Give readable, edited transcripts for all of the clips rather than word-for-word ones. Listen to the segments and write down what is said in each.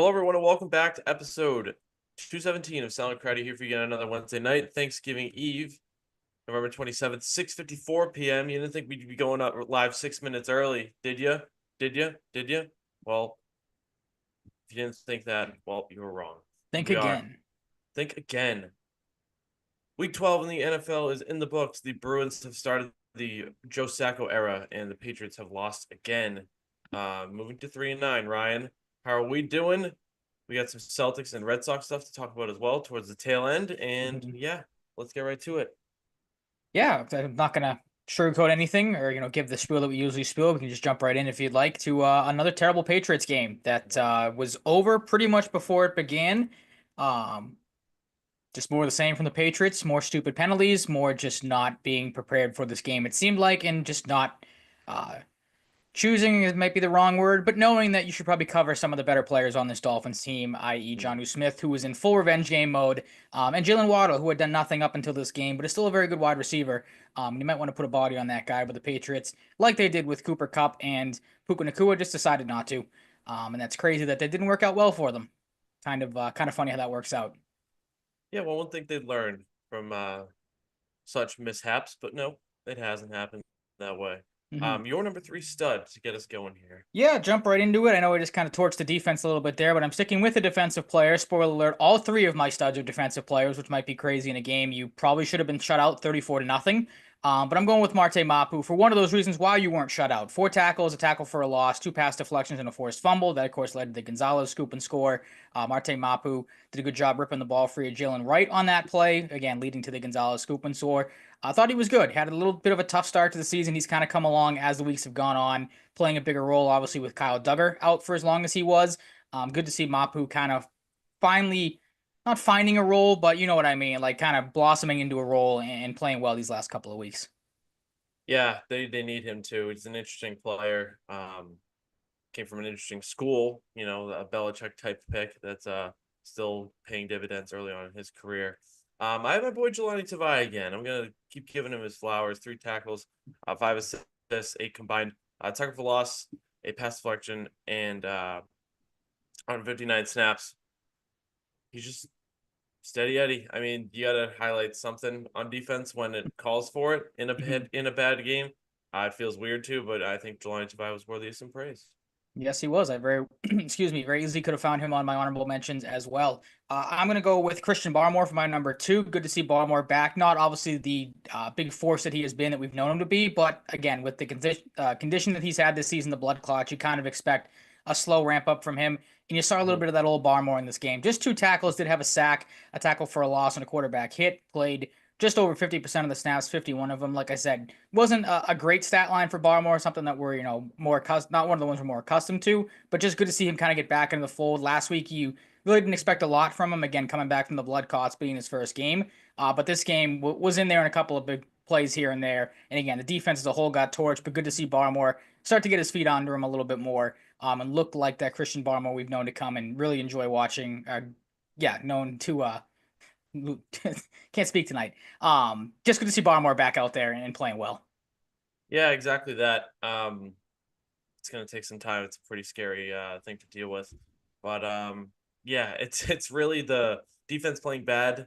Hello, everyone, and welcome back to episode 217 of Salvaggio and Cratty here for you again another Wednesday night, Thanksgiving Eve, November 27th, 6:54 p.m. You didn't think we'd be going up live 6 minutes early, did you? Did you? Did you? Well, if you didn't think that, well, you were wrong. Think We are. again. Think again. Week 12 in the NFL is in the books. The Bruins have started the Joe Sacco era, and the Patriots have lost again. Moving to 3-9. Ryan, how are we doing? We got some Celtics and Red Sox stuff to talk about as well towards the tail end. And yeah, let's get right to it. Yeah, I'm not gonna sugarcoat anything or give the spiel that we usually spiel. We can just jump right in if you'd like to another terrible Patriots game that was over pretty much before it began. Um, just more of the same from the Patriots, more stupid penalties, more just not being prepared for this game. It seemed like, and just not uh, choosing it might be the wrong word, but knowing that you should probably cover some of the better players on this Dolphins team, i.e. Jonnu Smith, who was in full revenge game mode, and Jalen Waddle, who had done nothing up until this game, but is still a very good wide receiver. You might want to put a body on that guy, but the Patriots, like they did with Cooper Kupp and Puka Nacua, just decided not to. And that's crazy that didn't work out well for them. Kind of funny how that works out. Yeah, well, one thing they'd learned from such mishaps, but no, it hasn't happened that way. Mm-hmm. Your number 3 stud to get us going here. Yeah, jump right into it. I know we just kind of torched the defense a little bit there, but I'm sticking with the defensive player. Spoiler alert, all three of my studs are defensive players, which might be crazy in a game. You probably should have been shut out 34-0. But I'm going with Marte Mapu for one of those reasons why you weren't shut out. 4 tackles, a tackle for a loss, 2 pass deflections, and a forced fumble. That, of course, led to the Gonzalez scoop and score. Marte Mapu did a good job ripping the ball free of Jalen Wright on that play, again, leading to the Gonzalez scoop and score. I thought he was good. Had a little bit of a tough start to the season. He's kind of come along as the weeks have gone on, playing a bigger role, obviously, with Kyle Duggar out for as long as he was. Good to see Mapu kind of finally, not finding a role, but you know what I mean, like kind of blossoming into a role and playing well these last couple of weeks. Yeah, they need him too. He's an interesting player. Came from an interesting school, a Belichick type pick that's still paying dividends early on in his career. I have my boy Jelani Tavai again. I'm gonna keep giving him his flowers. 3 tackles, 5 assists, 8 combined. Tackle for loss, a pass deflection, and on 59 snaps. He's just steady Eddie. I mean, you gotta highlight something on defense when it calls for it in a bad game. It feels weird too, but I think Jelani Tavai was worthy of some praise. Yes, he was. I very, excuse me, very easily could have found him on my honorable mentions as well. I'm going to go with Christian Barmore for my number 2. Good to see Barmore back. Not obviously the big force that he has been that we've known him to be, but again, with the condition that he's had this season, the blood clot, you kind of expect a slow ramp up from him. And you saw a little bit of that old Barmore in this game. Just 2 tackles, did have a sack, a tackle for a loss, and a quarterback hit. Played just over 50% of the snaps, 51 of them. Like I said, wasn't a great stat line for Barmore, something that we're, more accustomed, not one of the ones we're more accustomed to, but just good to see him kind of get back into the fold. Last week, you really didn't expect a lot from him, again, coming back from the blood clots being his first game. But this game was in there in a couple of big plays here and there. And again, the defense as a whole got torched, but good to see Barmore start to get his feet under him a little bit more and look like that Christian Barmore we've known to come and really enjoy watching. Known to can't speak tonight. Just good to see Barmore back out there and playing well. Yeah, exactly that. It's gonna take some time. It's a pretty scary thing to deal with, but yeah, it's really the defense playing bad.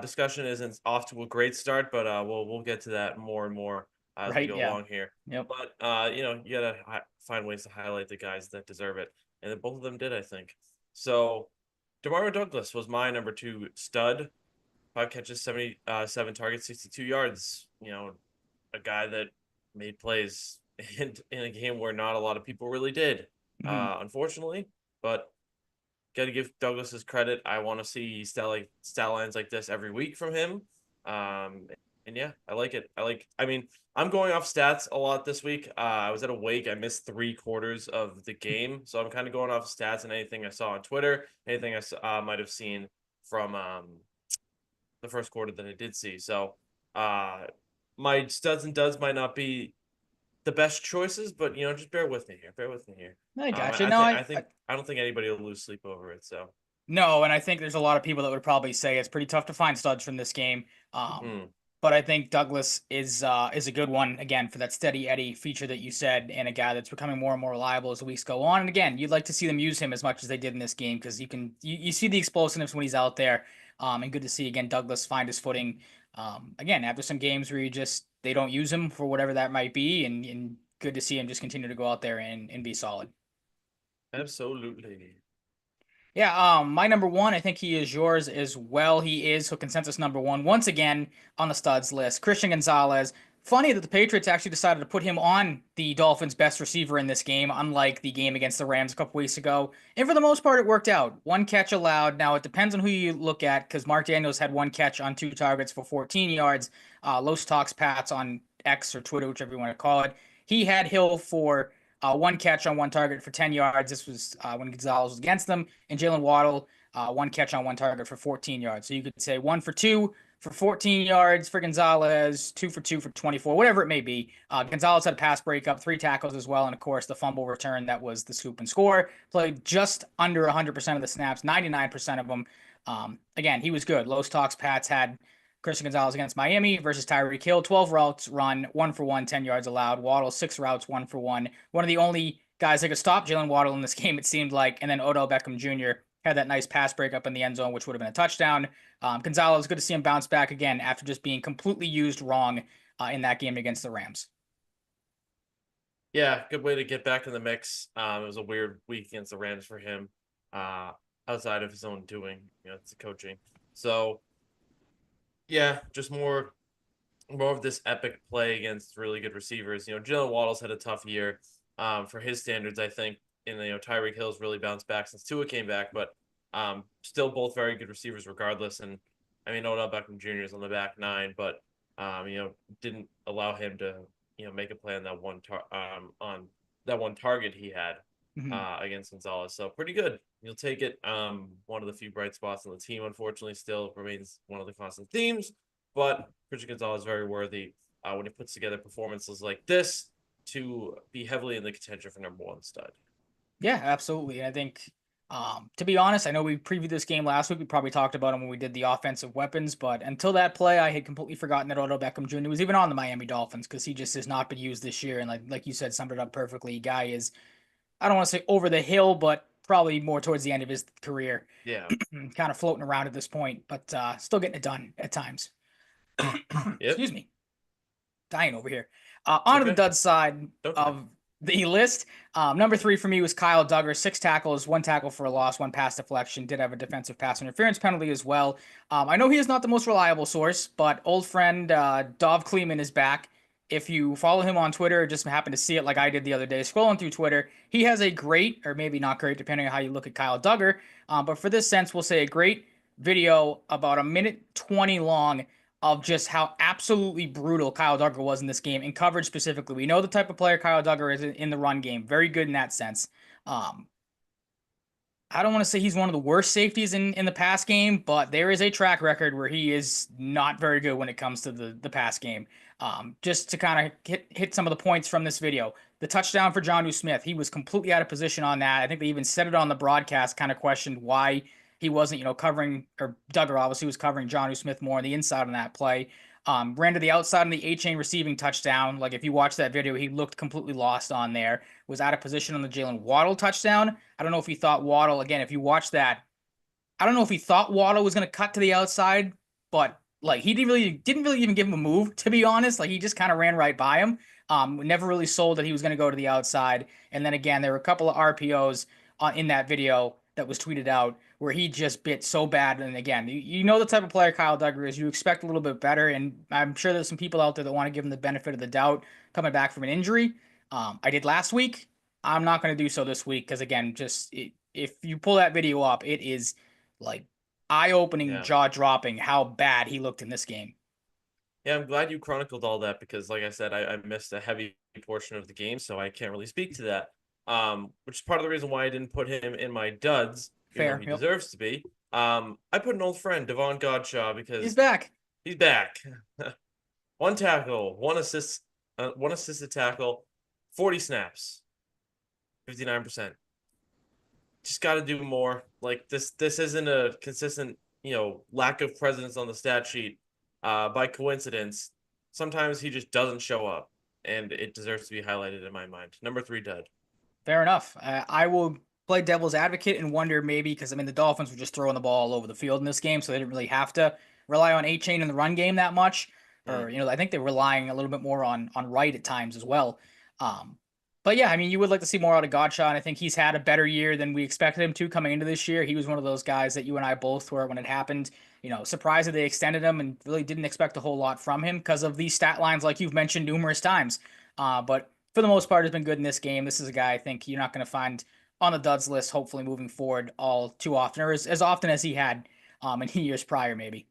Discussion isn't off to a great start, but we'll get to that more and more as we Right? go Yeah. along here. Yep. But you gotta find ways to highlight the guys that deserve it, and both of them did, I think. So, Demario Douglas was my number 2 stud. 5 catches, 77 targets, 62 yards. A guy that made plays in a game where not a lot of people really did, unfortunately. But got to give Douglas his credit. I want to see stat lines like this every week from him. And yeah, I like it. I mean, I'm going off stats a lot this week. I was at a wake. I missed 3/4 of the game. So I'm kind of going off stats and anything I saw on Twitter, anything I might have seen from the first quarter that I did see. So my studs and duds might not be the best choices, but just bear with me here. Bear with me here. I got you. I No, think I don't think anybody will lose sleep over it. So no, and I think there's a lot of people that would probably say it's pretty tough to find studs from this game. mm. But I think Douglas is a good one again for that steady Eddie feature that you said, and a guy that's becoming more and more reliable as the weeks go on. And again, you'd like to see them use him as much as they did in this game because you see the explosiveness when he's out there. And good to see again Douglas find his footing. Again, after some games where they don't use him for whatever that might be, and good to see him just continue to go out there and be solid. Absolutely. Yeah, my number one, I think he is yours as well. He is so consensus number one once again on the studs list. Christian Gonzalez. Funny that the Patriots actually decided to put him on the Dolphins' best receiver in this game, unlike the game against the Rams a couple weeks ago. And for the most part, it worked out. One catch allowed. Now it depends on who you look at, because Mark Daniels had one catch on 2 targets for 14 yards. Los Talks Pats on X or Twitter, whichever you want to call it. He had Hill for one catch on 1 target for 10 yards. This was when Gonzalez was against them. And Jalen Waddle, one catch on 1 target for 14 yards. So you could say 1 for 2 for 14 yards for Gonzalez, 2 for 2 for 24, whatever it may be. Gonzalez had a pass breakup, 3 tackles as well. And of course, the fumble return that was the scoop and score. Played just under 100% of the snaps, 99% of them. Again, he was good. Los Talks Pats had Christian Gonzalez against Miami versus Tyreek Hill, 12 routes run, 1 for 1, 10 yards allowed. Waddle, 6 routes, 1 for 1. One of the only guys that could stop Jalen Waddle in this game, it seemed like. And then Odell Beckham Jr. had that nice pass breakup in the end zone, which would have been a touchdown. Gonzalez, good to see him bounce back again after just being completely used wrong in that game against the Rams. Yeah, good way to get back in the mix. It was a weird week against the Rams for him, outside of his own doing. It's the coaching. So, yeah, just more of this epic play against really good receivers. Jalen Waddle's had a tough year, for his standards, I think. And Tyreek Hill's really bounced back since Tua came back, but still both very good receivers regardless. And I mean, Odell Beckham Jr. is on the back nine, but didn't allow him to make a play on that one target he had against Gonzalez. So pretty good. You'll take it. One of the few bright spots on the team, unfortunately, still remains one of the constant themes. But Christian Gonzalez is very worthy when he puts together performances like this to be heavily in the contention for number one stud. Yeah, absolutely. I think, to be honest, I know we previewed this game last week. We probably talked about him when we did the offensive weapons, but until that play, I had completely forgotten that Odell Beckham Jr. was even on the Miami Dolphins because he just has not been used this year. And like you said, summed it up perfectly. Guy is, I don't want to say over the hill, but probably more towards the end of his career. Yeah. Kind of floating around at this point, but still getting it done at times. Yep. Excuse me. Dying over here. On to the dud side of the list. Number 3 for me was Kyle Duggar. 6 tackles, 1 tackle for a loss, 1 pass deflection. Did have a defensive pass interference penalty as well. I know he is not the most reliable source, but old friend Dov Kleeman is back. If you follow him on Twitter or just happen to see it like I did the other day, scrolling through Twitter, he has a great, or maybe not great, depending on how you look at Kyle Duggar. But for this sense, we'll say a great video about 1:20 long of just how absolutely brutal Kyle Duggar was in this game, in coverage specifically. We know the type of player Kyle Duggar is in the run game. Very good in that sense. I don't want to say he's one of the worst safeties in the pass game, but there is a track record where he is not very good when it comes to the pass game. Just to kind of hit some of the points from this video. The touchdown for Jonnu Smith, he was completely out of position on that. I think they even said it on the broadcast, kind of questioned why he wasn't, covering, or Duggar obviously was covering Jonnu Smith more on the inside on that play. Ran to the outside on the A-chain receiving touchdown. Like, if you watch that video, he looked completely lost on there. Was out of position on the Jalen Waddle touchdown. I don't know if he thought Waddle, again, if you watch that, I don't know if he thought Waddle was going to cut to the outside, but, like, he didn't really even give him a move, to be honest. Like, he just kind of ran right by him. Never really sold that he was going to go to the outside. And then, again, there were a couple of RPOs in that video that was tweeted out where he just bit so bad. And again, you know the type of player Kyle Duggar is. You expect a little bit better, and I'm sure there's some people out there that want to give him the benefit of the doubt coming back from an injury. I did last week. I'm not going to do so this week because, again, if you pull that video up, it is like eye-opening, jaw-dropping how bad he looked in this game. Yeah, I'm glad you chronicled all that because, like I said, I missed a heavy portion of the game, so I can't really speak to that. Which is part of the reason why I didn't put him in my duds. Fair, he deserves to be. I put an old friend, Devon Godshaw, because he's back. He's back. 1 tackle, 1 assist, 1 assisted tackle, 40 snaps, 59%. Just got to do more. Like this isn't a consistent, lack of presence on the stat sheet. by coincidence, sometimes he just doesn't show up, and it deserves to be highlighted in my mind. Number 3 dud. Fair enough. I will play devil's advocate and wonder maybe because I mean the Dolphins were just throwing the ball all over the field in this game, so they didn't really have to rely on A-Chain in the run game that much. Mm. Or I think they're relying a little bit more on Wright at times as well. Um, but yeah, I mean you would like to see more out of Godshot. I think he's had a better year than we expected him to coming into this year. He was one of those guys that you and I both were when it happened. Surprised that they extended him and really didn't expect a whole lot from him because of these stat lines like you've mentioned numerous times. But for the most part, has been good in this game. This is a guy I think you're not going to find on the duds list, hopefully moving forward all too often, or as often as he had in years prior, maybe.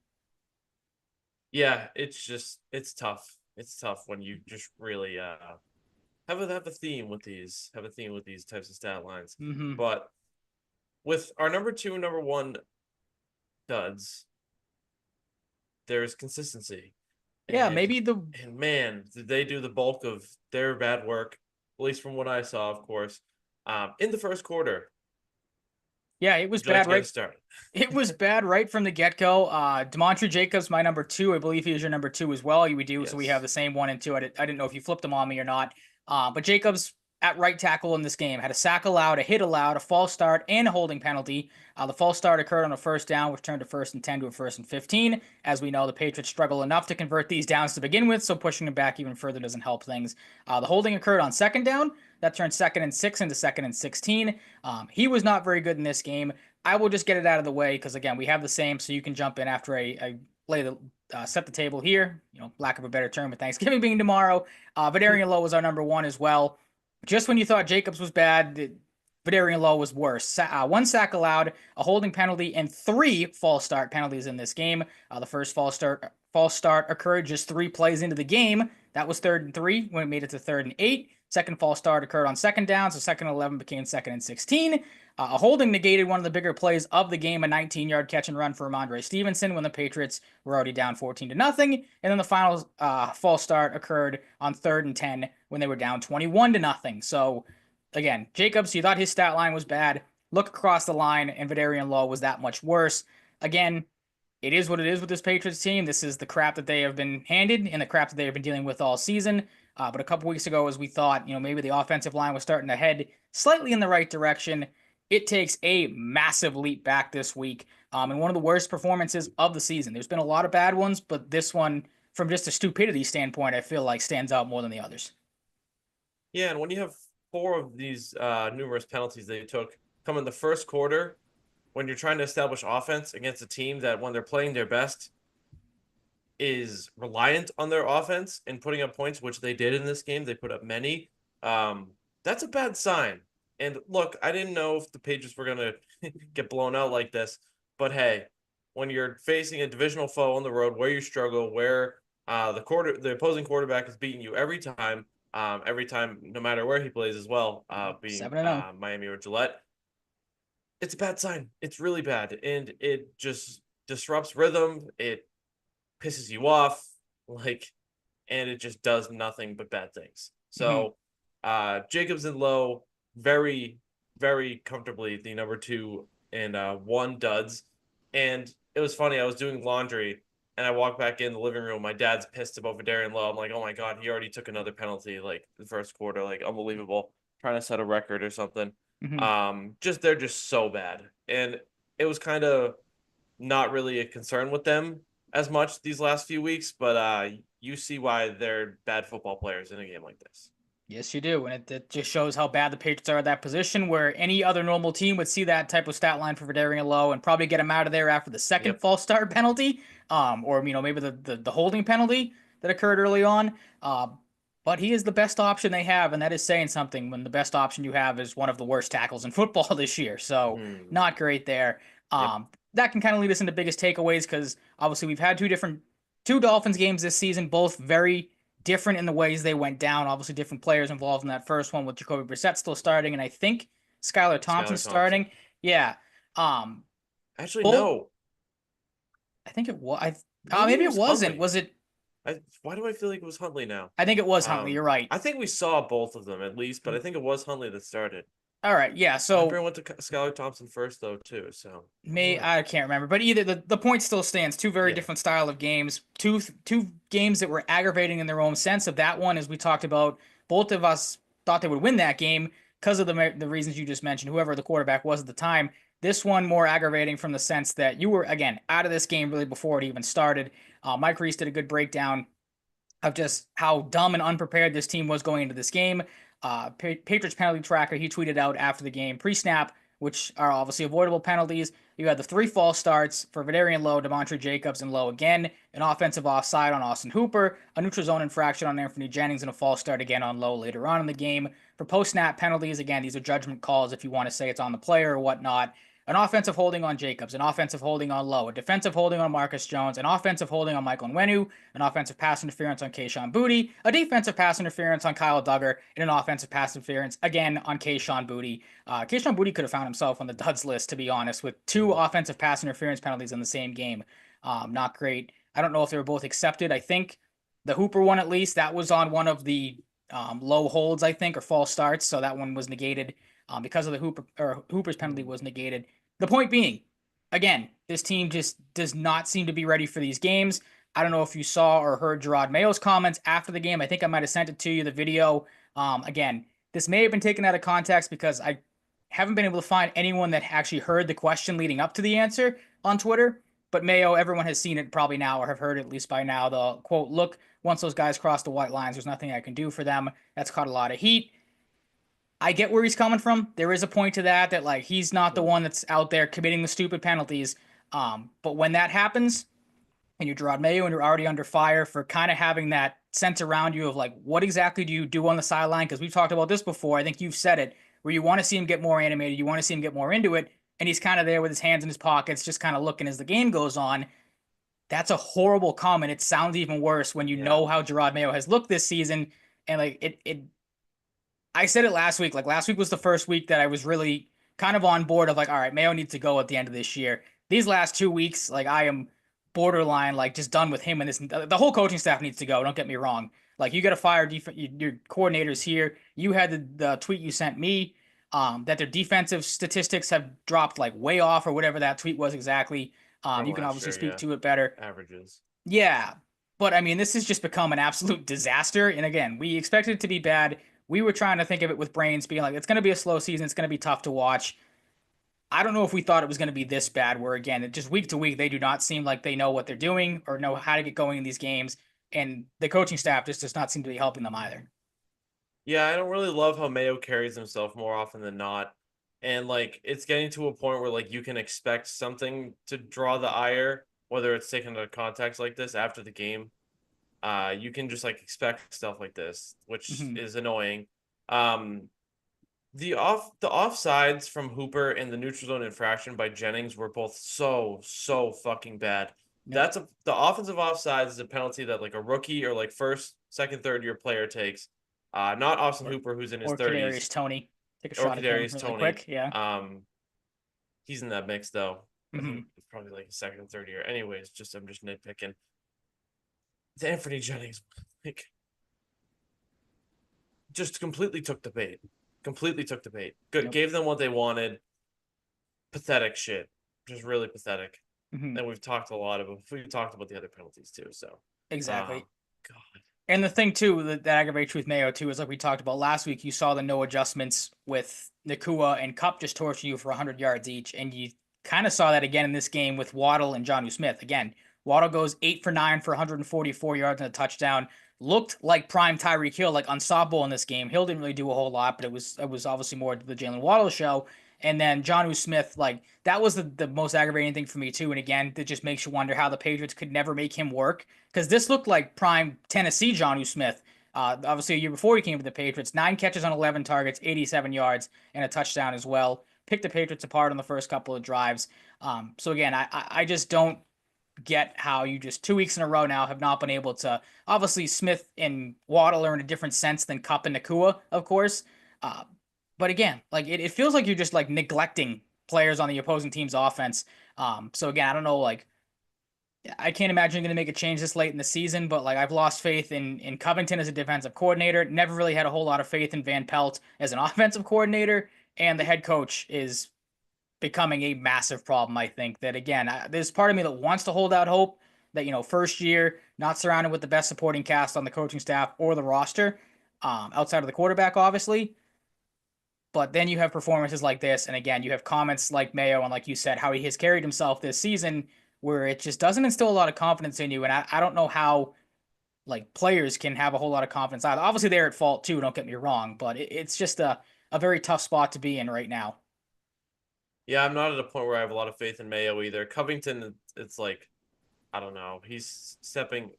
Yeah, it's tough. It's tough when you just really have a theme with these types of stat lines. Mm-hmm. But with our number 2 and number 1 duds, there's consistency. Yeah, And maybe the and man, did they do the bulk of their bad work, at least from what I saw, of course. In the first quarter. yeah, it was Would you like bad to get right. us started? It was bad right from the get go. Demontre Jacobs, my number 2, I believe he was your number 2 as well. We do, so we have Yes. the same 1 and 2. I didn't know if you flipped them on me or not. But Jacobs at right tackle in this game had a sack allowed, a hit allowed, a false start, and a holding penalty. The false start occurred on a first down, which turned a 1st and 10 to a 1st and 15. As we know, the Patriots struggle enough to convert these downs to begin with, so pushing them back even further doesn't help things. The holding occurred on 2nd down. That turned 2nd and 6 into 2nd and 16. He was not very good in this game. I will just get it out of the way because again, we have the same, so you can jump in after I set the table here. Lack of a better term, with Thanksgiving being tomorrow. Vidarian Lowe was our number 1 as well. Just when you thought Jacobs was bad, Vidarian Lowe was worse. 1 sack allowed, a holding penalty, and 3 false start penalties in this game. The first false start occurred just 3 plays into the game. That was 3rd and 3 when it made it to 3rd and 8. Second false start occurred on 2nd down, so 2nd and 11 became 2nd and 16. A holding negated one of the bigger plays of the game, a 19-yard catch and run for Ramondre Stevenson when the Patriots were already down 14-0. And then the final false start occurred on 3rd and 10 when they were down 21-0. So, again, Jacobs, you thought his stat line was bad. Look across the line, and Vidarian Lowe was that much worse. Again, it is what it is with this Patriots team. This is the crap that they have been handed and the crap that they have been dealing with all season. But a couple weeks ago, as we thought, maybe the offensive line was starting to head slightly in the right direction, it takes a massive leap back this week, and one of the worst performances of the season. There's been a lot of bad ones, but this one, from just a stupidity standpoint, I feel like stands out more than the others. Yeah, and when you have 4 of these numerous penalties they took come in the first quarter, when you're trying to establish offense against a team that, when they're playing their best, is reliant on their offense and putting up points, which they did in this game. They put up many. That's a bad sign. And look, I didn't know if the Patriots were going to get blown out like this, but hey, when you're facing a divisional foe on the road where you struggle, where the opposing quarterback is beating you every time, no matter where he plays as well, being 7-0. Miami or Gillette, it's a bad sign. It's really bad, and it just disrupts rhythm. It pisses you off, and it just does nothing but bad things. So, Jacobs and Lowe, very, very comfortably the number 2 and 1 duds. And it was funny. I was doing laundry and I walked back in the living room. My dad's pissed about Vidarian Lowe. I'm like, oh my God, he already took another penalty the first quarter. Unbelievable. Trying to set a record or something. They're just so bad. And it was kind of not really a concern with them as much these last few weeks, but you see why they're bad football players in a game like this. Yes, you do. And it just shows how bad the Patriots are at that position, where any other normal team would see that type of stat line for Vidarian Lowe and probably get him out of there after the second false start penalty, or maybe the holding penalty that occurred early on. But he is the best option they have, and that is saying something when the best option you have is one of the worst tackles in football this year. So not great there. That can kind of lead us into biggest takeaways because obviously we've had two Dolphins games this season, both very different in the ways they went down. Obviously, different players involved in that first one with Jacoby Brissett still starting, and I think Skylar Thompson starting. Yeah. Actually, no. I think it was. Maybe it wasn't. Huntley. Was it? Why do I feel like it was Huntley now? I think it was Huntley. You're right. I think we saw both of them at least, but I think it was Huntley that started. All right, yeah. So Everyone went to Skylar Thompson first though too. So I can't remember, but either the point still stands. Two very yeah, different style of games. Two games that were aggravating in their own sense. Of that one, as we talked about, both of us thought they would win that game because of the reasons you just mentioned. Whoever the quarterback was at the time. This one more aggravating from the sense that you were again out of this game really before it even started. Mike Reese did a good breakdown of just how dumb and unprepared this team was going into this game. Patriots penalty tracker, he tweeted out after the game pre-snap, which are obviously avoidable penalties. You had the 3 false starts for Vadarian Lowe, Devontae Jacobs, and Lowe again, an offensive offside on Austin Hooper, a neutral zone infraction on Anthony Jennings, and a false start again on Lowe later on in the game. For post-snap penalties, again, these are judgment calls if you want to say it's on the player or whatnot. An offensive holding on Jacobs, an offensive holding on Lowe, a defensive holding on Marcus Jones, an offensive holding on Michael Nwenu, an offensive pass interference on Kayshon Boutte, a defensive pass interference on Kyle Duggar, and an offensive pass interference again on Kayshon Boutte. Kayshon Boutte could have found himself on the duds list, to be honest, with 2 offensive pass interference penalties in the same game. Not great. I don't know if they were both accepted. I think the Hooper one, at least, that was on one of the low holds, I think, or false starts, so that one was negated because of the Hooper's penalty was negated. The point being, again, this team just does not seem to be ready for these games. I don't know if you saw or heard Gerard Mayo's comments after the game. I think I might have sent it to you, the video. Again, this may have been taken out of context because I haven't been able to find anyone that actually heard the question leading up to the answer on Twitter. But Mayo, everyone has seen it probably now or have heard it at least by now. The quote, "Look, once those guys cross the white lines, there's nothing I can do for them." That's caught a lot of heat. I get where he's coming from. There is a point to that like he's not the one that's out there committing the stupid penalties. But when that happens and you're Gerard Mayo and you're already under fire for kind of having that sense around you of like, what exactly do you do on the sideline? Because we've talked about this before. I think you've said it, where you want to see him get more animated. You want to see him get more into it. And he's kind of there with his hands in his pockets, just kind of looking as the game goes on. That's a horrible comment. It sounds even worse when you know how Gerard Mayo has looked this season. And like it I said it last week. Like last week was the first week that I was really kind of on board of like, all right, Mayo needs to go at the end of this year. These last 2 weeks, like I am borderline like just done with him and this. The whole coaching staff needs to go. Don't get me wrong. Like you got to fire your coordinators here. You had the tweet you sent me that their defensive statistics have dropped like way off or whatever that tweet was exactly. You can obviously speak to it better. Averages. Yeah, but I mean, this has just become an absolute disaster. And again, we expected it to be bad. We were trying to think of it with brains being like, it's going to be a slow season. It's going to be tough to watch. I don't know if we thought it was going to be this bad, where again, just week to week, they do not seem like they know what they're doing or know how to get going in these games. And the coaching staff just does not seem to be helping them either. Yeah, I don't really love how Mayo carries himself more often than not. And like it's getting to a point where like you can expect something to draw the ire, whether it's taken into context like this after the game. You can just like expect stuff like this, which is annoying. The offsides from Hooper and the neutral zone infraction by Jennings were both so fucking bad. Yep. The offensive offsides is a penalty that like a rookie or like first, second, third year player takes. Not Austin Hooper, who's in his 30s. Kadarius Toney. Take a shot at him really quick. Yeah. He's in that mix though. It's probably like a second and third year. Anyways, I'm just nitpicking. The Anthony Jennings, like, just completely took the bait. Good, gave them what they wanted. Pathetic shit, just really pathetic. And we've talked about the other penalties too. So exactly. God. And the thing too that aggravates with Mayo too is like we talked about last week. You saw the no adjustments with Nacua and Kupp just torching you for 100 yards each, and you kind of saw that again in this game with Waddle and Jonnu Smith. Again, Waddle goes 8 for 9 for 144 yards and a touchdown. Looked like prime Tyreek Hill, like unstoppable in this game. Hill didn't really do a whole lot, but it was obviously more the Jalen Waddle show. And then Jonnu Smith, like that was the most aggravating thing for me too. And again, that just makes you wonder how the Patriots could never make him work, because this looked like prime Tennessee Jonnu Smith. Obviously a year before he came to the Patriots, 9 catches on 11 targets, 87 yards, and a touchdown as well. Picked the Patriots apart on the first couple of drives. So again, I just don't get how you just 2 weeks in a row now have not been able to. Obviously, Smith and Waddle are in a different sense than Kupp and Nacua, of course. But again, like it feels like you're just like neglecting players on the opposing team's offense. So again, I don't know, like I can't imagine you're going to make a change this late in the season, but like I've lost faith in Covington as a defensive coordinator. Never really had a whole lot of faith in Van Pelt as an offensive coordinator. and the head coach is becoming a massive problem. I think that, again, there's part of me that wants to hold out hope that, first year, not surrounded with the best supporting cast on the coaching staff or the roster, outside of the quarterback, obviously. But then you have performances like this, and again, you have comments like Mayo and, like you said, how he has carried himself this season, where it just doesn't instill a lot of confidence in you. And I don't know how like players can have a whole lot of confidence either. Obviously, they're at fault too. Don't get me wrong, but it's just a very tough spot to be in right now. Yeah, I'm not at a point where I have a lot of faith in Mayo either. Covington, it's like I don't know.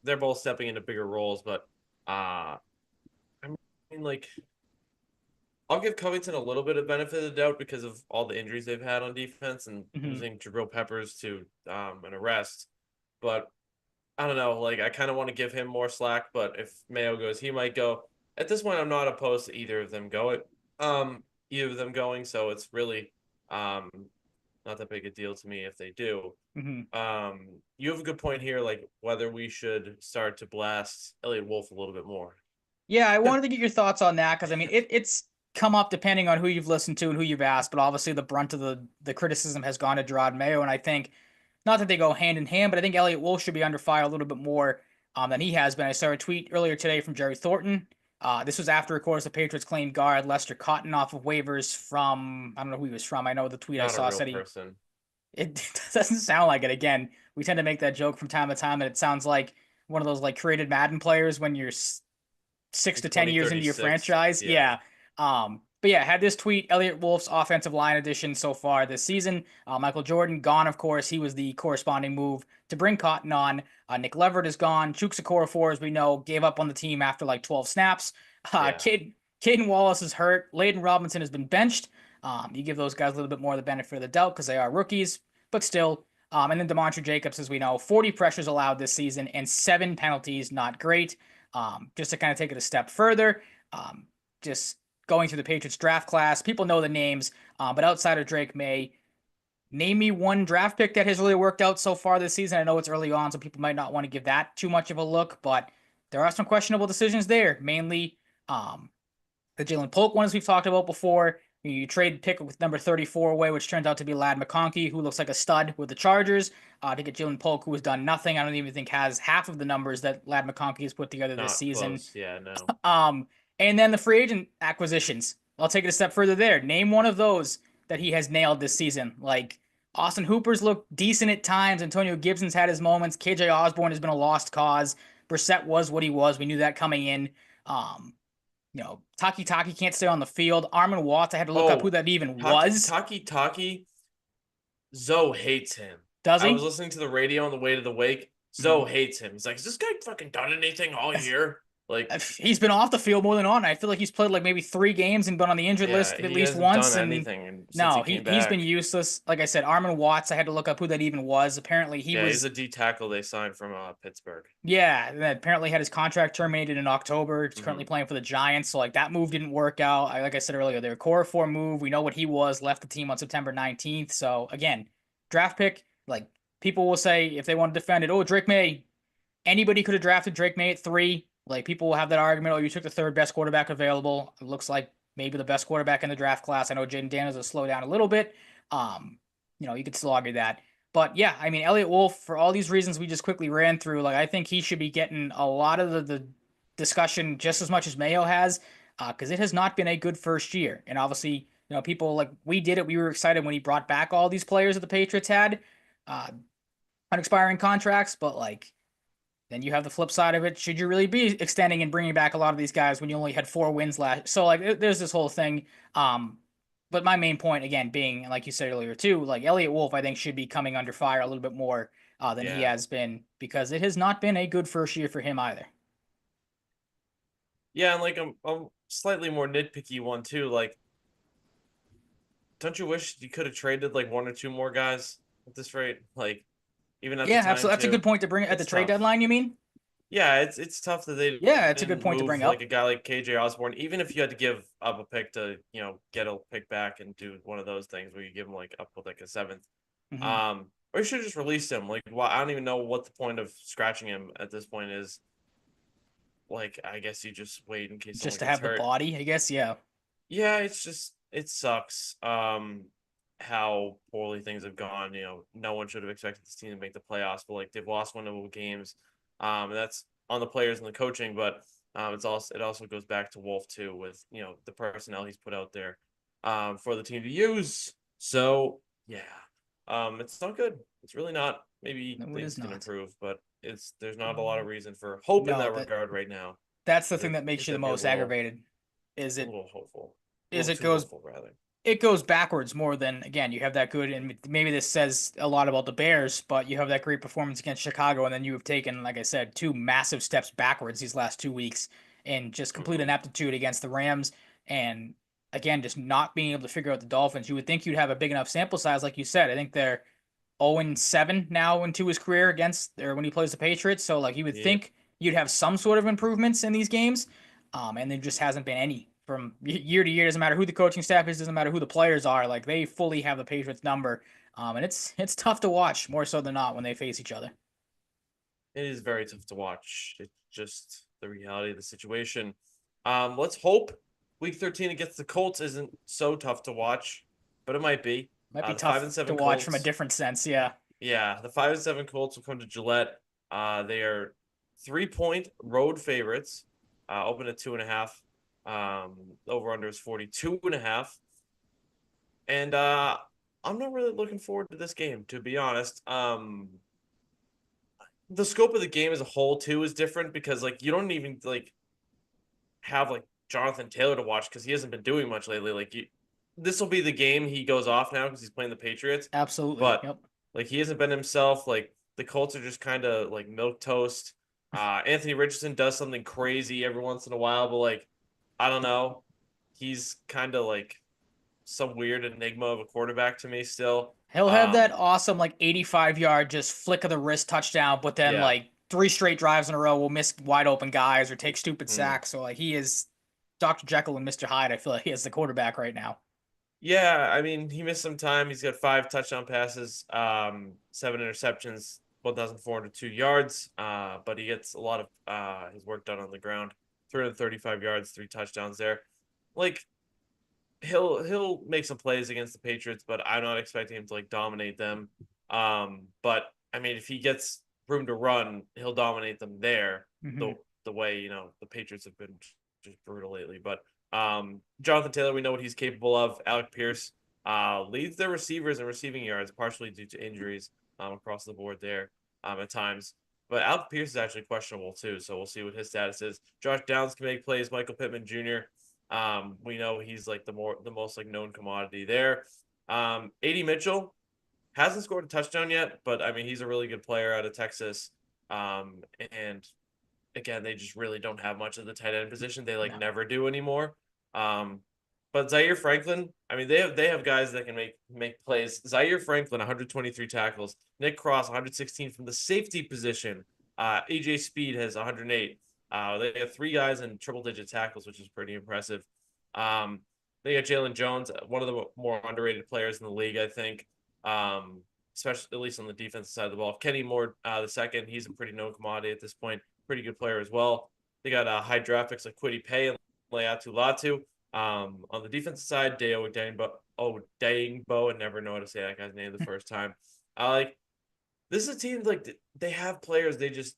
They're both stepping into bigger roles, but I mean, like I'll give Covington a little bit of benefit of the doubt because of all the injuries they've had on defense and Hmm. losing Jabril Peppers to an arrest. But I don't know. Like I kind of want to give him more slack, but if Mayo goes, he might go. At this point, I'm not opposed to either of them going. So it's really um, not that big a deal to me if they do. Hmm. You have a good point here, like whether we should start to blast Elliot Wolf a little bit more. Yeah, I wanted to get your thoughts on that because I mean it's come up depending on who you've listened to and who you've asked, but obviously the brunt of the criticism has gone to Gerard Mayo, and I think not that they go hand in hand, but I think Elliot Wolf should be under fire a little bit more than he has been. I saw a tweet earlier today from Jerry Thornton. This was after, of course, the Patriots claimed guard Lester Cotton off of waivers from, I don't know who he was from. I know the tweet I Not a saw real said person. it doesn't sound like it. Again, we tend to make that joke from time to time, and it sounds like one of those like created Madden players when you're 6 to 10 years into your 2036. franchise. Yeah. Yeah. But yeah, had this tweet, Elliot Wolf's offensive line addition so far this season. Michael Jordan gone, of course. He was the corresponding move to bring Cotton on. Nick Leverett is gone. Chuks Okorafor, as we know, gave up on the team after like 12 snaps. Yeah. Caden Wallace is hurt. Layden Robinson has been benched. You give those guys a little bit more of the benefit of the doubt because they are rookies, but still. And then DeMontre Jacobs, as we know, 40 pressures allowed this season and 7 penalties, not great. Just to kind of take it a step further, just going through the Patriots draft class, people know the names, but outside of Drake May, name me one draft pick that has really worked out so far this season. I know it's early on, so people might not want to give that too much of a look, but there are some questionable decisions there, mainly the Jalen Polk one, as we've talked about before. You trade pick with number 34 away, which turns out to be Ladd McConkey, who looks like a stud with the Chargers, to get Jalen Polk, who has done nothing. I don't even think has half of the numbers that Ladd McConkey has put together this Not season. close. Yeah, no. And then the free agent acquisitions. I'll take it a step further there. Name one of those that he has nailed this season. Like Austin Hooper's looked decent at times. Antonio Gibson's had his moments. KJ Osborne has been a lost cause. Brissett was what he was. We knew that coming in. Um, Taki can't stay on the field. Armin Watts, I had to look up who Oh, that even was. Taki. Zoe hates him. Does I was he? listening to the radio on the way to the wake. Mhm. Zoe hates him. He's like, "Has this guy fucking done anything all year?" Like, He's been off the field more than on. I feel like he's played like maybe 3 games and been on the injured yeah, list at he least hasn't once. done And anything since he no, came he's been back. useless. Like I said, Armin Watts, I had to look up who that even was. Apparently he Yeah, he's was, a D tackle they signed from Pittsburgh. yeah, that apparently had his contract terminated in October. He's currently Hmm. playing for the Giants. So like that move didn't work out. Like I said earlier, their core four move, we know what he was, left the team on September 19th. So again, draft pick, like people will say if they want to defend it, oh, Drake May, anybody could have drafted Drake May at 3. Like people will have that argument. Oh, you took the third best quarterback available. It looks like maybe the best quarterback in the draft class. I know Jaden Daniels will slow down a little bit. You could still argue that. But yeah, I mean Elliot Wolf, for all these reasons we just quickly ran through, like I think he should be getting a lot of the discussion just as much as Mayo has, because it has not been a good first year. And obviously, people like we did it. We were excited when he brought back all these players that the Patriots had uh, on expiring contracts, but like then you have the flip side of it. Should you really be extending and bringing back a lot of these guys when you only had 4 wins last? So like, there's this whole thing. But my main point again being, like you said earlier too, like Elliot Wolf, I think should be coming under fire a little bit more than he Yeah, has been because it has not been a good first year for him either. yeah, and like I'm slightly more nitpicky one too. Like, don't you wish you could have traded like one or two more guys at this rate? Like, even at the Yeah, time absolutely. That's a good too. point to bring at the It's trade tough. deadline. You mean? Yeah, it's tough that they Yeah, it's a good didn't point to move bring like a up. guy like KJ Osborne. Even if you had to give up a pick to, get a pick back and do one of those things where you give him like up with like a seventh. Hmm. Or you should have just released him. Like, well, I don't even know what the point of scratching him at this point is. Like, I guess you just wait in case Just someone to gets have the hurt. body, I guess. Yeah. Yeah, it's just it sucks how poorly things have gone. No one should have expected this team to make the playoffs, but like they've lost winnable games. And that's on the players and the coaching, but it also goes back to Wolf too with the personnel he's put out there for the team to use. So yeah, it's not good. It's really not. Maybe No, it things is can not. improve, but there's not a lot of reason for hope in No, that regard right now. that's the thing At that makes least you the I'd be most aggravated. Is a it little hopeful, a is little it too goes hopeful rather. it goes backwards more than again you have that good, and maybe this says a lot about the Bears, but you have that great performance against Chicago, and then you have taken, like I said, two massive steps backwards these last 2 weeks, and just complete Mm-hmm. ineptitude against the Rams, and again just not being able to figure out the Dolphins. You would think you'd have a big enough sample size, like you said. I think they're 0-7 now into his career against or when he plays the Patriots, so like you would Yep. think you'd have some sort of improvements in these games, and there just hasn't been any from year to year. Doesn't matter who the coaching staff is, doesn't matter who the players are. Like they fully have the Patriots number, and it's tough to watch more so than not when they face each other. It is very tough to watch. It's just the reality of the situation. Let's hope Week 13 against the Colts isn't so tough to watch, but it might be. Might be The five tough and to seven watch from a Colts. different sense. Yeah, Yeah, the 5-7 Colts will come to Gillette. They are 3-point road favorites. Open at 2.5. Over under is 42.5. And I'm not really looking forward to this game, to be honest. The scope of the game as a whole too is different because like you don't even like have like Jonathan Taylor to watch because he hasn't been doing much lately. This will be the game he goes off now because he's playing the Patriots, absolutely. but Yep. like he hasn't been himself. Like the Colts are just kind of like milk toast. Anthony Richardson does something crazy every once in a while, but like I don't know, he's kind of like some weird enigma of a quarterback to me still. He'll have that Um, awesome like 85-yard just flick of the wrist touchdown, but then yeah. like three straight drives in a row will miss wide open guys or take stupid Hmm. sacks. So like he is Dr. Jekyll and Mr. Hyde. I feel like he is the quarterback right now. Yeah, I mean, he missed some time. He's got 5 touchdown passes, 7 interceptions, 1,402 yards. But he gets a lot of his work done on the ground. 335 yards, 3 touchdowns there. Like he'll make some plays against the Patriots, but I'm not expecting him to like dominate them. But I mean, if he gets room to run, he'll dominate them there. Mm-hmm. The way the Patriots have been just brutal lately. But Jonathan Taylor, we know what he's capable of. Alec Pierce leads their receivers in receiving yards, partially due to injuries across the board there at times. But Alec Pierce is actually questionable too, so we'll see what his status is. Josh Downs can make plays. Michael Pittman Jr. We know he's like the most like known commodity there. AD Mitchell hasn't scored a touchdown yet, but I mean he's a really good player out of Texas. And again, they just really don't have much of the tight end position. They like No. never do anymore. Um, but Zaire Franklin, I mean they have guys that can make plays. Zaire Franklin, 123 tackles. Nick Cross, 116 from the safety position. AJ Speed has 108. They have 3 guys in triple digit tackles, which is pretty impressive. Um, they got Jalen Jones, one of the more underrated players in the league, I think. Especially at least on the defensive side of the ball. Kenny Moore, the second, he's a pretty known commodity at this point. Pretty good player as well. They got high draft picks like Kwity Paye and Leatu Latu. On the defensive side, Deo Dangbo, I never know how to say that guy's name the first time. Like this is a team like they have players, they just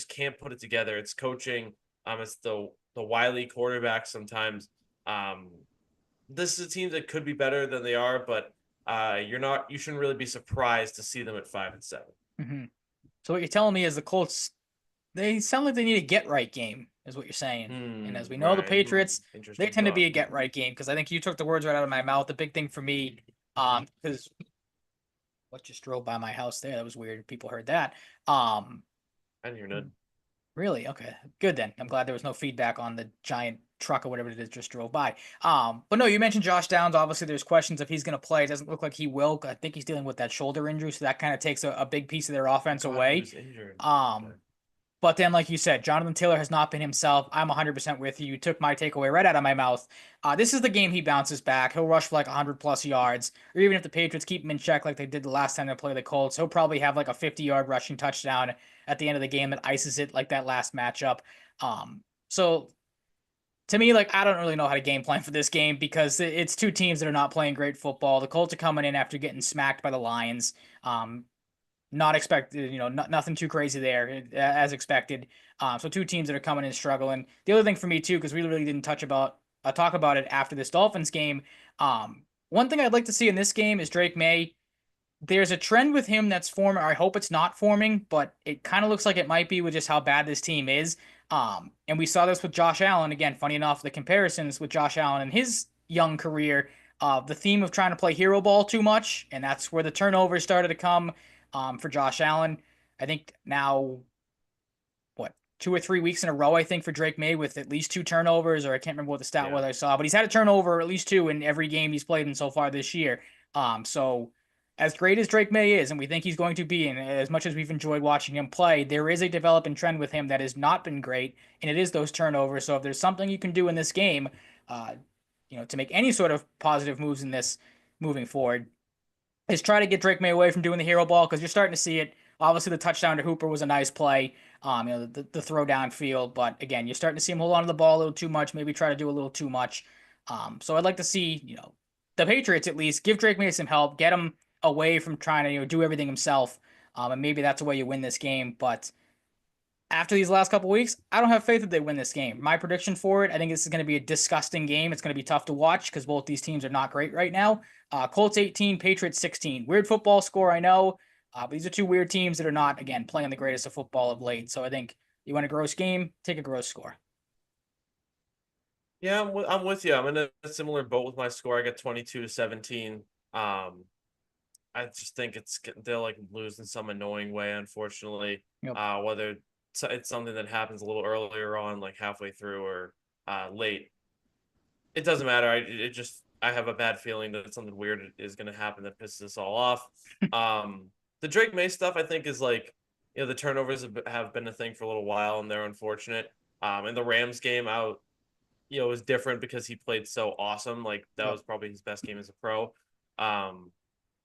can't put it together. It's coaching. It's the wily quarterback sometimes. Um, this is a team that could be better than they are, but you shouldn't really be surprised to see them at 5-7. Mm-hmm. So what you're telling me is the Colts, they sound like they need a get right game, is what you're saying. And as we know, the Right. Patriots, they Interesting tend to be thought. a get right game because I think you took the words right out of my mouth. The big thing for me, because what just drove by my house there, that was weird. People heard that. I didn't hear none. Really? Okay. Good then. I'm glad there was no feedback on the giant truck or whatever it is just drove by. But no, you mentioned Josh Downs. Obviously, there's questions if he's going to play. It doesn't look like he will. I think he's dealing with that shoulder injury, so that kind of takes a big piece of their offense God, he away. was injured. Okay. But then, like you said, Jonathan Taylor has not been himself. I'm 100% with you. You took my takeaway right out of my mouth. This is the game he bounces back. He'll rush for like 100 plus yards, or even if the Patriots keep him in check like they did the last time they played the Colts, he'll probably have like a 50-yard rushing touchdown at the end of the game that ices it like that last matchup. So to me, like, I don't really know how to game plan for this game because it's two teams that are not playing great football. The Colts are coming in after getting smacked by the Lions. Not expected, nothing too crazy there as expected. So two teams that are coming in struggling. The other thing for me too, because we really didn't talk about it after this Dolphins game. One thing I'd like to see in this game is Drake May. There's a trend with him that's forming. I hope it's not forming, but it kind of looks like it might be with just how bad this team is. And we saw this with Josh Allen. Again, funny enough, the comparisons with Josh Allen and his young career, the theme of trying to play hero ball too much, and that's where the turnovers started to come for Josh Allen. I think now, what, 2 or 3 weeks in a row, I think, for Drake May with at least two turnovers, or I can't remember what the stat was I saw, but he's had a turnover, at least two, in every game he's played in so far this year. So as great as Drake May is, and we think he's going to be, and as much as we've enjoyed watching him play, there is a developing trend with him that has not been great, and it is those turnovers. So if there's something you can do in this game, to make any sort of positive moves in this moving forward, is try to get Drake May away from doing the hero ball, because you're starting to see it. Obviously, the touchdown to Hooper was a nice play, the throw downfield. But again, you're starting to see him hold on to the ball a little too much, maybe try to do a little too much. So I'd like to see, the Patriots at least give Drake May some help, get him away from trying to do everything himself, and maybe that's the way you win this game. But after these last couple weeks, I don't have faith that they win this game. My prediction for it, I think this is going to be a disgusting game. It's going to be tough to watch because both these teams are not great right now. Colts 18, Patriots 16. Weird football score, I know. But these are two weird teams that are not, again, playing the greatest of football of late. So I think you want a gross game, take a gross score. Yeah, I'm with you. I'm in a similar boat with my score. I got 22-17. I just think they'll like lose in some annoying way, unfortunately. Yep. Whether it's something that happens a little earlier on, like halfway through, or late, it doesn't matter. I have a bad feeling that something weird is going to happen that pisses us all off. The Drake May stuff, I think, is like, the turnovers have been a thing for a little while, and they're unfortunate. In the Rams game, it was different because he played so awesome. Like that was probably his best game as a pro.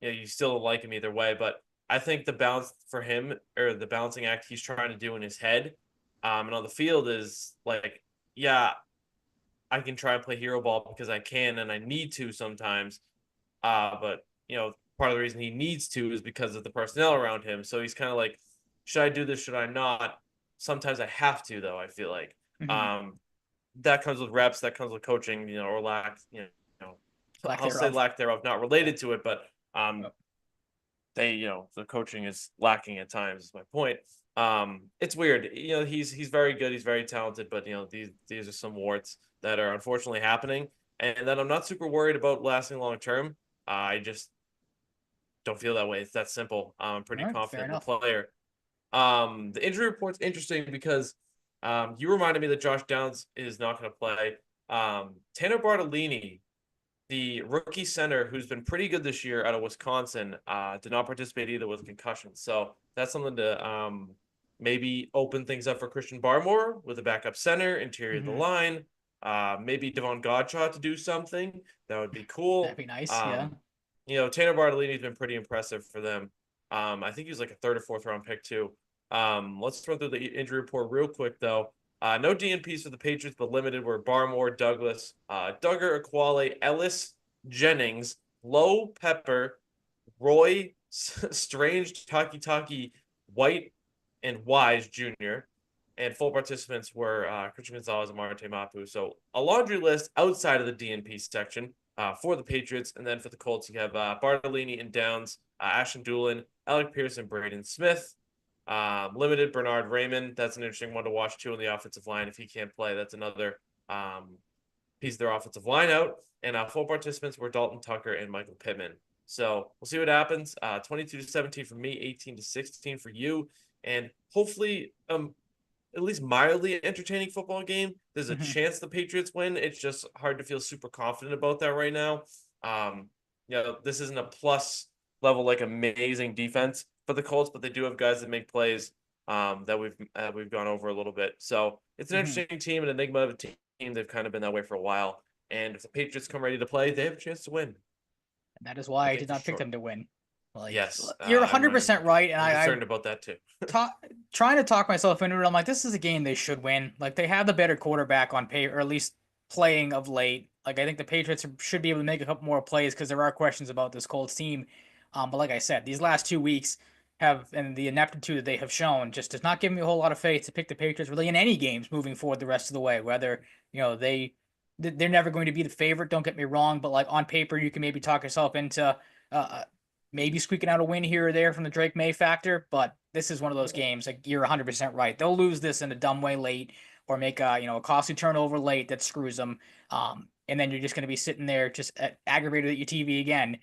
You still like him either way, but I think the balance for him, or the balancing act he's trying to do in his head, and on the field, is like, yeah, I can try and play hero ball because I can and I need to sometimes. But part of the reason he needs to is because of the personnel around him. So he's kind of like, should I do this? Should I not? Sometimes I have to, though. I feel like that comes with reps, that comes with coaching, or lack, I'll say lack thereof, not related to it, but the coaching is lacking at times, is my point. It's weird. He's very good, he's very talented, but these are some warts that are unfortunately happening, and that I'm not super worried about lasting long term. I just don't feel that way. It's that simple. I'm pretty confident in the player. The injury report's interesting because you reminded me that Josh Downs is not going to play. Tanner Bartolini, the rookie center who's been pretty good this year out of Wisconsin, did not participate either with concussion. So that's something to maybe open things up for Christian Barmore with a backup center, interior of the line. Maybe Devon Godshaw to do something. That would be cool. That'd be nice, yeah. Tanner Bartolini's been pretty impressive for them. I think he was like a 3rd or 4th round pick too. Let's run through the injury report real quick, though. No DNPs for the Patriots, but limited were Barmore, Douglas, Duggar, Aquale, Ellis, Jennings, Lowe, Pepper, Roy, Strange, Taki, White, and Wise Jr. And full participants were Christian Gonzalez and Marte Mapu. So a laundry list outside of the DNP section for the Patriots. And then for the Colts, you have Bartolini and Downs, Ashton Doolin, Alec Pierce, and Braden Smith. Limited Bernard Raymond. That's an interesting one to watch too on the offensive line. If he can't play, that's another piece of their offensive line out. And full participants were Dalton Tucker and Michael Pittman. So we'll see what happens. 22-17 for me, 18-16 for you, and hopefully at least mildly entertaining football game. There's a chance the Patriots win. It's just hard to feel super confident about that right now. This isn't a plus level like amazing defense for the Colts, but they do have guys that make plays that we've gone over a little bit. So it's an interesting team, an enigma of a team. They've kind of been that way for a while. And if the Patriots come ready to play, they have a chance to win. And that is why I did not pick them to win. Yes, you're 100% right, and I'm concerned about that too. Trying to talk myself into it, I'm like, this is a game they should win. Like, they have the better quarterback on paper, or at least playing of late. Like, I think the Patriots should be able to make a couple more plays because there are questions about this Colts team. But like I said, these last 2 weeks and the ineptitude that they have shown just does not give me a whole lot of faith to pick the Patriots really in any games moving forward the rest of the way. Whether they're never going to be the favorite. Don't get me wrong, but like on paper, you can maybe talk yourself into maybe squeaking out a win here or there from the Drake May factor. But this is one of those games. Like, you're 100% right. They'll lose this in a dumb way late, or make a costly turnover late that screws them. And then you're just going to be sitting there just aggravated at your TV again,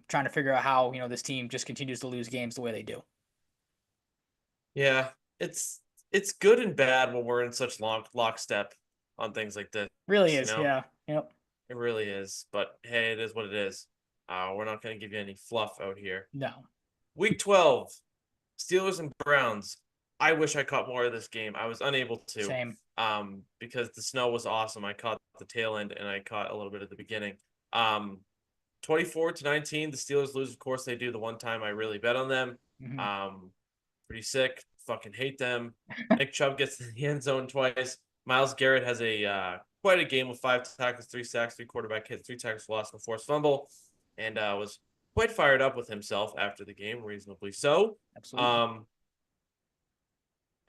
trying to figure out how this team just continues to lose games the way they do. Yeah, it's good and bad when we're in such lockstep on things like this. Really is, yeah. Yep. It really is. But hey, it is what it is. We're not going to give you any fluff out here. No. Week 12, Steelers and Browns. I wish I caught more of this game. I was unable to. Same. Because the snow was awesome. I caught the tail end and I caught a little bit at the beginning. 24-19, the Steelers lose. Of course they do. The one time I really bet on them. Mm-hmm. Pretty sick. Fucking hate them. Nick Chubb gets in the end zone twice. Myles Garrett has quite a game with 5 tackles, 3 sacks, 3 quarterback hits, 3 tackles for loss, and a forced fumble, and was quite fired up with himself after the game, reasonably so. Absolutely.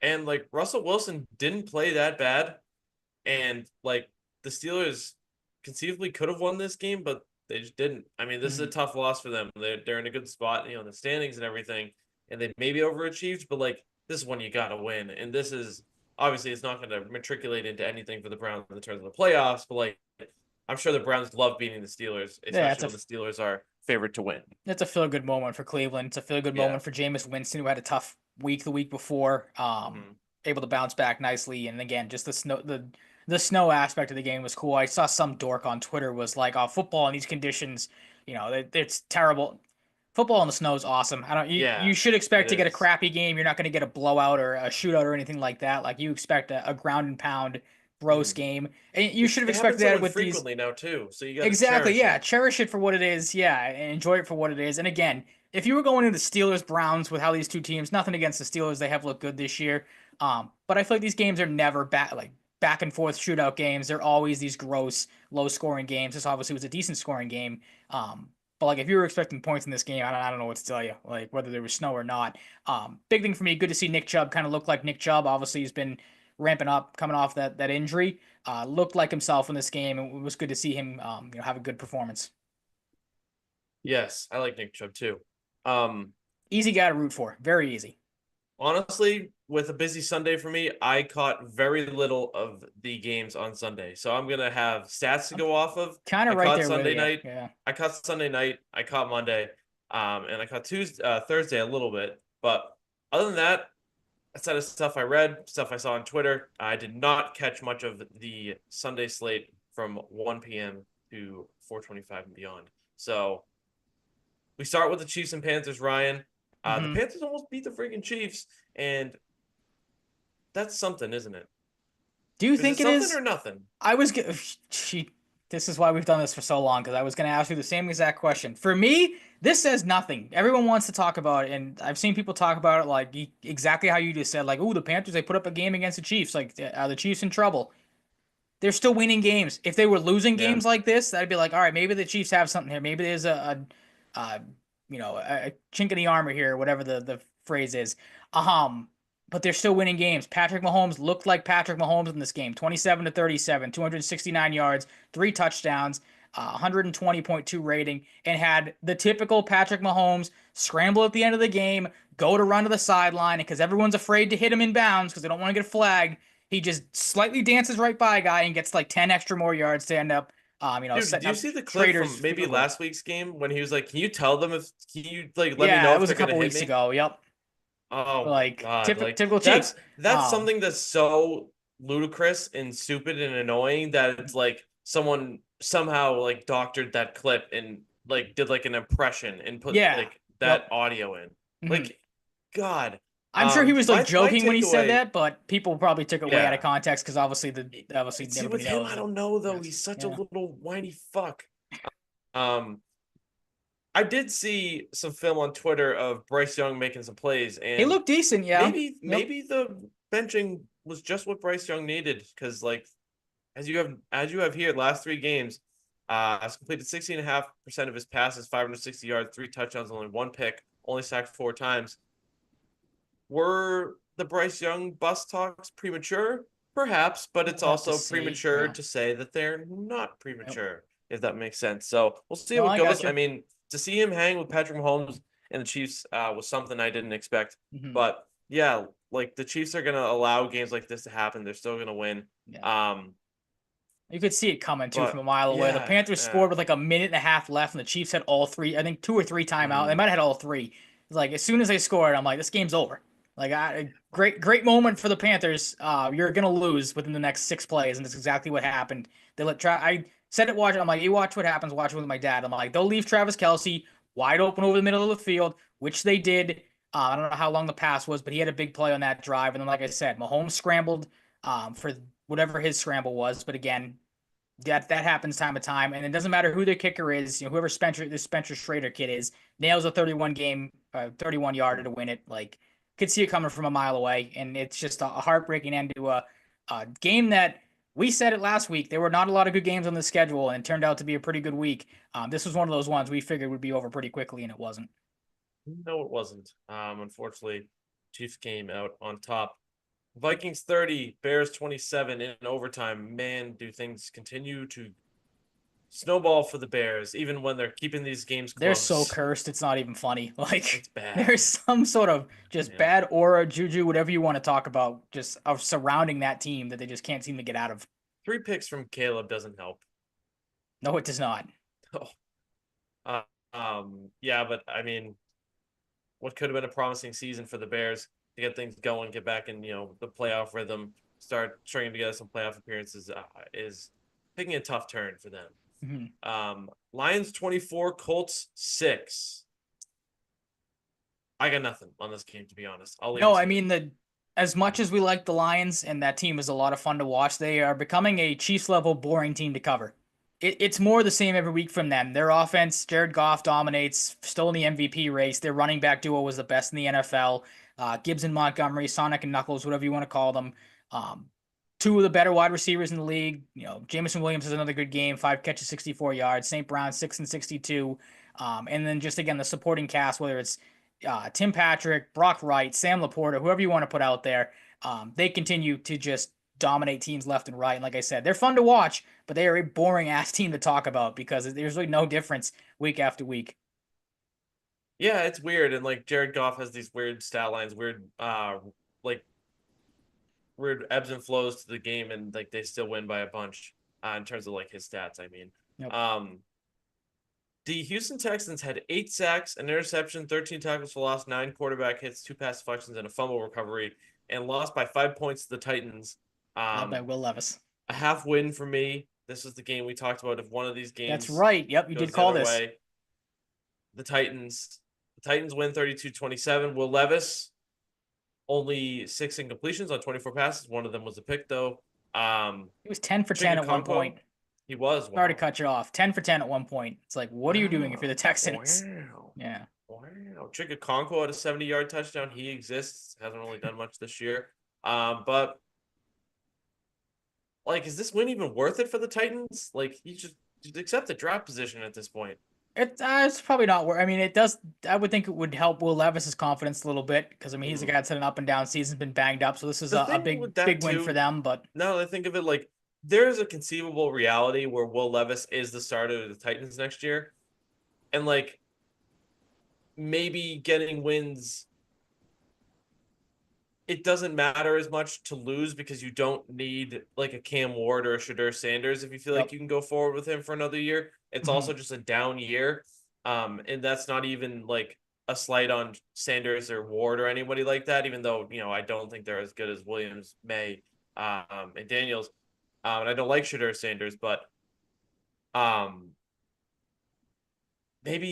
And like Russell Wilson didn't play that bad, and like the Steelers conceivably could have won this game, but they just didn't. I mean, this is a tough loss for them. They're in a good spot, in the standings and everything, and they maybe overachieved, but like this is one you got to win, and this is obviously it's not going to matriculate into anything for the Browns in terms of the playoffs, but like I'm sure the Browns love beating the Steelers, especially when the Steelers are favored to win. It's a feel-good moment for Cleveland. It's a feel-good moment for Jameis Winston, who had a tough week the week before, able to bounce back nicely. And again, just the snow aspect of the game was cool. I saw some dork on Twitter was like, "Oh, football in these conditions, it's terrible. Football in the snow is awesome. You should expect to get a crappy game. You're not going to get a blowout or a shootout or anything like that. Like, you expect a ground and pound gross game, and you should have expected that with frequently now too. So you got exactly, cherish it for what it is, and enjoy it for what it is. And again, if you were going into Steelers Browns with how these two teams, nothing against the Steelers, they have looked good this year, but I feel like these games are never back and forth shootout games. They're always these gross, low scoring games. This obviously was a decent scoring game, but like if you were expecting points in this game, I don't know what to tell you. Like whether there was snow or not. Big thing for me, good to see Nick Chubb kind of look like Nick Chubb. Obviously, he's been ramping up, coming off that injury. Looked like himself in this game, and it was good to see him have a good performance. Yes, I like Nick Chubb too. Easy guy to root for, very easy. Honestly, with a busy Sunday for me, I caught very little of the games on Sunday, so I'm gonna have stats to go off of. Kind of right there Sunday night. Yeah. I caught Sunday night. I caught Monday, and I caught Thursday a little bit. But other than that, outside of stuff I read, stuff I saw on Twitter, I did not catch much of the Sunday slate from 1 p.m. to 4:25 and beyond. So we start with the Chiefs and Panthers, Ryan. The Panthers almost beat the freaking Chiefs, and that's something, isn't it? Do you think it is something or nothing? This is why we've done this for so long, because I was going to ask you the same exact question. For me, this says nothing. Everyone wants to talk about it, and I've seen people talk about it like exactly how you just said, like, "Ooh, the Panthers, they put up a game against the Chiefs. Like, are the Chiefs in trouble?" They're still winning games. If they were losing games like this, that'd be like, all right, maybe the Chiefs have something here. Maybe there's a chink in the armor here, whatever the phrase is. But they're still winning games. Patrick Mahomes looked like Patrick Mahomes in this game. 27-37, 269 yards, 3 touchdowns, 120.2 rating, and had the typical Patrick Mahomes scramble at the end of the game, go to run to the sideline, and because everyone's afraid to hit him in bounds because they don't want to get flagged, he just slightly dances right by a guy and gets like 10 extra more yards to end up Dude, did you see the clip from maybe last week's can you like, can you tell them can you like let me know if it was they're a couple gonna hit weeks me? ago. Yep. Oh like God, typical Chiefs. That's something that's so ludicrous and stupid and annoying that it's like someone somehow like doctored that clip and like did like an impression and put like that audio in. Like, God. I'm sure he was like joking when he said that, but people probably took it way out of context because obviously see, with him, I don't know though. He's such a little whiny fuck. I did see some film on Twitter of Bryce Young making some plays, and he looked decent. Yeah, maybe the benching was just what Bryce Young needed because like as you have here, last 3 games, has completed 16.5% of his passes, 560 yards, 3 touchdowns, only 1 pick, only sacked 4 times. Were the Bryce Young bust talks premature? Perhaps, but it's We'll have to also see. premature Yeah. to say that they're not Yep. premature, if that makes sense. So we'll see No, how it I goes. got I you. mean, to see him hang with Patrick Mahomes and the Chiefs was something I didn't expect. Hmm. But yeah, like the Chiefs are gonna allow games like this to happen. They're still gonna win. Yeah. Um, You could see it coming too from a but mile away. The yeah, Panthers scored with like a minute and a half left, and the Chiefs had all three. I think 2 or 3 timeout. They mhm. might have had all three. It's like as soon as they scored, I'm like, this game's over. Like, great moment for the Panthers. You're gonna lose within the next 6 plays, and that's exactly what happened. They let I said it watching. I'm like, you watch what happens. Watch it with my dad. I'm like, they'll leave Travis Kelce wide open over the middle of the field, which they did. I don't know how long the pass was, but he had a big play on that drive. And then, like I said, Mahomes scrambled for whatever his scramble was. But again, that happens time to time, and it doesn't matter who their kicker is. Whoever Spencer Schrader kid is, nails a 31 yarder to win it. Like, could see it coming from a mile away, and it's just a heartbreaking end to a game that we said it last week. There were not a lot of good games on the schedule, and it turned out to be a pretty good week. This was one of those ones we figured would be over pretty quickly, and it wasn't. No, it wasn't. Unfortunately, Chiefs came out on top. Vikings 30, Bears 27 in overtime. Man, do things continue to snowball for the Bears, even when they're keeping these games They're so close. cursed, it's not even funny. Like, It's bad. there's some sort of just Yeah. bad aura, juju, whatever you want to talk about, just of surrounding that team that they just can't seem to get out of. 3 picks from Caleb doesn't help. No, it does not. uh, yeah, but I mean, what could have been a promising season for the Bears to get things going, get back in, the playoff rhythm, start stringing together some playoff appearances is taking a tough turn for them. Mhm. Lions 24, Colts 6. I got nothing on this game, to be honest. I'll leave No, it I to you. mean as much as we like the Lions and that team is a lot of fun to watch, they are becoming a Chiefs level boring team to cover. It's more the same every week from them. Their offense, Jared Goff dominates, still in the MVP race. Their running back duo was the best in the NFL. Gibbs and Montgomery, Sonic and Knuckles, whatever you want to call them. Um, Two of the better wide receivers in the league. Jameson Williams has another good game, 5 catches, 64 yards. St. Brown, 6 and 62. And then just again the supporting cast, whether it's Tim Patrick, Brock Wright, Sam Laporta, whoever you want to put out there, they continue to just dominate teams left and right. And like I said, they're fun to watch, but they are a boring ass team to talk about because there's really no difference week after week. Yeah, it's weird, and like Jared Goff has these weird stat lines, like weird ebbs and flows to the game, and like they still win by a bunch in terms of like his stats. I mean, Yep. the Houston Texans had 8 sacks, an interception, 13 tackles for loss, 9 quarterback hits, 2 pass deflections, and a fumble recovery, and lost by 5 points to the Titans. Led by Um, Will Levis. a half win for me. This is the game we talked about. If one of these That's games right. Yep, you did goes the call other this. way, the Titans. The Titans win 32-27. Will Levis only 6 incompletions on 24 passes. One of them was a pick though. He was 10 for 10 Chigga at one Conko, point. he was Sorry to wow. cut you off. 10 for 10 at one point. It's like, what are you doing if you're the Wow. Texans? Wow. Yeah. Wow. Chigga Conko had a 70-yard touchdown. He exists. Hasn't really done much this year. But like, is this win even worth it for the Titans? Like, you just accept the draft position at this point. It's probably not worth. I mean, it does. I would think it would help Will Levis's confidence a little bit because I mean he's a guy that's had an up and down season, been banged up, so this is The a thing big with that win for too, them. But now that I think of it, like there is a conceivable reality where Will Levis is the starter of the Titans next year, and like maybe getting wins, it doesn't matter as much to lose because you don't need like a Cam Ward or a Shadur Sanders if you feel like yep. you can go forward with him for another year. It's Hmm. also just a down year. And that's not even like a slight on Sanders or Ward or anybody like that, even though, I don't think they're as good as Williams, May, and Daniels. And I don't like Shadur Sanders, but um maybe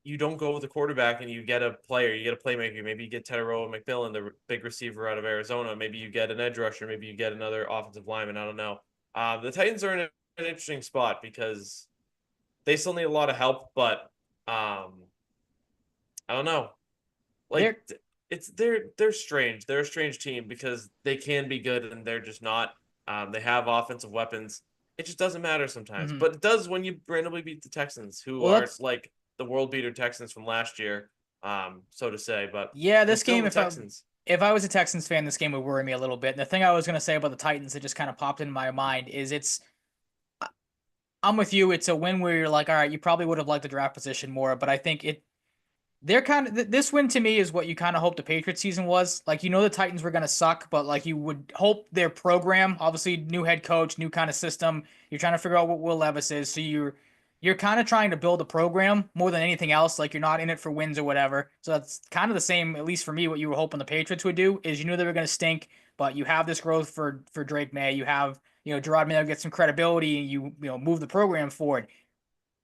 you don't go with a quarterback and you get a player, you get a playmaker. Maybe you get Tedero McMillan, the big receiver out of Arizona. Maybe you get an edge rusher. Maybe you get another offensive lineman. I don't know. The Titans are in an interesting spot because they still need a lot of help, but I don't know. They're Like they're strange. They're a strange team because they can be good and they're just not. They have offensive weapons. It just doesn't matter sometimes, Mhm. but it does when you randomly beat the Texans, who Well, aren't that's like the world beater Texans from last year, so to say. But yeah. they're This still game, the Texans. if I was a Texans fan, this game would worry me a little bit. And the thing I was gonna say about the Titans that just kind of popped into my mind is I'm with you. It's a win where you're like, all right, you probably would have liked the draft position more, but I think they're kind of this win to me is what you kind of hope the Patriots season was. Like the Titans were gonna suck, but like you would hope their program, obviously new head coach, new kind of system. You're trying to figure out what Will Levis is, so you're kind of trying to build a program more than anything else. Like you're not in it for wins or whatever. So that's kind of the same, at least for me. What you were hoping the Patriots would do is you knew they were gonna stink, but you have this growth for Drake May. You have Gerard Mayo get some credibility, and you move the program forward.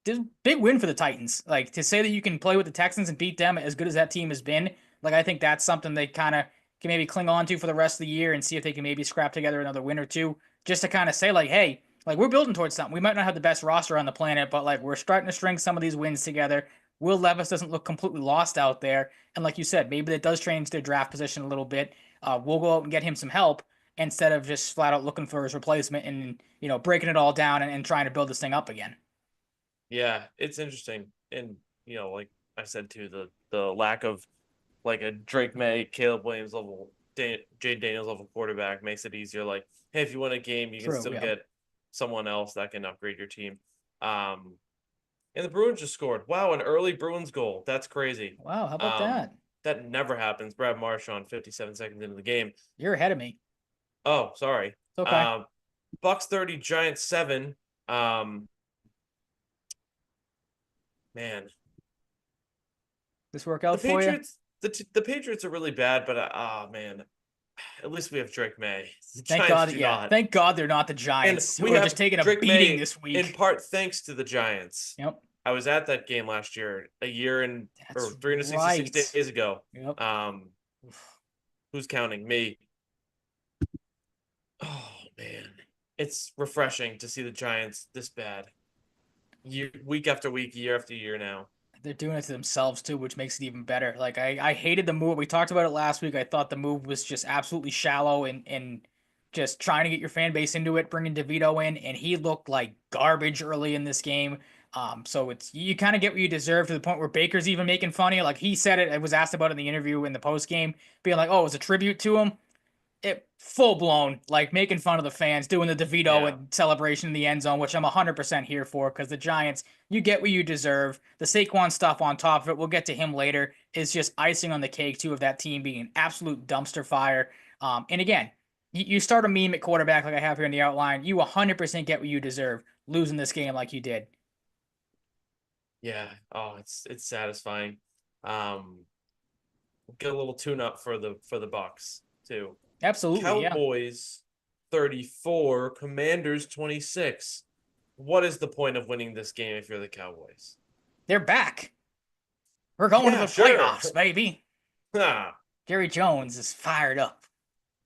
This big win for the Titans. Like to say that you can play with the Texans and beat them as good as that team has been. Like I think that's something they kind of can maybe cling on to for the rest of the year and see if they can maybe scrap together another win or two, just to kind of say like, hey, like we're building towards something. We might not have the best roster on the planet, but like we're starting to string some of these wins together. Will Levis doesn't look completely lost out there, and like you said, maybe that does change their draft position a little bit. We'll go out and get him some help instead of just flat out looking for his replacement and breaking it all down and trying to build this thing up again. Yeah, it's interesting, and like I said too, the lack of like a Drake May, Caleb Williams level, Jay Daniels level quarterback makes it easier. Like, hey, if you win a game, you can True, still yeah. get someone else that can upgrade your team. Um, and the Bruins just scored. Wow, an early Bruins goal. That's crazy. Wow, how about Um, that? that never happens. Brad Marsh on 57 seconds into the game. You're ahead of me. Oh, sorry. It's okay. Um, Bucks 30, Giants 7. Um, man, This work the out for you? Patriots, the Patriots are really bad, but man, at least we have Drake May. The Thank Giants God, do yeah. not. Thank God they're not the And Giants, we who are just have taking a Drake beating May this in week. part thanks to the Giants. Yep, I was at that game last year, a year and that's or 366 right. days ago. Yep. Um, who's counting? Me. Oh man. It's refreshing to see the Giants this bad. Week after week, year after year now. They're doing it to themselves too, which makes it even better. Like I hated the move. We talked about it last week. I thought the move was just absolutely shallow and just trying to get your fan base into it, bringing DeVito in, and he looked like garbage early in this game. So it's you kind of get what you deserve to the point where Baker's even making fun of you. Like he said it. I was asked about it in the interview in the post game, being like, "Oh, it was a tribute to him." It full blown like making fun of the fans, doing the DeVito Yeah. and celebration in the end zone, which I'm 100% here for because the Giants, you get what you deserve. The Saquon stuff on top of it, we'll get to him later, is just icing on the cake too of that team being an absolute dumpster fire. And again, you start a meme at quarterback like I have here in the outline, you 100% get what you deserve losing this game like you did. Yeah. Oh, it's satisfying. Um, get a little tune up for the Bucks too. Absolutely, yeah. Cowboys 34, Commanders 26. What is the point of winning this game if you're the Cowboys? They're back. We're going to Yeah, the sure. playoffs, baby. Jerry Jones is fired up.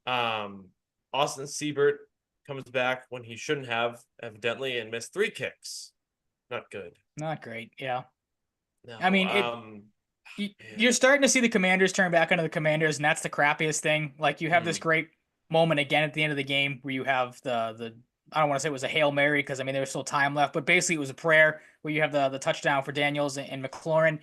um, Austin Siebert comes back when he shouldn't have, evidently, and missed 3 kicks. Not good. Not great, yeah. I No. mean, Man. you're starting to see the Commanders turn back into the Commanders, and that's the crappiest thing. Like you have this Mm, great moment again at the end of the game where you have the I don't want to say it was a Hail Mary because I mean there was still time left, but basically it was a prayer where you have the touchdown for Daniels and McLaurin.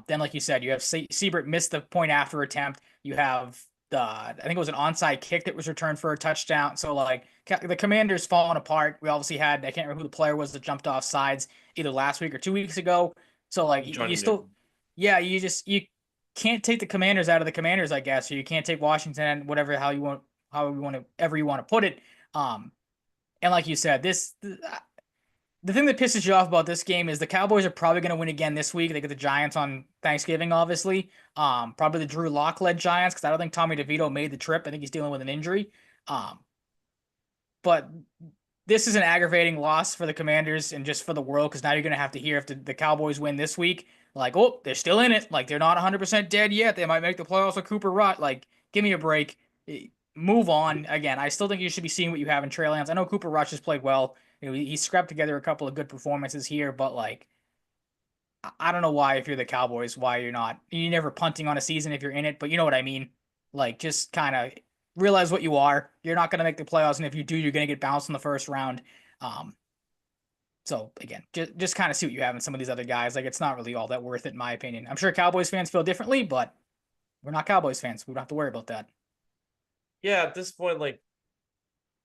Then like you said, you have Siebert missed the point after attempt. You have I think it was an onside kick that was returned for a touchdown. So like the Commanders falling apart. We obviously had I can't remember who the player was that jumped off sides either last week or 2 weeks ago. So like you Johnny still Newton. yeah, you can't take the Commanders out of the Commanders, I guess, or you can't take Washington, whatever how you want to ever you want to put it. Um, and like you said, the thing that pisses you off about this game is the Cowboys are probably going to win again this week. They get the Giants on Thanksgiving, obviously. Probably the Drew Lock led Giants because I don't think Tommy DeVito made the trip. I think he's dealing with an injury. Um, but this is an aggravating loss for the Commanders and just for the world because now you're going to have to hear if the Cowboys win this week. Like, oh, they're still in it. Like, they're not 100% dead yet. They might make the playoffs with Cooper Rush. Like, give me a break. Move on. Again, I still think you should be seeing what you have in Trey Lance. I know Cooper Rush has played well. He scrapped together a couple of good performances here, but like, I don't know why if you're the Cowboys, why you're not. You're never punting on a season if you're in it, but you know what I mean. Like, just kind of realize what you are. You're not going to make the playoffs, and if you do, you're going to get bounced in the first round. So again, just kind of see what you have in some of these other guys. Like, it's not really all that worth it, in my opinion. I'm sure Cowboys fans feel differently, but we're not Cowboys fans. We don't have to worry about that. Yeah, at this point, like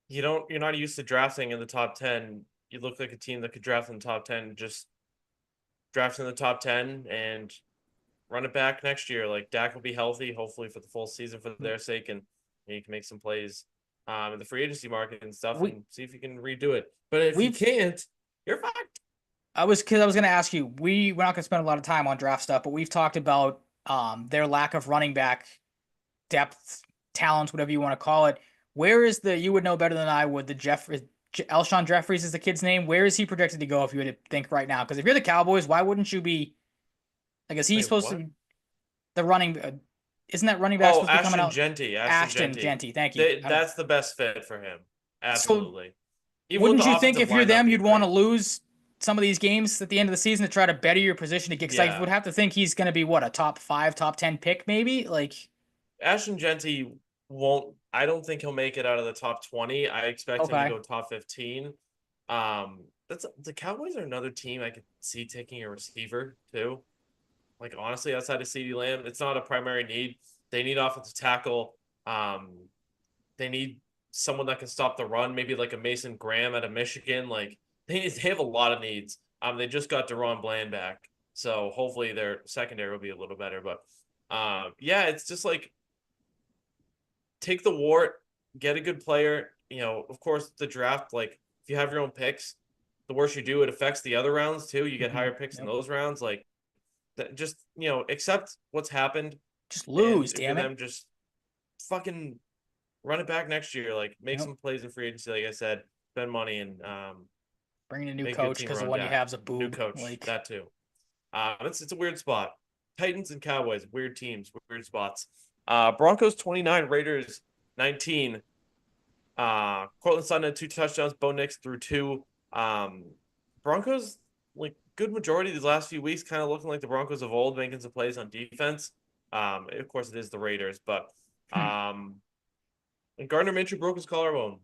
you're not used to drafting in the top 10. You look like a team that could draft in the top 10, just draft in the top 10 and run it back next year. Like Dak will be healthy, hopefully for the full season for their sake, and you can make some plays in the free agency market and stuff and see if you can redo it. But if you can't, you're fucked. I was going to ask you, we're not going to spend a lot of time on draft stuff, but we've talked about their lack of running back depth, talent, whatever you want to call it. Where is you would know better than I would, Alshon Jeffries is the kid's name. Where is he projected to go if you were to think right now? Because if you're the Cowboys, why wouldn't you be, I guess he's supposed to, the running, isn't that running back supposed to be coming out? Ashton Genty, thank you. That's the best fit for him. Absolutely. So, wouldn't you think if you're them, you'd want to lose some of these games at the end of the season to try to better your position to get, because I would have to think he's going to be what, a top 5, top 10 pick maybe? Like, Ashton Genty won't, I don't think he'll make it out of the top 20. I expect him to go top 15. The Cowboys are another team I could see taking a receiver too. Like, honestly, outside of CeeDee Lamb, it's not a primary need. They need offensive tackle. They need someone that can stop the run, maybe like a Mason Graham out of Michigan. Like, they have a lot of needs. They just got Deron Bland back, so hopefully their secondary will be a little better. But yeah, it's just like, take the wart, get a good player. Of course, the draft, like, if you have your own picks, the worse you do, it affects the other rounds too. You get higher picks in those rounds. Like, just, accept what's happened. Just lose, damn it. Them, just fucking run it back next year. Like, make some plays in free agency, like I said, spend money, and bring in a new coach, because the one you have is a boob. New coach, that too. It's a weird spot. Titans and Cowboys, weird teams, weird spots. Broncos 29, Raiders 19. Cortland Sutton had 2 touchdowns. Bo Nix threw 2. Broncos, like, good majority of these last few weeks, kind of looking like the Broncos of old, making some plays on defense. Of course, it is the Raiders, but and Gardner Minshew broke his collarbone.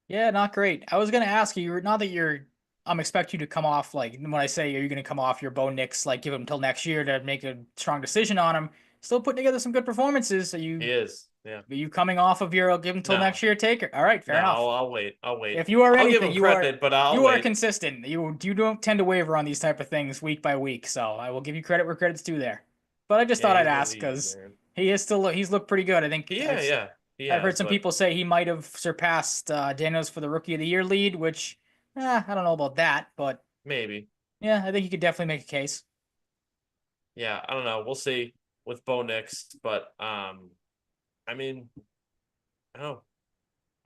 Yeah, not great. I was gonna ask you, not that I'm expecting you to come off, like, when I say, are you gonna come off your Bo Nix, like, give him until next year to make a strong decision on him? Still putting together some good performances. He is. Yeah. Are you coming off of your give him until next year taker? All right, fair enough. I'll wait. If you are anything, you are consistent. You don't tend to waver on these type of things week by week. So I will give you credit where credit's due there. But I just thought I'd ask, because he's looked pretty good. I think. I've heard some people say he might have surpassed Daniels for the Rookie of the Year lead, which I don't know about that, but maybe. Yeah, I think you could definitely make a case. Yeah, I don't know. We'll see with Bo Nix, but I mean, I don't know.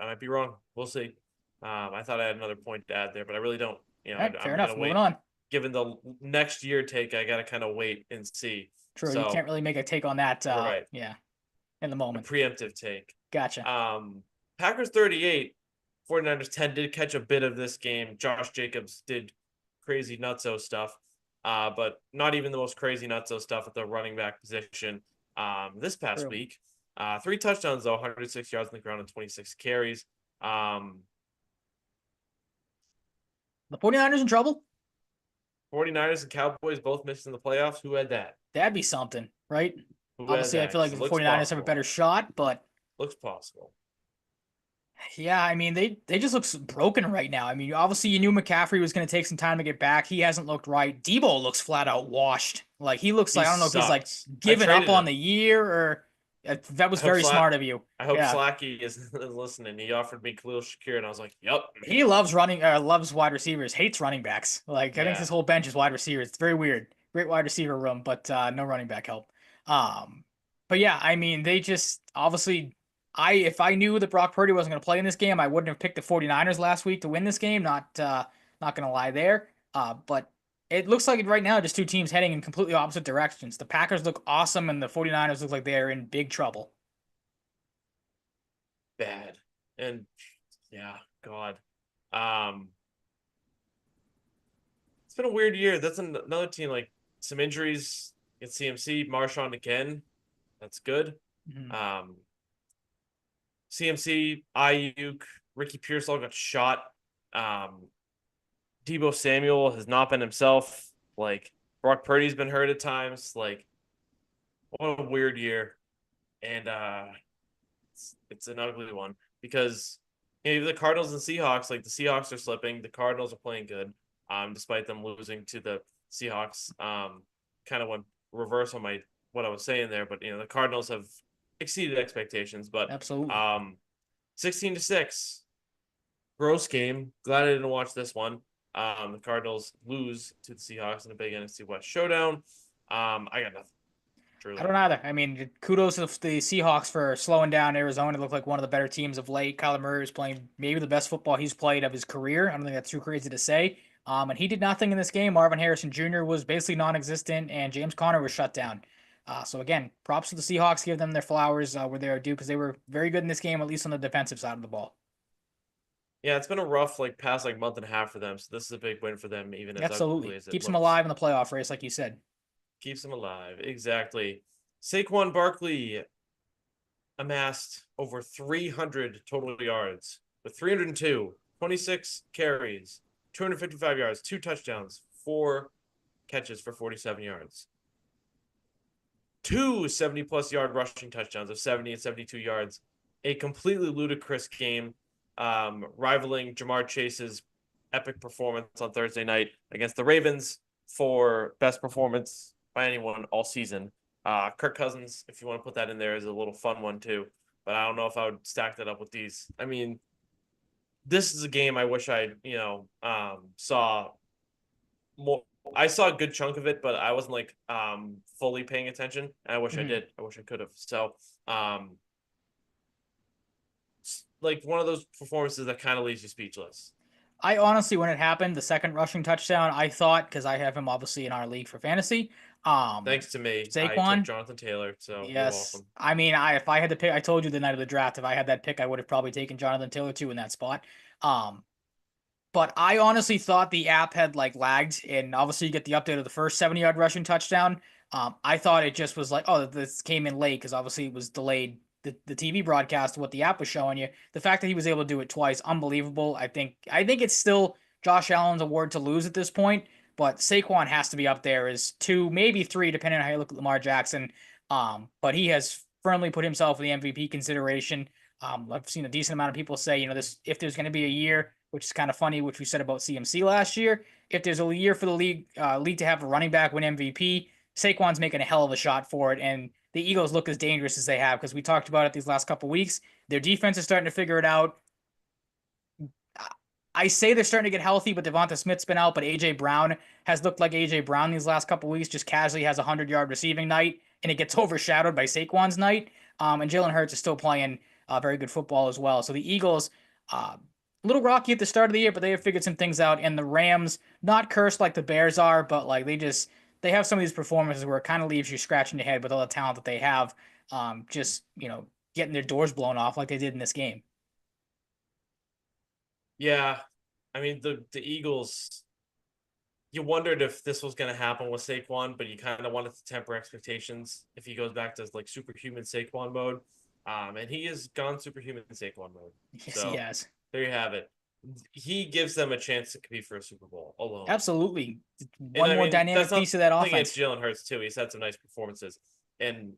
I might be wrong. We'll see. I thought I had another point to add there, but I really don't. Fair enough. Moving on. Given the next year take, I got to kind of wait and see. True. So, you can't really make a take on that. Right. Yeah. In the moment. A preemptive take. Gotcha. Packers 38, 49ers 10 did catch a bit of this game. Josh Jacobs did crazy nutso stuff, but not even the most crazy nutso stuff at the running back position this past week. 3 touchdowns, though, 106 yards on the ground and 26 carries. The 49ers in trouble? 49ers and Cowboys both missed in the playoffs. Who had that? That'd be something, right? Obviously, I feel like the 49ers have a better shot, but... Looks possible. Yeah, I mean, they just look broken right now. I mean, obviously, you knew McCaffrey was going to take some time to get back. He hasn't looked right. Debo looks flat out washed. Like, he looks like, I don't know if he's, like, giving up on the year, or... That was very smart of you. I hope Slacky is listening. He offered me Khalil Shakir, and I was like, "Yep." He loves loves wide receivers, hates running backs. Like, I think his whole bench is wide receivers. It's very weird. Great wide receiver room, but no running back help. But yeah, I mean, they just obviously. If I knew that Brock Purdy wasn't going to play in this game, I wouldn't have picked the 49ers last week to win this game. Not going to lie there. But it looks like right now just 2 teams heading in completely opposite directions. The Packers look awesome, and the 49ers look like they're in big trouble. Bad. And, yeah, God. It's been a weird year. That's another team, like, some injuries at CMC. Marshawn again. That's good. CMC, Ayuk, Ricky Pearsall got shot. Debo Samuel has not been himself. Like Brock Purdy's been hurt at times. Like what a weird year, and it's an ugly one because the Cardinals and Seahawks. Like the Seahawks are slipping. The Cardinals are playing good, despite them losing to the Seahawks. Kind of went reverse on my what I was saying there, but the Cardinals have exceeded expectations. But Absolutely. 16-6, gross game. Glad I didn't watch this one. The Cardinals lose to the Seahawks in a big NFC West showdown. I got nothing. Truly. I don't either. I mean, kudos to the Seahawks for slowing down Arizona. It looked like one of the better teams of late. Kyler Murray was playing maybe the best football he's played of his career. I don't think that's too crazy to say. And he did nothing in this game. Marvin Harrison Jr. was basically non-existent, and James Conner was shut down. So again, props to the Seahawks. Give them their flowers where they are due because they were very good in this game, at least on the defensive side of the ball. Yeah, it's been a rough past month and a half for them. So this is a big win for them, even as Absolutely. ugly as it Keeps looks. them alive in the playoff race, like you said. Keeps them alive. Exactly. Saquon Barkley amassed over 300 total yards with 302, 26 carries, 255 yards, 2 touchdowns, 4 catches for 47 yards. 2 70-plus yard rushing touchdowns of 70 and 72 yards. A completely ludicrous game, rivaling Jamar Chase's epic performance on Thursday night against the Ravens for best performance by anyone all season. Kirk Cousins, if you want to put that in there, is a little fun one too. But I don't know if I would stack that up with these. I mean, this is a game I wish I, saw more. I saw a good chunk of it, but I wasn't fully paying attention. And I wish I did. I wish I could have. So, one of those performances that kind of leaves you speechless. I honestly, when it happened, the second rushing touchdown, I thought, because I have him obviously in our league for fantasy. Thanks to me, I took Saquon. Jonathan Taylor, so you're Yes. welcome. I mean, if I had to pick, I told you the night of the draft, if I had that pick, I would have probably taken Jonathan Taylor too in that spot. But I honestly thought the app had lagged, and obviously you get the update of the first 70-yard rushing touchdown. I thought it just was oh, this came in late because obviously it was delayed. The TV broadcast, what the app was showing you, the fact that he was able to do it twice, unbelievable. I think it's still Josh Allen's award to lose at this point, but Saquon has to be up there as 2, maybe 3, depending on how you look at Lamar Jackson. But he has firmly put himself in the MVP consideration. I've seen a decent amount of people say, this if there's going to be a year, which is kind of funny, which we said about CMC last year, if there's a year for the league to have a running back win MVP, Saquon's making a hell of a shot for it, and the Eagles look as dangerous as they have because we talked about it these last couple weeks. Their defense is starting to figure it out. I say they're starting to get healthy, but Devonta Smith's been out, but A.J. Brown has looked like A.J. Brown these last couple weeks, just casually has a 100-yard receiving night, and it gets overshadowed by Saquon's night. And Jalen Hurts is still playing very good football as well. So the Eagles, a little rocky at the start of the year, but they have figured some things out. And the Rams, not cursed like the Bears are, but they have some of these performances where it kind of leaves you scratching your head with all the talent that they have, getting their doors blown off like they did in this game. Yeah, I mean the Eagles. You wondered if this was going to happen with Saquon, but you kind of wanted to temper expectations if he goes back to superhuman Saquon mode. And he has gone superhuman Saquon mode. Yes, he has. There you have it. He gives them a chance to compete for a Super Bowl alone. Absolutely. One more dynamic piece of that offense. Against Jalen Hurts too. He's had some nice performances, and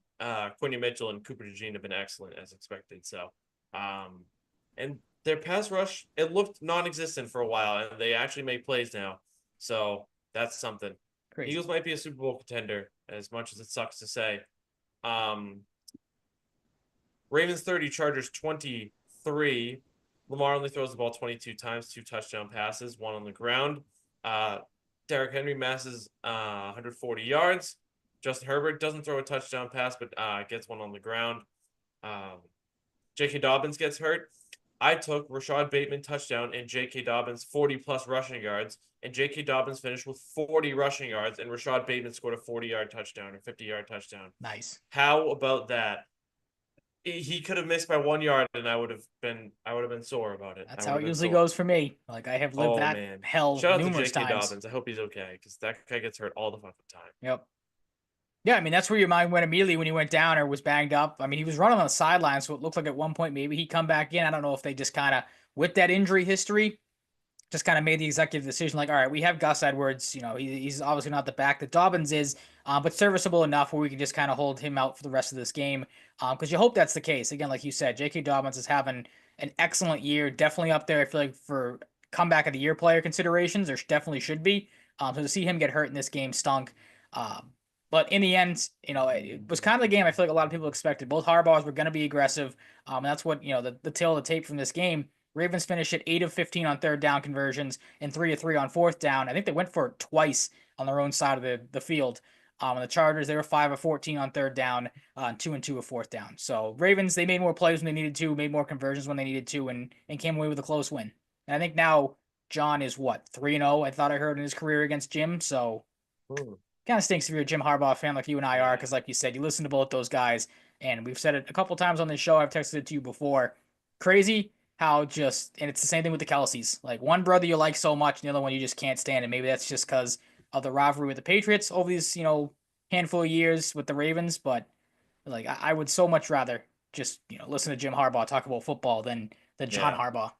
Quinn Mitchell and Cooper DeJean have been excellent as expected. So, and their pass rush, it looked non-existent for a while, and they actually make plays now. So that's something. Crazy. Eagles might be a Super Bowl contender, as much as it sucks to say. Ravens 30, Chargers 23. Lamar only throws the ball 22 times, 2 touchdown passes, 1 on the ground. Derrick Henry masses 140 yards. Justin Herbert doesn't throw a touchdown pass, but gets 1 on the ground. J.K. Dobbins gets hurt. I took Rashad Bateman touchdown and J.K. Dobbins 40-plus rushing yards, and J.K. Dobbins finished with 40 rushing yards, and Rashad Bateman scored a 40-yard touchdown or 50-yard touchdown. Nice. How about that? He could have missed by 1 yard, and I would have been sore about it. That's how it usually goes for me. I have lived hell Shout numerous out to J.K. times. Dobbins. I hope he's okay because that guy gets hurt all the fucking time. Yep. Yeah, I mean, that's where your mind went immediately when he went down or was banged up. I mean, he was running on the sideline, so it looked like at one point maybe he'd come back in. I don't know if they just kind of, with that injury history, just kind of made the executive decision like, all right, we have Gus Edwards. He's obviously not the back that Dobbins is, but serviceable enough where we can just kind of hold him out for the rest of this game. Because you hope that's the case. Again, like you said, J.K. Dobbins is having an excellent year, definitely up there. I feel like for comeback of the year player considerations, there definitely should be. So to see him get hurt in this game stunk. But in the end, it was kind of the game I feel like a lot of people expected. Both Harbaughs were going to be aggressive. And that's what, the tail of the tape from this game. Ravens finished at 8 of 15 on third down conversions and 3 of 3 on fourth down. I think they went for it twice on their own side of the field. And the Chargers, they were 5 of 14 on third down, 2 and 2 of fourth down. So Ravens, they made more plays when they needed to, made more conversions when they needed to, and came away with a close win. And I think now John is what, 3-0, I thought I heard in his career against Jim. So kind of stinks if you're a Jim Harbaugh fan like you and I are, because like you said, you listen to both those guys, and we've said it a couple times on this show. I've texted it to you before. Crazy how and it's the same thing with the Kelseys. Like one brother you like so much, and the other one you just can't stand, and maybe that's just because of the rivalry with the Patriots over these, handful of years with the Ravens. But like I would so much rather just listen to Jim Harbaugh talk about football than John Harbaugh.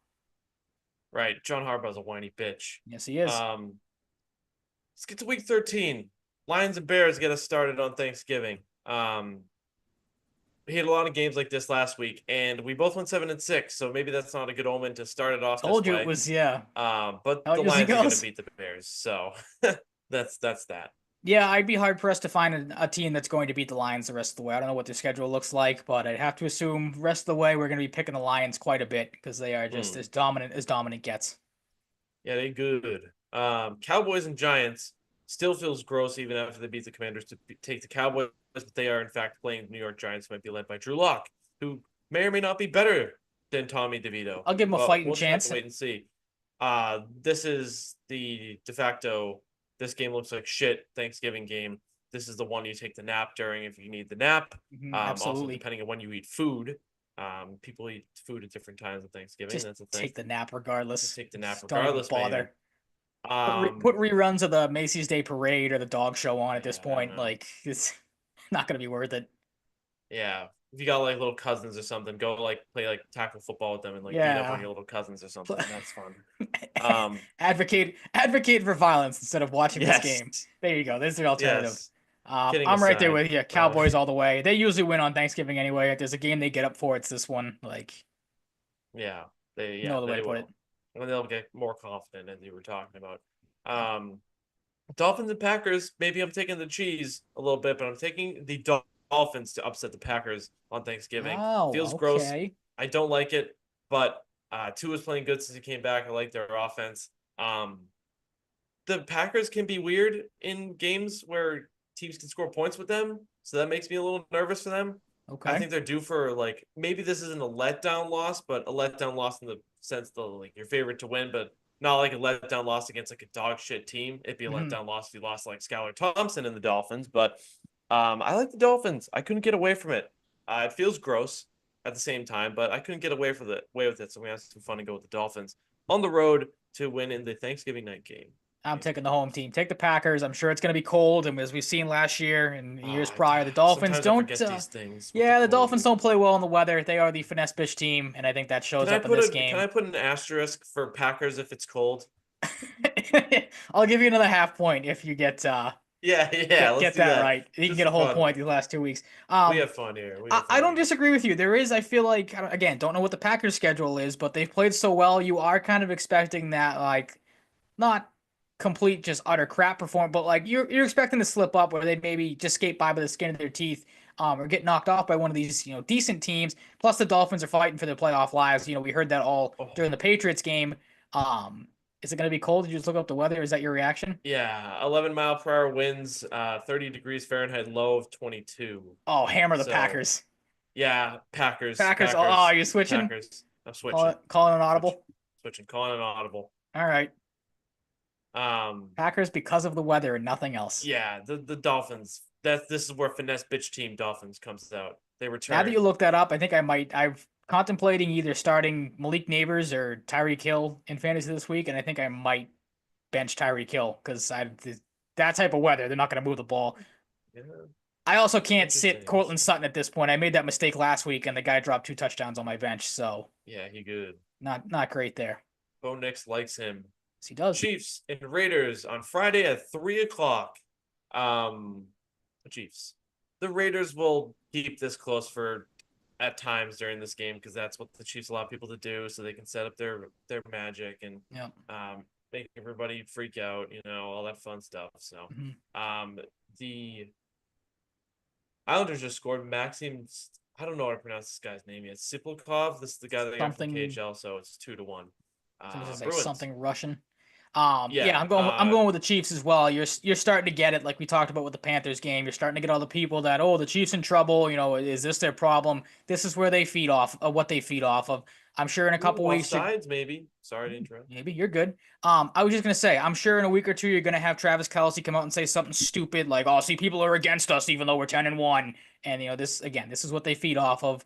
Right, John Harbaugh's a whiny bitch. Yes, he is. Let's get to week 13. Lions and Bears get us started on Thanksgiving. We had a lot of games like this last week, and we both went 7-6, so maybe that's not a good omen to start it off. Told this you way. It was, yeah. But the Lions are going to beat the Bears, so that's that. Yeah, I'd be hard pressed to find a team that's going to beat the Lions the rest of the way. I don't know what their schedule looks like, but I'd have to assume the rest of the way we're going to be picking the Lions quite a bit because they are just as dominant gets. Yeah, they good. Cowboys and Giants still feels gross even after they beat the Commanders to take the Cowboys, but they are in fact playing the New York Giants, might be led by Drew Lock, who may or may not be better than Tommy DeVito. I'll give him a fighting chance. Have to wait and see. This is the de facto. This game looks like shit. Thanksgiving game. This is the one you take the nap during if you need the nap. Absolutely. Also, depending on when you eat food. People eat food at different times of Thanksgiving. Just that's a thing. Take the nap regardless. Just take the nap regardless. Don't bother. Put reruns of the Macy's Day Parade or the dog show on at this point. Like, it's not going to be worth it. Yeah. If you got like little cousins or something, go like play like tackle football with them and like beat up on your little cousins or something. That's fun. Advocate for violence instead of watching this game. There you go. There's the alternative. Yes. I'm right there with you. Cowboys all the way. They usually win on Thanksgiving anyway. If there's a game they get up for, it's this one. Like, no other way to put it. And they'll get more confident, as you were talking about. Dolphins and Packers. Maybe I'm taking the cheese a little bit, but I'm taking the Dolphins to upset the Packers on Thanksgiving. Feels gross. I don't like it, but Tua's playing good since he came back. I like their offense. The Packers can be weird in games where teams can score points with them, so that makes me a little nervous for them. Okay. I think they're due for like maybe this isn't a letdown loss, but a letdown loss in the sense that like your favorite to win, but not like a letdown loss against like a dog shit team. It'd be a letdown loss if you lost like Skylar Thompson and the Dolphins, but I like the Dolphins. I couldn't get away from it. It feels gross at the same time, but I couldn't get away with it. So we had some fun to go with the Dolphins on the road to win in the Thanksgiving night game. I'm taking the home team. Take the Packers. I'm sure it's going to be cold, and as we've seen last year and years prior, the Dolphins don't. The Dolphins don't play well in the weather. They are the finesse bitch team, and I think that shows up in this game. Can I put an asterisk for Packers if it's cold? I'll give you another half point if you get. Get that right. You can get a whole point these last 2 weeks. We have fun here. I don't disagree with you. There is, I feel like, again, don't know what the Packers schedule is, but they've played so well. You are kind of expecting that, like, not complete, just utter crap performance, but like you're expecting to slip up where they maybe just skate by the skin of their teeth, or get knocked off by one of these, decent teams. Plus the Dolphins are fighting for their playoff lives. We heard that all during the Patriots game. Is it going to be cold? Did you just look up the weather? Is that your reaction? Yeah, 11-mile-per-hour winds, 30 degrees Fahrenheit, low of 22. Oh, hammer the Packers. Yeah, Packers. Oh, you're switching? Packers. I'm switching. Calling an audible? Calling an audible. All right. Packers because of the weather and nothing else. Yeah, the Dolphins. This is where finesse bitch team Dolphins comes out. They return. Now that you look that up, I think I'm contemplating either starting Malik Neighbors or Tyreek Hill in fantasy this week, and I think I might bench Tyreek Hill because that type of weather, they're not going to move the ball. Yeah. I also can't sit Interesting. Cortland Sutton at this point. I made that mistake last week, and the guy dropped 2 touchdowns on my bench, so Yeah, he good. not great there. Bo Nix likes him. Yes, he does. Chiefs and Raiders on Friday at 3 o'clock. The Chiefs. The Raiders will keep this close for at times during this game because that's what the Chiefs allow people to do, so they can set up their magic and Yeah. make everybody freak out, all that fun stuff. So, the Islanders just scored. Maxim, I don't know how to pronounce this guy's name yet. Siplikov. This is the guy they got from Something. KHL, so it's 2-1. I was gonna say Bruins. something Russian. Yeah. Yeah, I'm going with the Chiefs as well. You're starting to get it, like we talked about with the Panthers game. You're starting to get all the people that, oh, the Chiefs in trouble. Is this their problem? This is where they feed off of what they feed off of. I'm sure in a couple weeks. Offsides, maybe. Sorry to interrupt. Maybe you're good. I was just gonna say, I'm sure in a week or two you're gonna have Travis Kelce come out and say something stupid like, "Oh, see, people are against us even though we're 10-1." And this is what they feed off of.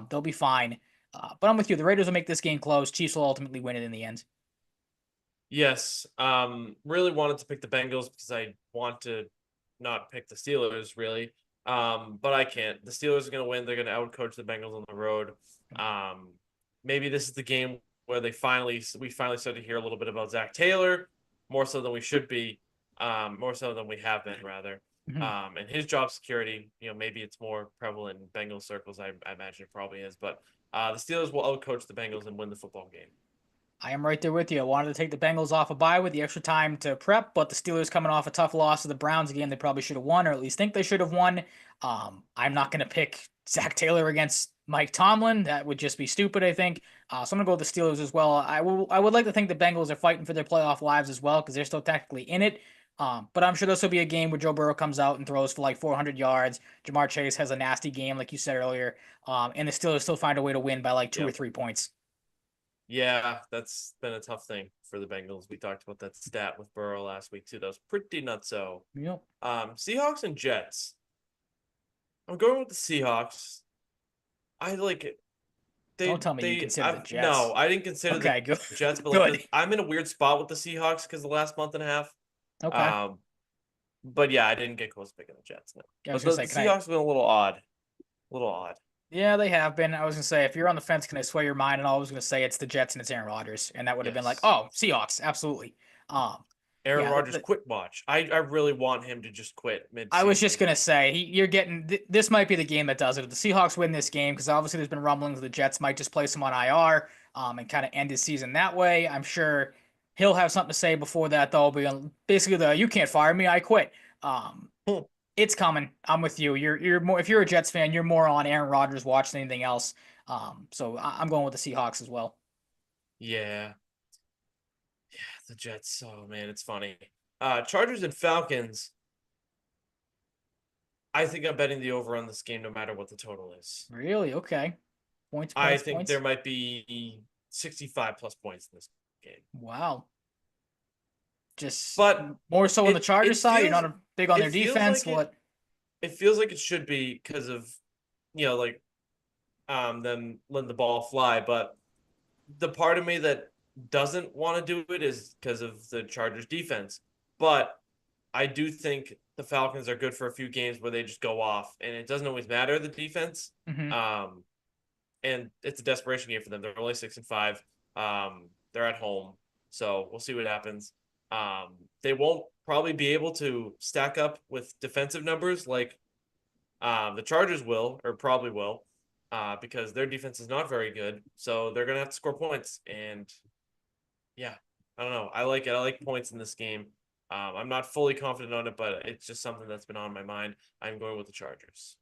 They'll be fine. But I'm with you. The Raiders will make this game close. Chiefs will ultimately win it in the end. Yes. Really wanted to pick the Bengals because I want to not pick the Steelers, really. But I can't. The Steelers are going to win. They're going to outcoach the Bengals on the road. Maybe this is the game where we finally start to hear a little bit about Zach Taylor, more so than we should be, more so than we have been, rather. And his job security, maybe it's more prevalent in Bengals circles. I imagine it probably is. But the Steelers will outcoach the Bengals and win the football game. I am right there with you. I wanted to take the Bengals off a bye with the extra time to prep, but the Steelers coming off a tough loss to the Browns again, they probably should have won, or at least think they should have won. I'm not going to pick Zach Taylor against Mike Tomlin. That would just be stupid, I think. So I'm going to go with the Steelers as well. I would like to think the Bengals are fighting for their playoff lives as well because they're still technically in it. But I'm sure this will be a game where Joe Burrow comes out and throws for like 400 yards. Jamar Chase has a nasty game, like you said earlier. And the Steelers still find a way to win by like 2 or 3 points. Yeah, that's been a tough thing for the Bengals. We talked about that stat with Burrow last week too. That was pretty nutso. Yep. Seahawks and Jets. I'm going with the Seahawks. I like it. Don't tell me you consider the Jets. No, I didn't consider the good. Jets, but good. I'm in a weird spot with the Seahawks because the last month and a half. Okay. But yeah, I didn't get close to picking the Jets. No. I was But gonna the say, Seahawks have been a little odd. A little odd. Yeah, they have been. I was going to say, if you're on the fence, can I sway your mind? And I was going to say it's the Jets and it's Aaron Rodgers. And that would have been like, oh, Seahawks, absolutely. Aaron Rodgers quit watch. I really want him to just quit mid-season. I was just going to say, you're getting – this might be the game that does it. If the Seahawks win this game, because obviously there's been rumblings the Jets might just place him on IR and kind of end his season that way. I'm sure he'll have something to say before that, though. Basically, you can't fire me, I quit. It's coming. I'm with you. You're more, if you're a Jets fan, you're more on Aaron Rodgers watch than anything else. So I'm going with the Seahawks as well. Yeah. Yeah, the Jets. Oh man, it's funny. Chargers and Falcons. I think I'm betting the over on this game no matter what the total is. Really? Okay. Points. I think there might be 65 plus points in this game. Wow. But more so on the Chargers side, you're not big on their defense. It feels like it should be because of, them letting the ball fly. But the part of me that doesn't want to do it is because of the Chargers defense. But I do think the Falcons are good for a few games where they just go off, and it doesn't always matter the defense. And it's a desperation game for them. They're only 6-5. They're at home, so we'll see what happens. They won't probably be able to stack up with defensive numbers like the Chargers will, or probably will, because their defense is not very good. So they're gonna have to score points, and yeah, I don't know. I like it. I like points in this game. I'm not fully confident on it, but it's just something that's been on my mind. I'm going with the Chargers.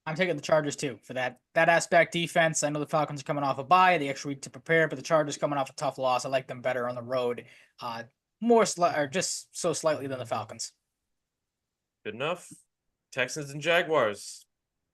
I'm taking the Chargers too for that aspect. Defense. I know the Falcons are coming off a bye, the extra week to prepare, but the Chargers coming off a tough loss. I like them better on the road, or just so slightly than the Falcons. Good enough. Texans and Jaguars.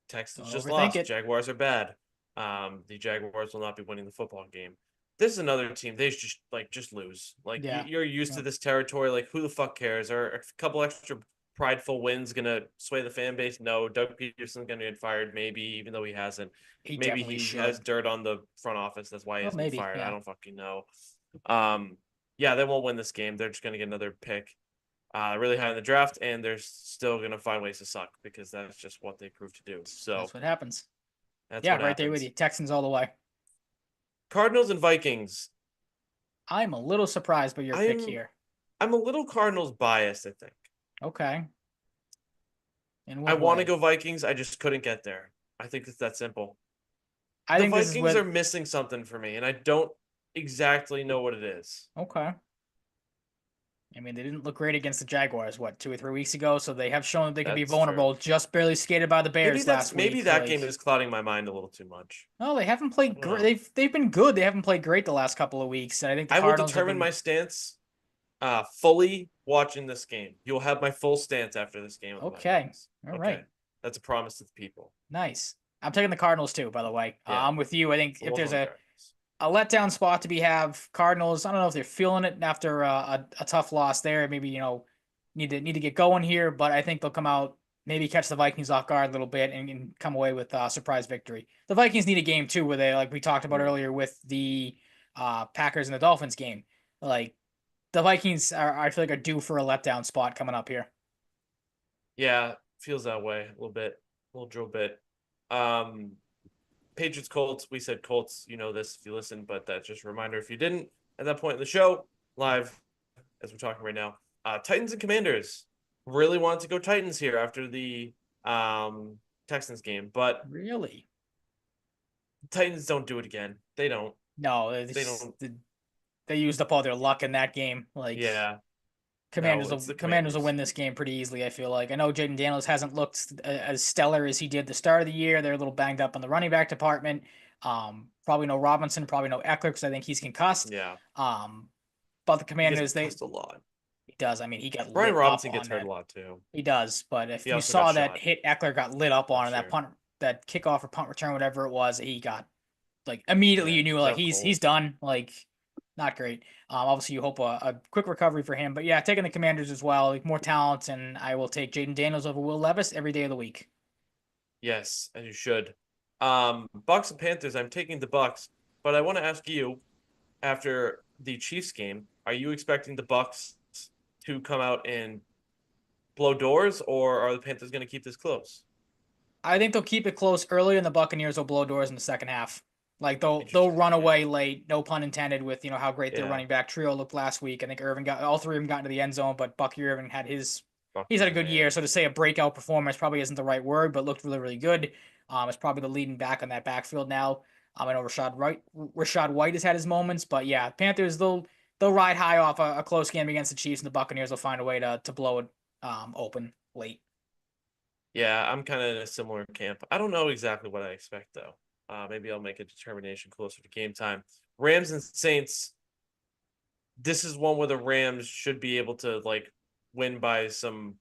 Texans just lost. Jaguars are bad. The Jaguars will not be winning the football game. This is another team. They just lose. You're used to this territory. Like, who the fuck cares? Are a couple extra prideful wins gonna sway the fan base? No. Doug Peterson's gonna get fired, maybe, even though he hasn't. Maybe he has dirt on the front office. That's why he hasn't been fired. Yeah. I don't fucking know. Yeah, they won't win this game. They're just gonna get another pick. really high in the draft, and they're still going to find ways to suck because that's just what they prove to do. So That's what happens. that's Yeah, what right there with happens. you. Texans all the way. Cardinals and Vikings. I'm a little surprised by your pick I'm here. I'm a little Cardinals biased, I think. Okay. In I what want to way? go Vikings. I just couldn't get there. I think it's that simple. I The think this is Vikings what. are missing something for me, and I don't exactly know what it is. Okay. I mean, they didn't look great against the Jaguars, what, 2 or 3 weeks ago? So they have shown that they can be That's true. vulnerable. Just barely skated by the Bears last Maybe week. that game Like, is clouding my mind a little too much. no, they haven't I played don't great. know. They've been good. They haven't played great the last couple of weeks. And I think the I will Cardinals have determine been my stance fully watching this game. You'll have my full stance after this game of the okay. Vikings. All Okay. right. That's a promise to the people. Nice. I'm taking the Cardinals too, by the way. Yeah. I'm with you. I think I'm if also there's on a Cardinals. letdown spot to be have Cardinals. I don't know if they're feeling it after a tough loss there. Maybe need to get going here, but I think they'll come out, maybe catch the Vikings off guard a little bit and come away with a surprise victory. The Vikings need a game too, where they like we talked about earlier with the Packers and the Dolphins game. Like the Vikings are I feel like are due for a letdown spot coming up here. Yeah, feels that way a little bit, a little drill bit. Um, Patriots Colts. We said Colts. You know this if you listen, but that's just a reminder if you didn't at that point in the show, live as we're talking right now. Titans and Commanders. Really wanted to go Titans here after the Texans game, but Really? Titans don't do it again. They don't. No, They don't. they used up all their luck in that game. Like Yeah. Commanders No, will it's the Commanders will Commanders. win this game pretty easily. I feel like I know Jaden Daniels hasn't looked as stellar as he did the start of the year. They're a little banged up in the running back department. Probably no Robinson, probably no Eckler because I think he's concussed. Yeah. But the He gets Commanders, cussed a lot. he does. I mean, he got Brian lit up Robinson gets on hurt a that. lot too. He does. But if He you also got saw that shot hit Eckler got lit up on last that year. punt, that kickoff or punt return, whatever it was, he got like immediately Yeah, you knew he's like out he's cold. done. Like not great. Obviously you hope a quick recovery for him. But yeah, taking the Commanders as well, like more talent, and I will take Jaden Daniels over Will Levis every day of the week. Yes, as you should. Bucks and Panthers. I'm taking the Bucks, but I want to ask you after the Chiefs game, are you expecting the Bucks to come out and blow doors, or are the Panthers going to keep this close? I think they'll keep it close early, and the Buccaneers will blow doors in the second half. Like they'll Interesting. run Yeah. away late, no pun intended, with how great their Yeah. running back trio looked last week. I think Irvin got all three of them got into the end zone, but Bucky Irvin had he's Bucky's had a the good year. man. So to say a breakout performance probably isn't the right word, but looked really really good. It's probably the leading back on that backfield now. I know Rashad White has had his moments, but yeah, Panthers they'll ride high off a close game against the Chiefs, and the Buccaneers will find a way to blow it open late. Yeah, I'm kind of in a similar camp. I don't know exactly what I expect though. Maybe I'll make a determination closer to game time. Rams and Saints. This is one where the Rams should be able to like win by some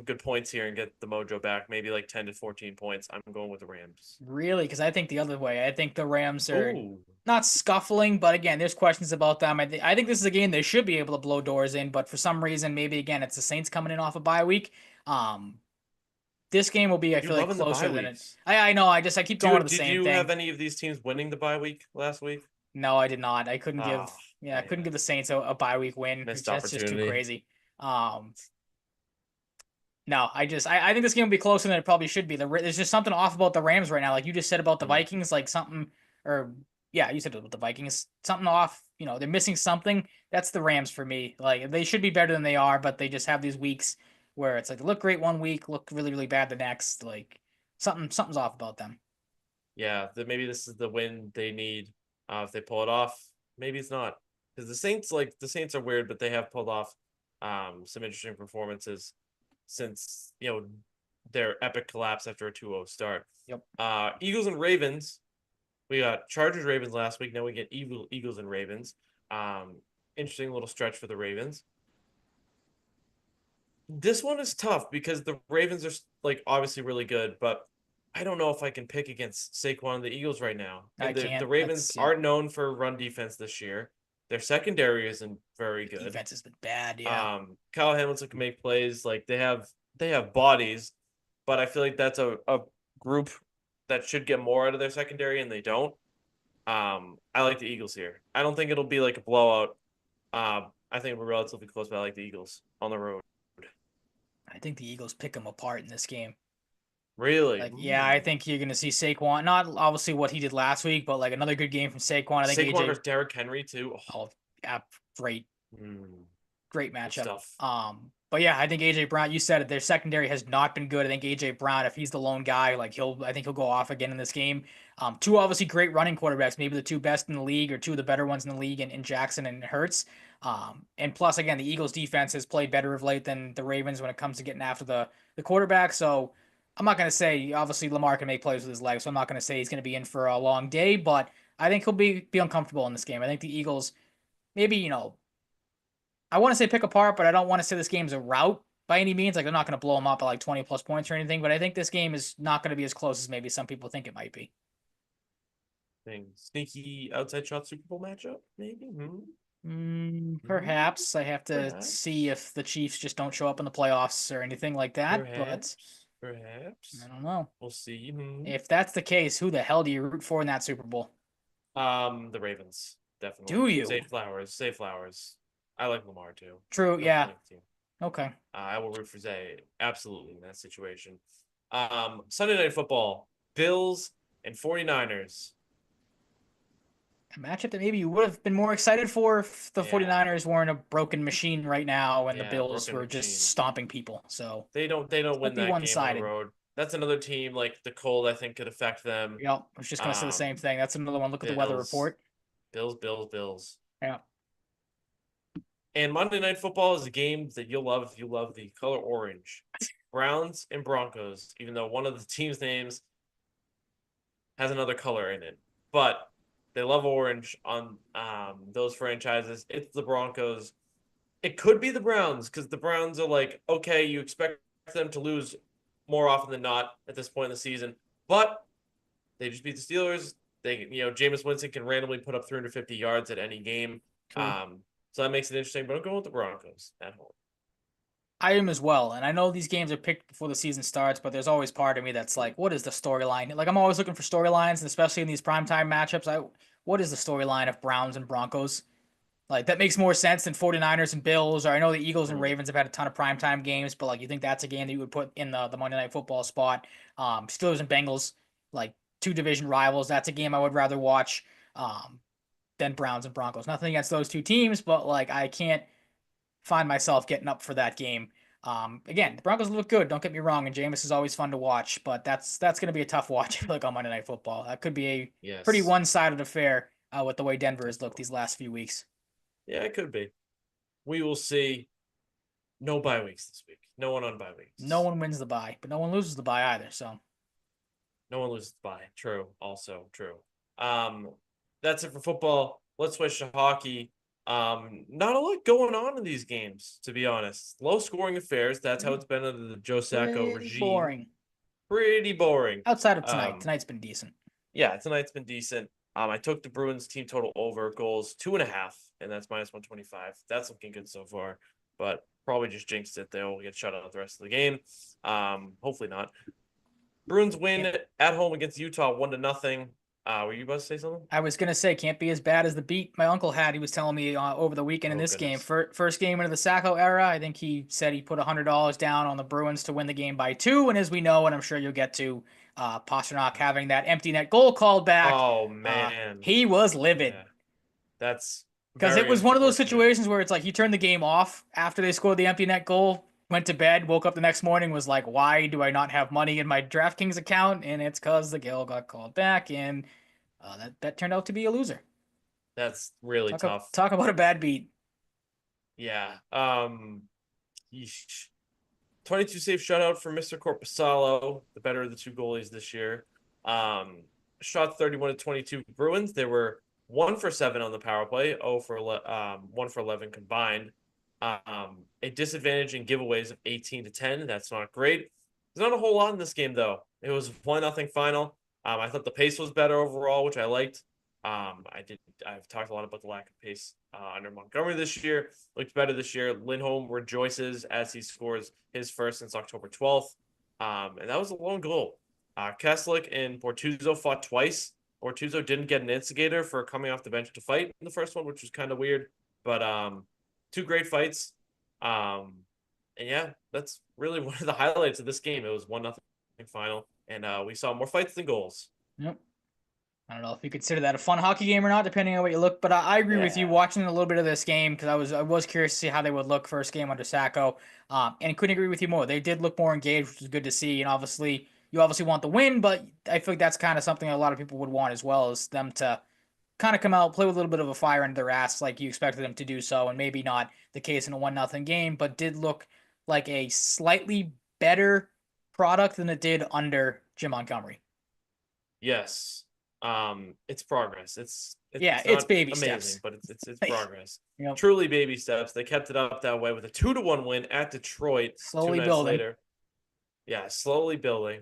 good points here and get the mojo back. Maybe like 10 to 14 points. I'm going with the Rams. Really? Because I think the other way. I think the Rams are Ooh. not scuffling, but again, there's questions about them. I think this is a game they should be able to blow doors in, but for some reason, maybe again, it's the Saints coming in off a bye week. Um, this game will be, I You're feel like, loving the bye closer than it. weeks. I know. I keep going to the Did same you have thing. any of these teams winning the bye week last week? No, I did not. I couldn't give. Oh, Yeah, I couldn't man. give the Saints a bye week win. Missed That's just too opportunity. crazy. No, I think this game will be closer than it probably should be. There's just something off about the Rams right now. Like you just said about the Mm. Vikings, like something, or yeah, you said about the Vikings, something off. They're missing something. That's the Rams for me. Like they should be better than they are, but they just have these weeks where it's like they look great one week, look really really bad the next. Like something's off about them. Yeah, maybe this is the win they need. If they pull it off, maybe it's not. Because the Saints are weird, but they have pulled off some interesting performances since their epic collapse after a 2-0 start. Yep. Eagles and Ravens. We got Chargers Ravens last week. Now we get Eagles and Ravens. Interesting little stretch for the Ravens. This one is tough because the Ravens are like obviously really good, but I don't know if I can pick against Saquon and the Eagles right now. I And the can't. Ravens That's yeah. aren't known for run defense this year. Their secondary isn't very good. Defense has been bad. Yeah. Kyle Hamilton can make plays. Like they have bodies, but I feel like that's a group that should get more out of their secondary, and they don't. I like the Eagles here. I don't think it'll be like a blowout. I think we're relatively close, but I like the Eagles on the road. I think the Eagles pick them apart in this game. Really? Like, yeah, I think you're gonna see Saquon. Not obviously what he did last week, but like another good game from Saquon. I think Saquon AJ. versus Derrick Henry too. Oh, yeah, great, Mm, great good matchup. stuff. But yeah, I think AJ Brown. You said it. Their secondary has not been good. I think AJ Brown, if he's the lone guy, like I think he'll go off again in this game. Two obviously great running quarterbacks, maybe the two best in the league or two of the better ones in the league, in Jackson and Hurts. And plus, again, the Eagles' defense has played better of late than the Ravens when it comes to getting after the quarterback. So I'm not going to say obviously Lamar can make plays with his legs, so I'm not going to say he's going to be in for a long day, but I think he'll be uncomfortable in this game. I think the Eagles maybe I want to say pick apart, but I don't want to say this game's a rout by any means. Like they're not going to blow them up by like 20 plus points or anything, but I think this game is not going to be as close as maybe some people think it might be. Sneaky outside shot Super Bowl matchup, maybe. Perhaps I have to Perhaps. see if the Chiefs just don't show up in the playoffs or anything like that, but Perhaps. I don't know. We'll see. If that's the case, who the hell do you root for in that Super Bowl? The Ravens, definitely. Do you? Say Flowers. Say Flowers. I like Lamar too. True, No yeah. team. Okay. I will root for Zay absolutely in that situation. Sunday Night Football, Bills and 49ers. A matchup that maybe you would have been more excited for if the Yeah. 49ers weren't a broken machine right now and the Yeah, Bills broken were just machine. stomping people. So They don't might win be that game on the one-sided. road. That's another team like the cold I think could affect them. Yep, I was just gonna say the same thing. That's another one. Look at the weather Bills. report. Bills. Yeah. And Monday Night Football is a game that you'll love if you love the color orange. Browns and Broncos, even though one of the team's names has another color in it. But they love orange on those franchises. It's the Broncos. It could be the Browns because the Browns are like, okay, you expect them to lose more often than not at this point in the season, but they just beat the Steelers. Jameis Winston can randomly put up 350 yards at any game. True. So that makes it interesting, but I'm going with the Broncos at home. I am as well, and I know these games are picked before the season starts, but there's always part of me that's like, what is the storyline? Like I'm always looking for storylines, and especially in these primetime matchups, what is the storyline of Browns and Broncos? Like that makes more sense than 49ers and Bills, or I know the Eagles and Ravens have had a ton of primetime games, but like you think that's a game that you would put in the Monday Night Football spot. Steelers and Bengals, like two division rivals, that's a game I would rather watch than Browns and Broncos. Nothing against those two teams, but like I can't find myself getting up for that game. Again, the Broncos look good. Don't get me wrong, and Jameis is always fun to watch, but that's going to be a tough watch. I feel like on Monday Night Football, that could be a pretty Yes. one-sided affair with the way Denver has looked these last few weeks. Yeah, it could be. We will see. No bye weeks this week. No one on bye weeks. No one wins the bye, but no one loses the bye either. So no one loses the bye. True. Also true. That's it for football. Let's switch to hockey. Not a lot going on in these games, to be honest. Low scoring affairs. That's how it's been under the Joe Sacco regime. Boring. Pretty boring. Outside of tonight. Tonight's been decent. Yeah, tonight's been decent. I took the Bruins team total over goals 2.5, and that's -125. That's looking good so far, but probably just jinxed it. They'll get shut out the rest of the game. Hopefully not. Bruins win at home against Utah 1-0. Were you about to say something? I was gonna say can't be as bad as the beat my uncle had. He was telling me over the weekend in this game, first game into the Sacco era. I think he said he put $100 down on the Bruins to win the game by 2. And as we know, and I'm sure you'll get to, Pastrnak having that empty net goal called back. Oh man, he was livid. Yeah. That's because it was one of those situations where it's like he turned the game off after they scored the empty net goal. Went to bed, woke up the next morning, was like, why do I not have money in my DraftKings account? And it's because the goal got called back, and that turned out to be a loser. That's really tough. Talk about a bad beat. Yeah. 22 save shutout for Mr. Korpisalo, the better of the two goalies this year. Shot 31-22 Bruins. They were 1 for 7 on the power play, 1 for 11 combined. A disadvantage in giveaways of 18-10. That's not great. There's not a whole lot in this game though. It was 1-0 final. I thought the pace was better overall, which I liked. I've talked a lot about the lack of pace under Montgomery this year. Looked better this year. Lindholm rejoices as he scores his first since October 12th. And that was a lone goal. Keslick and Bortuzzo fought twice. Bortuzzo didn't get an instigator for coming off the bench to fight in the first one, which was kind of weird. But two great fights. And And yeah, that's really one of the highlights of this game. It was 1-0 final, and we saw more fights than goals. Yep. I don't know if you consider that a fun hockey game or not, depending on what you look. But I agree with you Yeah. watching a little bit of this game because I was curious to see how they would look first game under Sacco. And couldn't agree with you more. They did look more engaged, which is good to see. And obviously, you obviously want the win, but I feel like that's kind of something a lot of people would want as well, is them to kind of come out, play with a little bit of a fire under their ass, like you expected them to do so, and maybe not the case in a 1-0 game, but did look like a slightly better product than it did under Jim Montgomery. Yes. It's progress. Yeah, It's it's not baby amazing, steps. but it's progress. Yep. Truly baby steps. They kept it up that way with a 2-1 win at Detroit two Slowly nights building. later. Yeah, slowly building.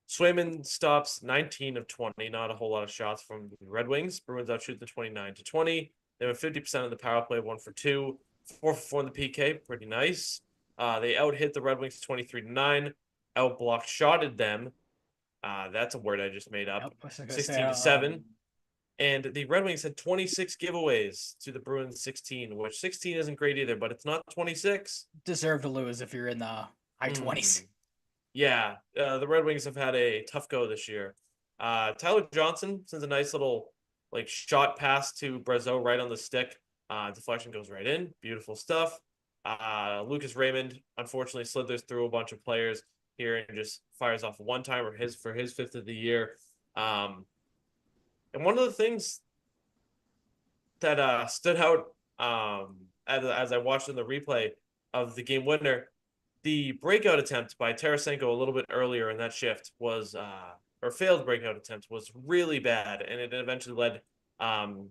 Swayman stops 19 of 20. Not a whole lot of shots from the Red Wings. Bruins outshoot the 29-20. They went 50% of the power play, 1 for 2, 4 for 4 in the PK. Pretty nice. They out hit the Red Wings 23-9. Out block shotted them. That's a word I just made up. Yep, I was gonna say, 16-7. And the Red Wings had 26 giveaways to the Bruins 16, which 16 isn't great either, but it's not 26. deserve to lose if you're in the high 20s. Yeah, the Red Wings have had a tough go this year. Tyler Johnson sends a nice little like shot pass to Brazeau right on the stick. Deflection goes right in. Beautiful stuff. Lucas Raymond unfortunately slithers through a bunch of players here and just fires off a one-timer for his fifth of the year. And one of the things that stood out as I watched in the replay of the game winner, the breakout attempt by Tarasenko a little bit earlier in that shift was or failed breakout attempt was really bad, and it eventually led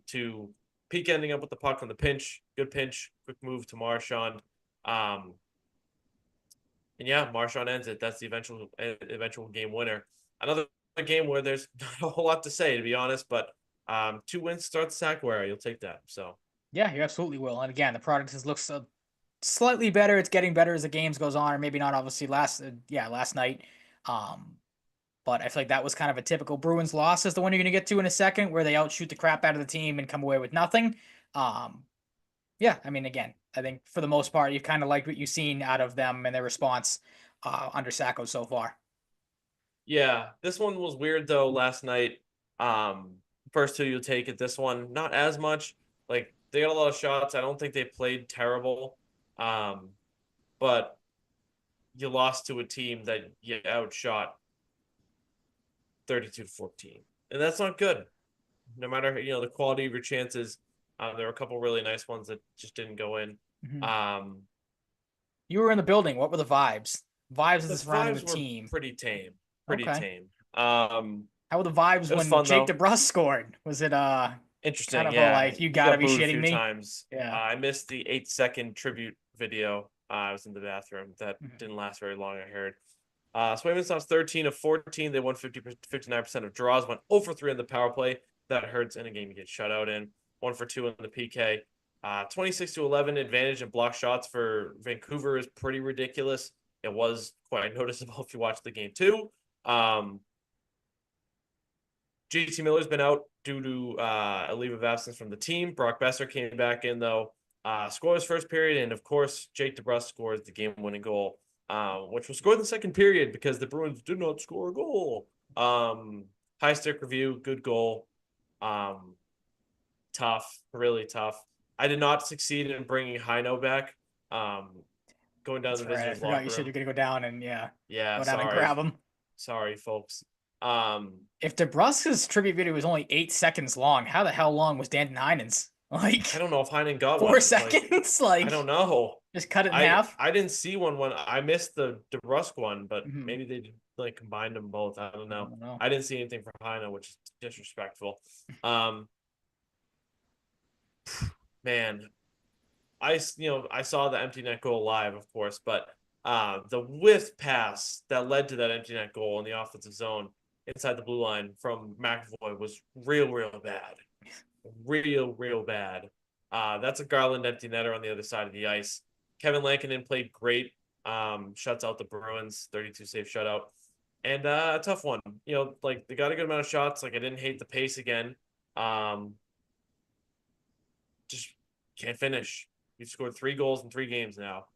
to Peak ending up with the puck on the pinch. Good pinch, quick move to Marchand. And yeah, Marchand ends it. That's the eventual game winner. Another game where there's not a whole lot to say, to be honest, but 2 wins start the Sacco era. You'll take that. So Yeah, you absolutely will. And again, the product looks slightly better. It's getting better as the games goes on, or maybe not obviously last night. Um, but I feel like that was kind of a typical Bruins loss, is the one you're gonna get to in a second, where they outshoot the crap out of the team and come away with nothing. Um, yeah, I mean, again, I think for the most part, you kind of liked what you've seen out of them and their response under Sacco so far. yeah, this one was weird though. Last night, um, first two you'll take it. This one not as much. Like they got a lot of shots. I don't think they played terrible, but you lost to a team that you outshot 32-14, and that's not good. No matter the quality of your chances, there were a couple really nice ones that just didn't go in. Mhm. Um, You were in the building. What were the vibes? Vibes the of surrounding the vibes were team. pretty tame, pretty Okay. tame. How were the vibes It was when fun Jake though. DeBrus scored? Was it kind Interesting, of a yeah. like, you He gotta got be booed a shitting few me? times. Yeah. I missed the 8-second tribute video. I was in the bathroom. That Mhm. didn't last very long, I heard. Swayman stops 13 of 14. They won 59% of draws, went 0 for 3 on the power play. That hurts in a game you get shut out in. 1 for 2 in the PK. 26-11 advantage and block shots for Vancouver is pretty ridiculous. It was quite noticeable if you watch the game too. JT Miller's been out due to a leave of absence from the team. Brock Besser came back in, though, scores first period. And, of course, Jake DeBrus scores the game-winning goal, which was scored in the second period because the Bruins did not score a goal. High stick review, good goal. Tough, really tough. I did not succeed in bringing Heino back. Going down That's to the right. I visitors' forgot locker you said room. you're gonna go down and yeah, Yeah, go down and sorry. grab him. Sorry, folks. If DeBrus's tribute video was only 8 seconds long, how the hell long was Dan Heinen's? I Like don't know if Heinen got four one. Like, seconds? I Like don't know. just cut it in I half? I didn't see one when I missed the DeBrusque one, but Mhm. maybe they like combined them both. I don't I know. don't know. I didn't see anything for Heine, which is disrespectful. Um, man, I saw the empty net goal live, of course, but the whiff pass that led to that empty net goal in the offensive zone inside the blue line from McAvoy was real bad, real bad. That's a Garland empty netter on the other side of the ice. Kevin Lankinen played great. Shuts out the Bruins, 32 save shutout, and a tough one. Like they got a good amount of shots. Like I didn't hate the pace again. Um, just can't finish. You've scored 3 goals in 3 games now.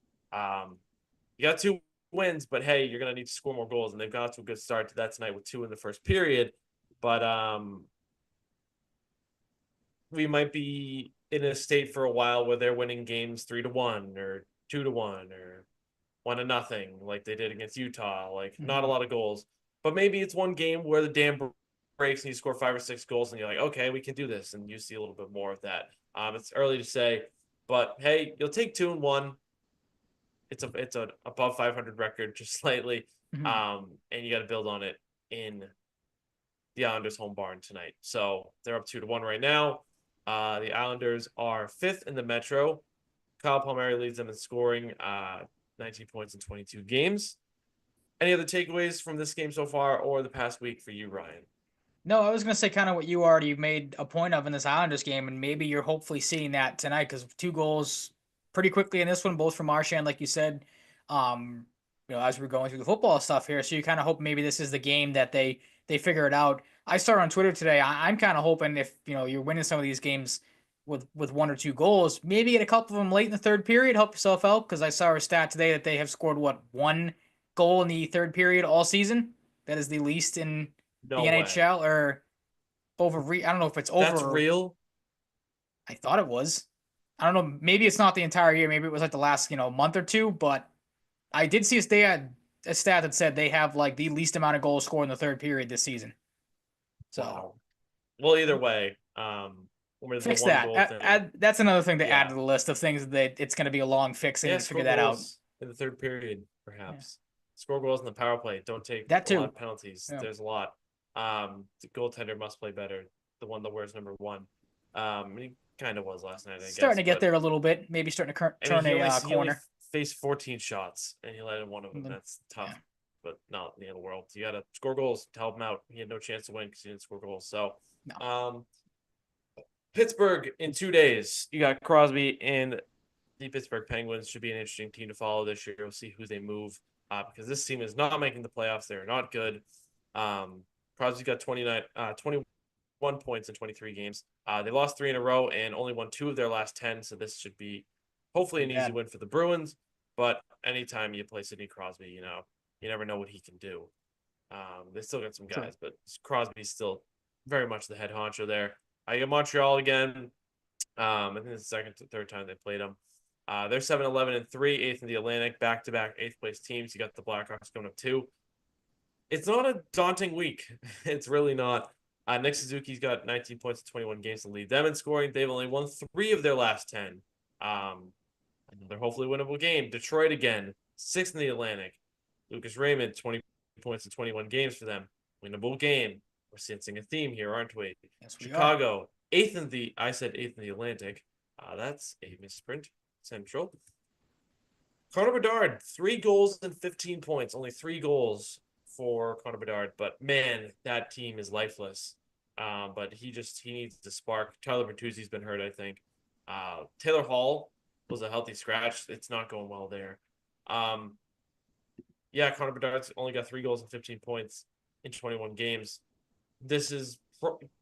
You got 2 wins, but hey, you're gonna need to score more goals, and they've got to a good start to that tonight with 2 in the first period. But we might be in a state for a while where they're winning games 3-1 or 2-1 or 1-0, like they did against Utah. Like not a lot of goals, but maybe it's one game where the dam breaks and you score 5 or 6 goals, and you're like, okay, we can do this, and you see a little bit more of that. It's early to say, but hey, you'll take 2-1. It's an above 500 record, just slightly, Mhm. and you got to build on it in the Islanders' home barn tonight. So they're up 2-1 right now. The Islanders are fifth in the Metro. Kyle Palmieri leads them in scoring, 19 points in 22 games. Any other takeaways from this game so far or the past week for you, Ryan? No, I was gonna say kind of what you already made a point of in this Islanders game, and maybe you're hopefully seeing that tonight because 2 goals pretty quickly in this one, both from Marchand, like you said. Um, as we're going through the football stuff here, so you kind of hope maybe this is the game that they figure it out. I started on Twitter today. I'm kind of hoping if you're winning some of these games with 1 or 2 goals, maybe get a couple of them late in the third period, help yourself out. Because I saw a stat today that they have scored 1 goal in the third period all season. That is the least in the No way. NHL or I don't know if it's That's over. real? I thought it was. I don't know. Maybe it's not the entire year. Maybe it was like the last month or two. But I did see a stat that said they have like the least amount of goals scored in the third period this season. So Wow. Well, either way, with the fix one that. goal thing, That's another thing to add yeah. to the list of things that it's going to be a long fix. They Yeah, need to figure score that out. goals in the third period, Yeah. perhaps. Score goals in the power play. Don't take That a lot too. of penalties. Yeah. There's a lot. The goaltender must play better. The one that wears number 1. He kind of was last night, I Starting guess. to get But there a little bit. Maybe starting to I mean, turn a he only corner. faced 14 shots and he let in one of them. And then, That's yeah. tough, but not in the end of the world. You got to score goals to help him out. He had no chance to win because he didn't score goals. So, No. um, Pittsburgh in 2 days. You got Crosby and the Pittsburgh Penguins should be an interesting team to follow this year. We'll see who they move because this team is not making the playoffs. They're not good. Crosby's got 21 points in 23 games. They lost 3 in a row and only won 2 of their last 10. So this should be hopefully Too an easy bad. win for the Bruins. But anytime you play Sidney Crosby, you never know what he can do. They still got some True. guys, but Crosby's still very much the head honcho there. I get Montreal again. I think it's the second to third time they played them. They're 7-11-3, eighth in the Atlantic, back-to-back eighth place teams. You got the Blackhawks going up 2. It's not a daunting week. It's really not. Nick Suzuki's got 19 points in 21 games to lead them in scoring. They've only won 3 of their last 10. Another hopefully winnable game. Detroit again, 6th in the Atlantic. Lucas Raymond, 20 points in 21 games for them. Winnable game. We're sensing a theme here, aren't we? Yes, we are. Chicago, I said eighth in the Atlantic. That's a misprint. Central. Connor Bedard, 3 goals and 15 points. Only 3 goals for Connor Bedard. But man, that team is lifeless. But he needs to spark. Tyler Bertuzzi's been hurt, I think. Taylor Hall was a healthy scratch. It's not going well there. Um, yeah, Connor Bedard's only got 3 goals and 15 points in 21 games. This is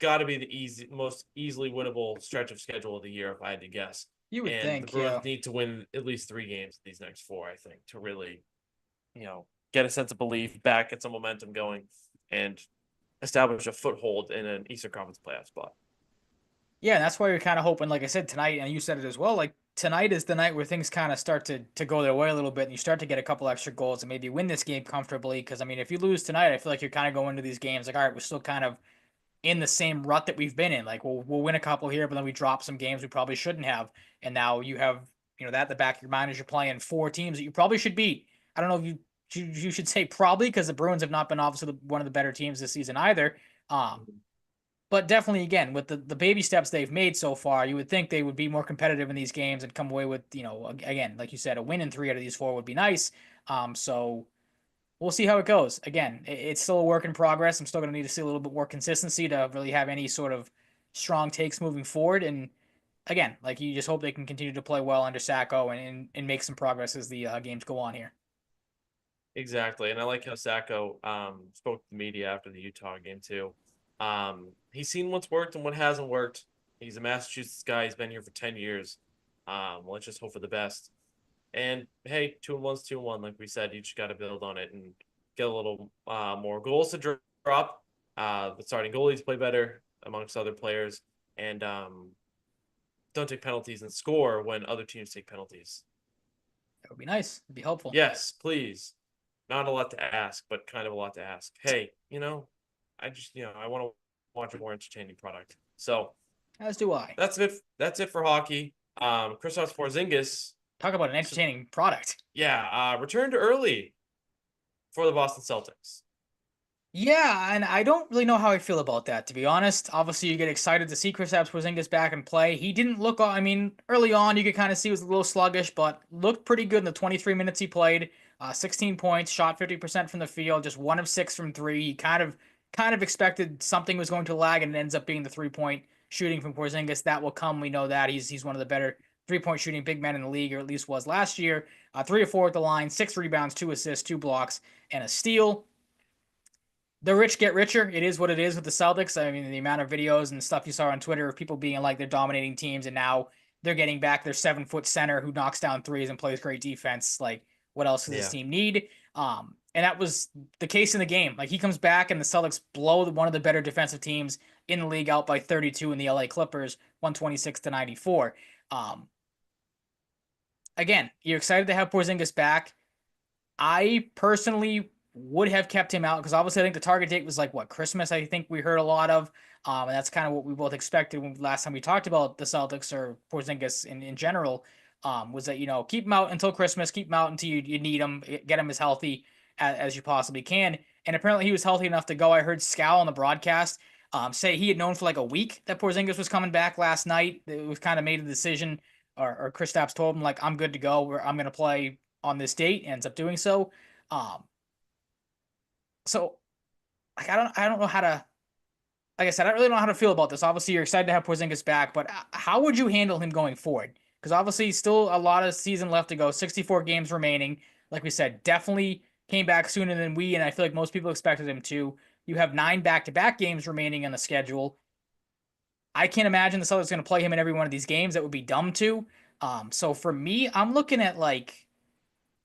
got to be the most easily winnable stretch of schedule of the year, if I had to guess. You would And the think, Bruins yeah. need to win at least 3 games these next 4, I think, to really, get a sense of belief back, get some momentum going, and establish a foothold in an Eastern Conference playoff spot. Yeah, and that's why you're kind of hoping, like I said, tonight, and you said it as well, like tonight is the night where things kind of start to go their way a little bit, and you start to get a couple extra goals and maybe win this game comfortably. Because, I mean, if you lose tonight, I feel like you're kind of going into these games like, all right, we're still kind of in the same rut that we've been in. Like, we'll win a couple here, but then we drop some games we probably shouldn't have. And now you have, that in the back of your mind as you're playing 4 teams that you probably should beat. I don't know if you should say probably because the Bruins have not been obviously one of the better teams this season either. But definitely, again, with the baby steps they've made so far, you would think they would be more competitive in these games and come away with, again, like you said, a win in 3 out of these 4 would be nice. So we'll see how it goes. Again, it's still a work in progress. I'm still going to need to see a little bit more consistency to really have any sort of strong takes moving forward. And again, like you just hope they can continue to play well under Sacco and make some progress as the games go on here. Exactly. And I like how Sacco spoke to the media after the Utah game, too. He's seen what's worked and what hasn't worked. He's a Massachusetts guy. He's been here for 10 years. Let's just hope for the best. And hey, 2-1's 2-1. Like we said, you just got to build on it and get a little more goals to drop. The starting goalies play better amongst other players, and don't take penalties and score when other teams take penalties. That would be nice. It'd be helpful. Yes, please. Not a lot to ask, but kind of a lot to ask. Hey, I want to watch a more entertaining product. So As do I. that's it. That's it for hockey. Kristaps Porzingis, Talk about an entertaining product. yeah, returned early for the Boston Celtics. Yeah, and I don't really know how I feel about that, to be honest. Obviously, you get excited to see Kristaps Porzingis back and play. He didn't look, I mean, early on, you could kind of see he was a little sluggish, but looked pretty good in the 23 minutes he played. 16 points, shot 50% from the field, just 1 of 6 from 3. You kind of expected something was going to lag, and it ends up being the 3-point shooting from Porzingis. That will come. We know that. He's one of the better 3-point shooting big men in the league, or at least was last year. 3 or 4 at the line, 6 rebounds, 2 assists, 2 blocks, and a steal. The rich get richer. It is what it is with the Celtics. I mean, the amount of videos and stuff you saw on Twitter of people being like they're dominating teams, and now they're getting back their 7-foot center who knocks down threes and plays great defense. Like, what else does this team need? And that was the case in the game. Like, he comes back and the Celtics blow one of the better defensive teams in the league out by 32 in the LA Clippers, 126-94. Again, you're excited to have Porzingis back. I personally would have kept him out because obviously I think the target date was like Christmas. I think we heard a lot of, and that's kind of what we both expected when last time we talked about the Celtics or Porzingis in general. Was that keep him out until Christmas, keep him out until you need him, get him as healthy as you possibly can. And apparently he was healthy enough to go. I heard Scal on the broadcast say he had known for like a week that Porzingis was coming back last night. It was kind of made a decision, or Kristaps told him like I'm good to go. I'm going to play on this date. Ends up doing so. So like I don't know how to, like I said, I don't really know how to feel about this. Obviously, you're excited to have Porzingis back, but how would you handle him going forward? Because obviously, still a lot of season left to go. 64 games remaining. Like we said, definitely came back sooner than we, and I feel like most people expected him to. You have 9 back-to-back games remaining on the schedule. I can't imagine the Celtics going to play him in every one of these games. That would be dumb to. So for me, I'm looking at like,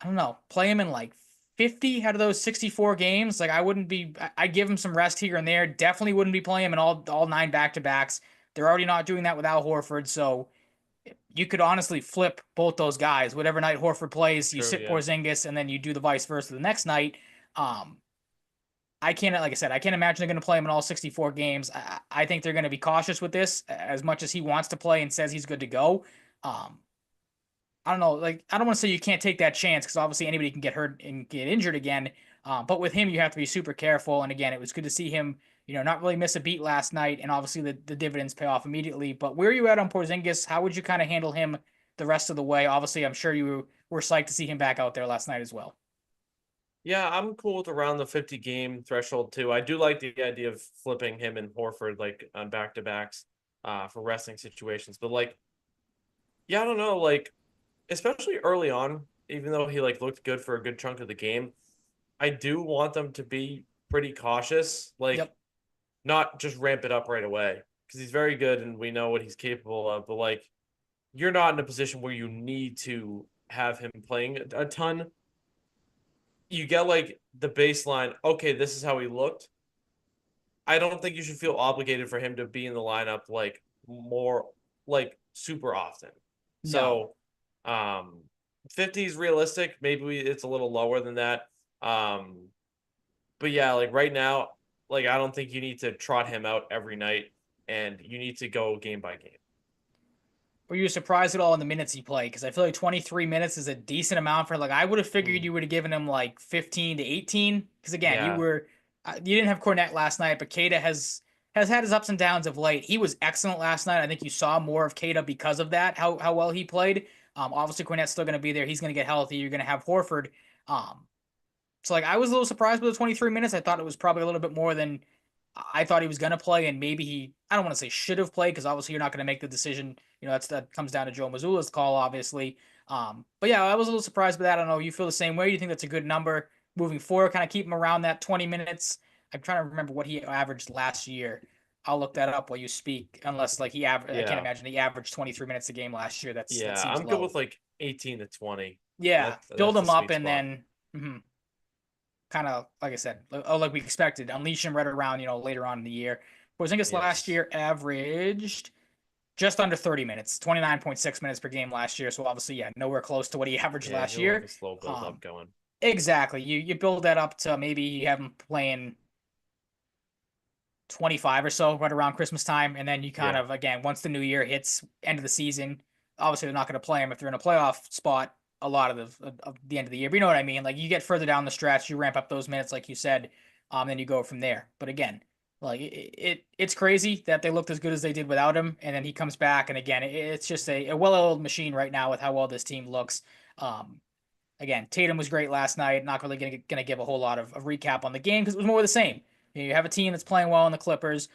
I don't know, play him in like 50 out of those 64 games. Like I'd give him some rest here and there. Definitely wouldn't be playing him in all 9 back-to-backs. They're already not doing that without Horford. So you could honestly flip both those guys. Whatever night Horford plays, you sit Porzingis, and then you do the vice versa the next night. I can't, like I said, I can't imagine they're going to play him in all 64 games. I think they're going to be cautious with this as much as he wants to play and says he's good to go. I don't know, like, I don't want to say you can't take that chance because obviously anybody can get hurt and get injured again. But with him, you have to be super careful. And again, it was good to see him, not really miss a beat last night. And obviously the dividends pay off immediately. But where are you at on Porzingis? How would you kind of handle him the rest of the way? Obviously, I'm sure you were psyched to see him back out there last night as well. Yeah, I'm cool with around the 50 game threshold too. I do like the idea of flipping him and Horford like on back-to-backs for resting situations. But like, yeah, I don't know, like especially early on, even though he like looked good for a good chunk of the game, I do want them to be pretty cautious, like not just ramp it up right away because he's very good and we know what he's capable of. But like, you're not in a position where you need to have him playing a ton. You get like the baseline. Okay, this is how he looked. I don't think you should feel obligated for him to be in the lineup like more like super often. No. So 50 is realistic. Maybe it's a little lower than that. But yeah, like right now, like I don't think you need to trot him out every night, and you need to go game by game. Were you surprised at all in the minutes he played? Because I feel like 23 minutes is a decent amount for, like, I would have figured you would have given him like 15 to 18. Because again, you didn't have Cornette last night, but Keita has had his ups and downs of late. He was excellent last night. I think you saw more of Keita because of that, how well he played. Obviously Cornette's still going to be there. He's going to get healthy. You're going to have Horford. So like I was a little surprised with the 23 minutes. I thought it was probably a little bit more than I thought he was going to play, and maybe I don't want to say should have played because obviously you're not going to make the decision. That comes down to Joe Mazzulla's call, obviously. But yeah, I was a little surprised by that. I don't know. You feel the same way? You think that's a good number moving forward? Kind of keep him around that 20 minutes. I'm trying to remember what he averaged last year. I'll look that up while you speak, unless I can't imagine he averaged 23 minutes a game last year. That seems I'm low. good with like 18 to 20. Yeah, build That's the him up sweet and spot. then kind of like I said, like we expected, unleash him right around later on in the year. Porzingis last Yes. year averaged just under 30 minutes, 29.6 minutes per game last year. So obviously, yeah, nowhere close to what he averaged Yeah, last he'll have year. a slow build up Um, going. exactly. You build that up to maybe you have him playing 25 or so right around Christmas time, and then you kind Yeah. of again once the new year hits, end of the season. Obviously, they're not going to play him if they're in a playoff spot a lot of the end of the year. But you know what I mean? Like you get further down the stretch, you ramp up those minutes, like you said, then you go from there. But again, like it's crazy that they looked as good as they did without him, and then he comes back, and again, it's just a well-oiled machine right now with how well this team looks. Um, Again, Tatum was great last night. Not really going to give a whole lot of recap on the game because it was more of the same. You have a team that's playing well in the Clippers.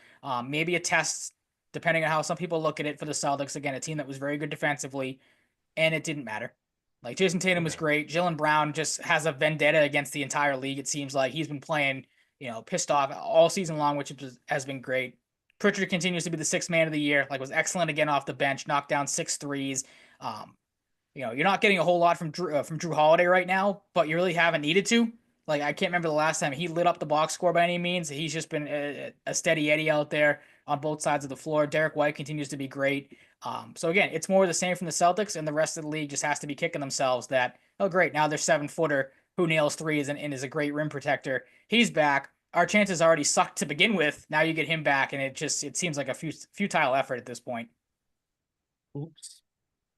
Maybe a test, depending on how some people look at it for the Celtics. Again, a team that was very good defensively, and it didn't matter. Like Jason Tatum was Okay. great. Jaylen Brown just has a vendetta against the entire league. It seems like he's been playing, pissed off all season long, which has been great. Pritchard continues to be the sixth man of the year. Like was excellent again off the bench, knocked down 6 threes. Um, you're not getting a whole lot from Drew Holiday right now, but you really haven't needed to. Like I can't remember the last time he lit up the box score by any means. He's just been a steady Eddie out there on both sides of the floor. Derek White continues to be great. So again, it's more of the same from the Celtics, and the rest of the league just has to be kicking themselves that oh great now they're 7-footer who nails threes and is a great rim protector. He's back. Our chances already sucked to begin with. Now you get him back, and it seems like a futile effort at this point. Oops.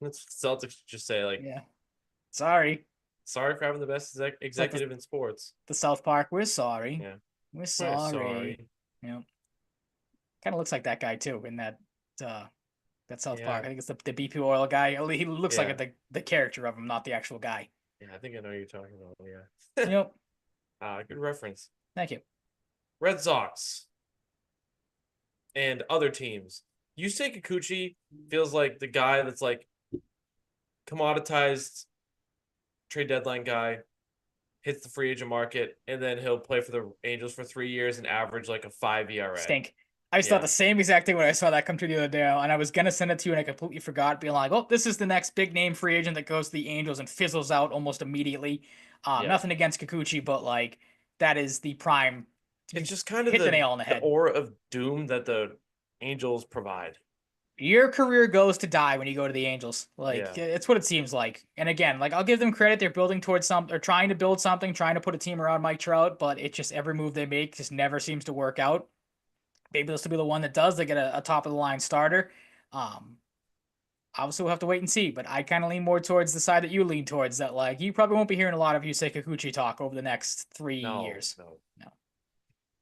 That's Celtics just say like, Yeah, sorry. sorry for having the best It's like executive in sports. the South Park. We're sorry. Yeah. We're We're sorry. sorry. You know, kind of looks like that guy too in uh that South Yeah. Park. I think it's the BP oil guy. He looks like Yeah. the character of him, not the actual guy. Yeah. I think I know what you're talking about. Yeah. Yep. Good reference. Thank you. Red Sox and other teams. Yusei Kikuchi feels like the guy that's like commoditized trade deadline guy, hits the free agent market, and then he'll play for the Angels for 3 years and average like a 5 ERA. Stink. I just thought Yeah. the same exact thing when I saw that come through the other day, and I was gonna send it to you, and I completely forgot, being like, "Oh, this is the next big name free agent that goes to the Angels and fizzles out almost immediately." Yeah. Nothing against Kikuchi, but like that is the prime. You It's just kind of hit the the nail on the the head. aura of doom that the Angels provide. Your career goes to die when you go to the Angels. Like Yeah. it's what it seems like. And again, like I'll give them credit. They're building towards something. They're trying to build something, trying to put a team around Mike Trout. But it just every move they make just never seems to work out. Maybe this will be the one that does. They get a top of the line starter. Um, Obviously we'll have to wait and see. But I kind of lean more towards the side that you lean towards. That like you probably won't be hearing a lot of Yusei Kikuchi talk over the next 3 No, years. no. No.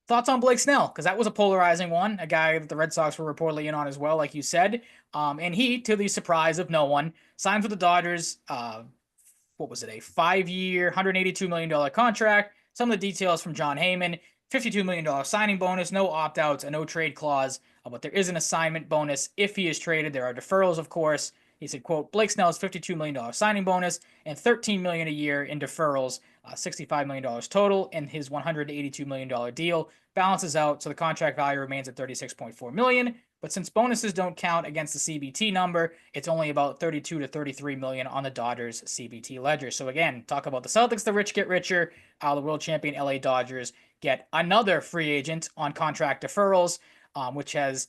Thoughts on Blake Snell? Because that was a polarizing one. A guy that the Red Sox were reportedly in on as well, like you said. And he, to the surprise of no one, signed for the Dodgers. What was it? A 5-year, $182 million contract. Some of the details from John Heyman. $52 million signing bonus, no opt outs, a no trade clause. But there is an assignment bonus if he is traded. There are deferrals, of course. He said, quote, Blake Snell's $52 million signing bonus and $13 million a year in deferrals, $65 million total, and his $182 million deal balances out, so the contract value remains at $36.4 million. But since bonuses don't count against the CBT number, it's only about 32 to 33 million on the Dodgers CBT ledger. So again, talk about the Celtics, the rich get richer. The world champion LA Dodgers get another free agent on contract deferrals, which has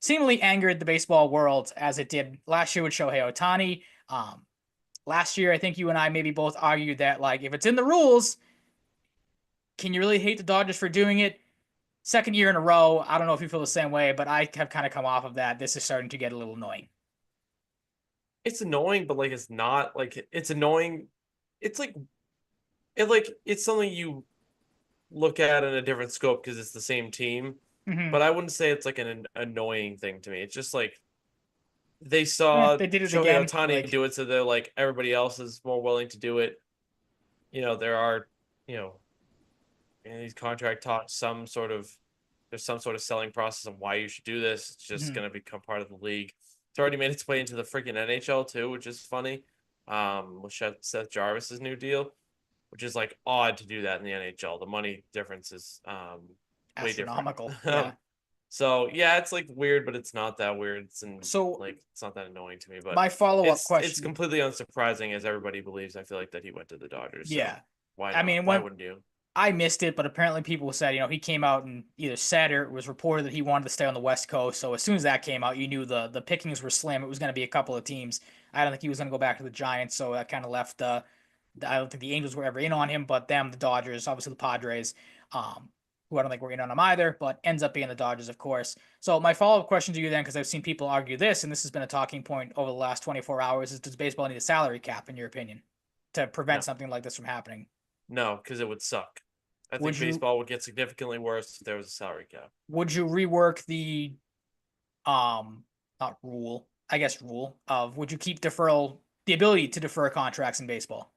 seemingly angered the baseball world as it did last year with Shohei Ohtani. Last year, I think you and I maybe both argued that like if it's in the rules, can you really hate the Dodgers for doing it? Second year in a row, I don't know if you feel the same way, but I have kind of come off of that. This is starting to get a little annoying. It's annoying, but like it's not like it's annoying. It's like it's something you look at in a different scope because it's the same team. Mm-hmm. But I wouldn't say it's like an annoying thing to me. It's just like they Yeah, saw they did it Shohei again. Ohtani Like, do it, so they're like everybody else is more willing to do it. There are, you know, in these contract talks, there's some sort of selling process of why you should do this. It's just mm-hmm. going to become part of the league. It's already made its way into the freaking NHL too, which is funny. With Seth Jarvis's new deal, which is like odd to do that in the NHL. The money difference is way different. Astronomical. Yeah. So yeah, it's like weird, but it's not that weird. So Like it's not that annoying to me, but my follow-up it's question, completely unsurprising as everybody believes. I feel like that he went to the Dodgers. So yeah. why I not? mean, Why when wouldn't you? I missed it, but apparently people said, he came out and either said or it was reported that he wanted to stay on the West Coast. So as soon as that came out, you knew the pickings were slim. It was going to be a couple of teams. I don't think he was going to go back to the Giants, so that kind of left. I don't think the Angels were ever in on him, but them, the Dodgers, obviously the Padres, um, who I don't think were in on him either, but ends up being the Dodgers, of course. So my follow-up question to you then, because I've seen people argue this, and this has been a talking point over the last 24 hours, is does baseball need a salary cap, in your opinion, to prevent No, something like this from happening? no, because it would suck. I Would think you baseball would get significantly worse if there was a salary cap. would you rework the um not rule, I guess rule of would you keep deferral the ability to defer contracts in baseball?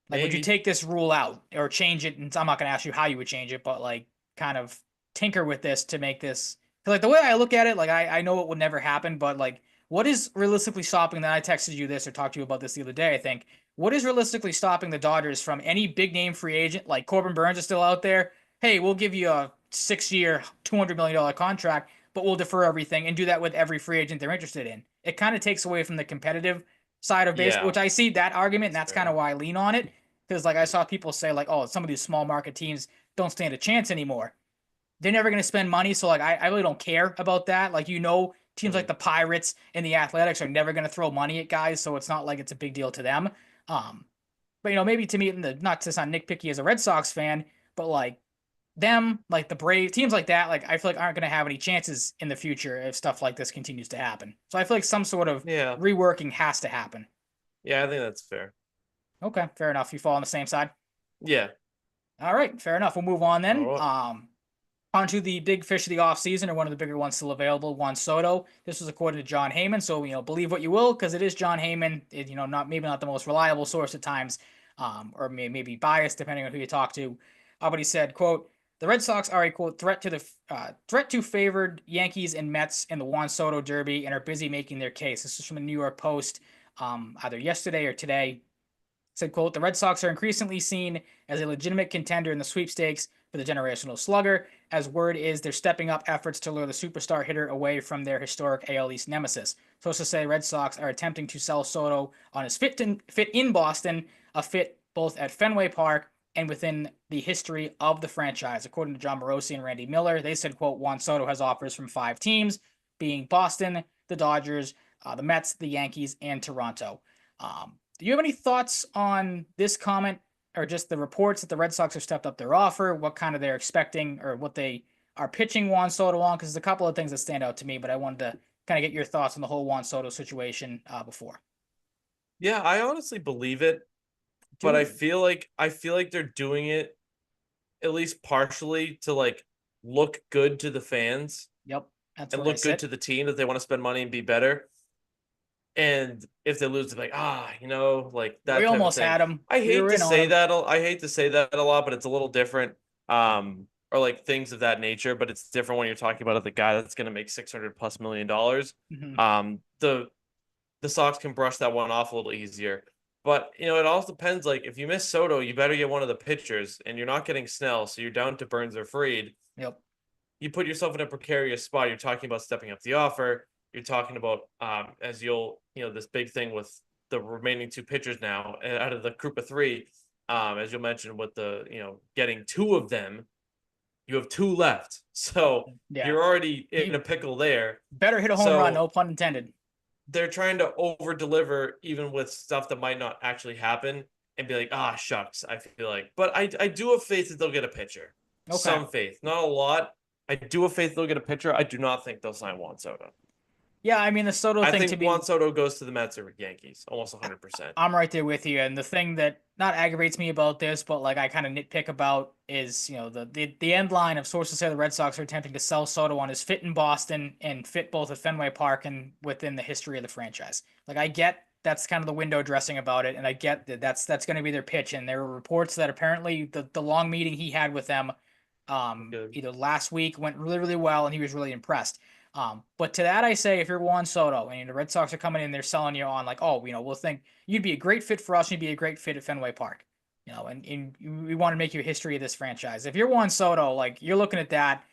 Like, would you Maybe. take this rule out or change it? And I'm not going to ask you how you would change it, but like kind of tinker with this to make this. Cause like the way I look at it, like I know it would never happen, but like what is realistically stopping that? I texted you this or talked to you about this the other day. I think what is realistically stopping the Dodgers from any big name free agent like Corbin Burns is still out there? Hey, we'll give you a 6 year, $200 million contract, but we'll defer everything and do that with every free agent they're interested in. It kind of takes away from the competitive side of baseball, Yeah, which I see that argument, and that's that's kind of fair. why I lean on it. Because like I saw people say like, oh, some of these small market teams don't stand a chance anymore. They're never going to spend money, so like I really don't care about that. Like teams like Mhm. the Pirates and the Athletics are never going to throw money at guys, so it's not like it's a big deal to them. Um, but maybe to me, not to sound nitpicky as a Red Sox fan, but like them, like the Braves, teams like that, like I feel like aren't going to have any chances in the future if stuff like this continues to happen. So I feel like some sort of Yeah, reworking has to happen. yeah, I think that's fair. Okay, fair enough. You fall on the same side. Yeah. All right, fair enough. We'll move on then. Oh, Onto the big fish of the offseason, or one of the bigger ones still available, Juan Soto. This was according to John Heyman, so believe what you will, because it is John Heyman. Not maybe not the most reliable source at times, or maybe biased depending on who you talk to. But he said, "quote The Red Sox are a quote threat to favored Yankees and Mets in the Juan Soto Derby and are busy making their case." This is from the New York Post, either yesterday or today. Said, quote, "The Red Sox are increasingly seen as a legitimate contender in the sweepstakes for the generational slugger, as word is they're stepping up efforts to lure the superstar hitter away from their historic AL East nemesis. So to say, Red Sox are attempting to sell Soto on his fit in Boston, a fit both at Fenway Park and within the history of the franchise. According to John Morosi and Randy Miller, they said, quote, Juan Soto has offers from 5 teams, being Boston, the Dodgers, the Mets, the Yankees, and Toronto. Do you have any thoughts on this comment or just the reports that the Red Sox have stepped up their offer, what kind of they're expecting or what they are pitching Juan Soto on? Because there's a couple of things that stand out to me, but I wanted to kind of get your thoughts on the whole Juan Soto situation before. yeah, I honestly believe it, Do but you? I feel like they're doing it at least partially to like look good to the fans Yep, that's and where I look good sit. to the team that they want to spend money and be better. And if they lose, they're like, like We that type of almost thing. had him. We were in on him. I hate to say that a lot, but it's a little different. Or like things of that nature, but it's different when you're talking about the guy that's going to make 600 plus million dollars. Mm-hmm. The Sox can brush that one off a little easier. But it also depends. Like if you miss Soto, you better get one of the pitchers, and you're not getting Snell, so you're down to Burns or Freed. Yep. You put yourself in a precarious spot. You're talking about stepping up the offer. You're talking about as this big thing with the remaining two pitchers now out of the group of three. As you'll mention with the getting two of them, you have two left, so Yeah. you're already in a You pickle there. better hit a home run, So no pun intended. they're trying to over deliver even with stuff that might not actually happen and be like, shucks, I feel like. But I do have faith that they'll get a pitcher. Okay. Some faith. Not a lot. I do have faith they'll get a pitcher. I do not think they'll sign Juan Soto. Yeah, I mean the Soto I thing to think me, Juan Soto goes to the Mets or Yankees, almost 100%. I'm right there with you. And the thing that not aggravates me about this, but like I kind of nitpick about is, the end line of sources say the Red Sox are attempting to sell Soto on his fit in Boston and fit both at Fenway Park and within the history of the franchise. Like I get that's kind of the window dressing about it, and I get that that's going to be their pitch. And there were reports that apparently the long meeting he had with them, Good. either last week went really really well, and he was really impressed. But to that I say, if you're Juan Soto and the Red Sox are coming in, they're selling you on like, oh, we'll think you'd be a great fit for us, and you'd be a great fit at Fenway Park. And we want to make you a history of this franchise. If you're Juan Soto, like you're looking at that,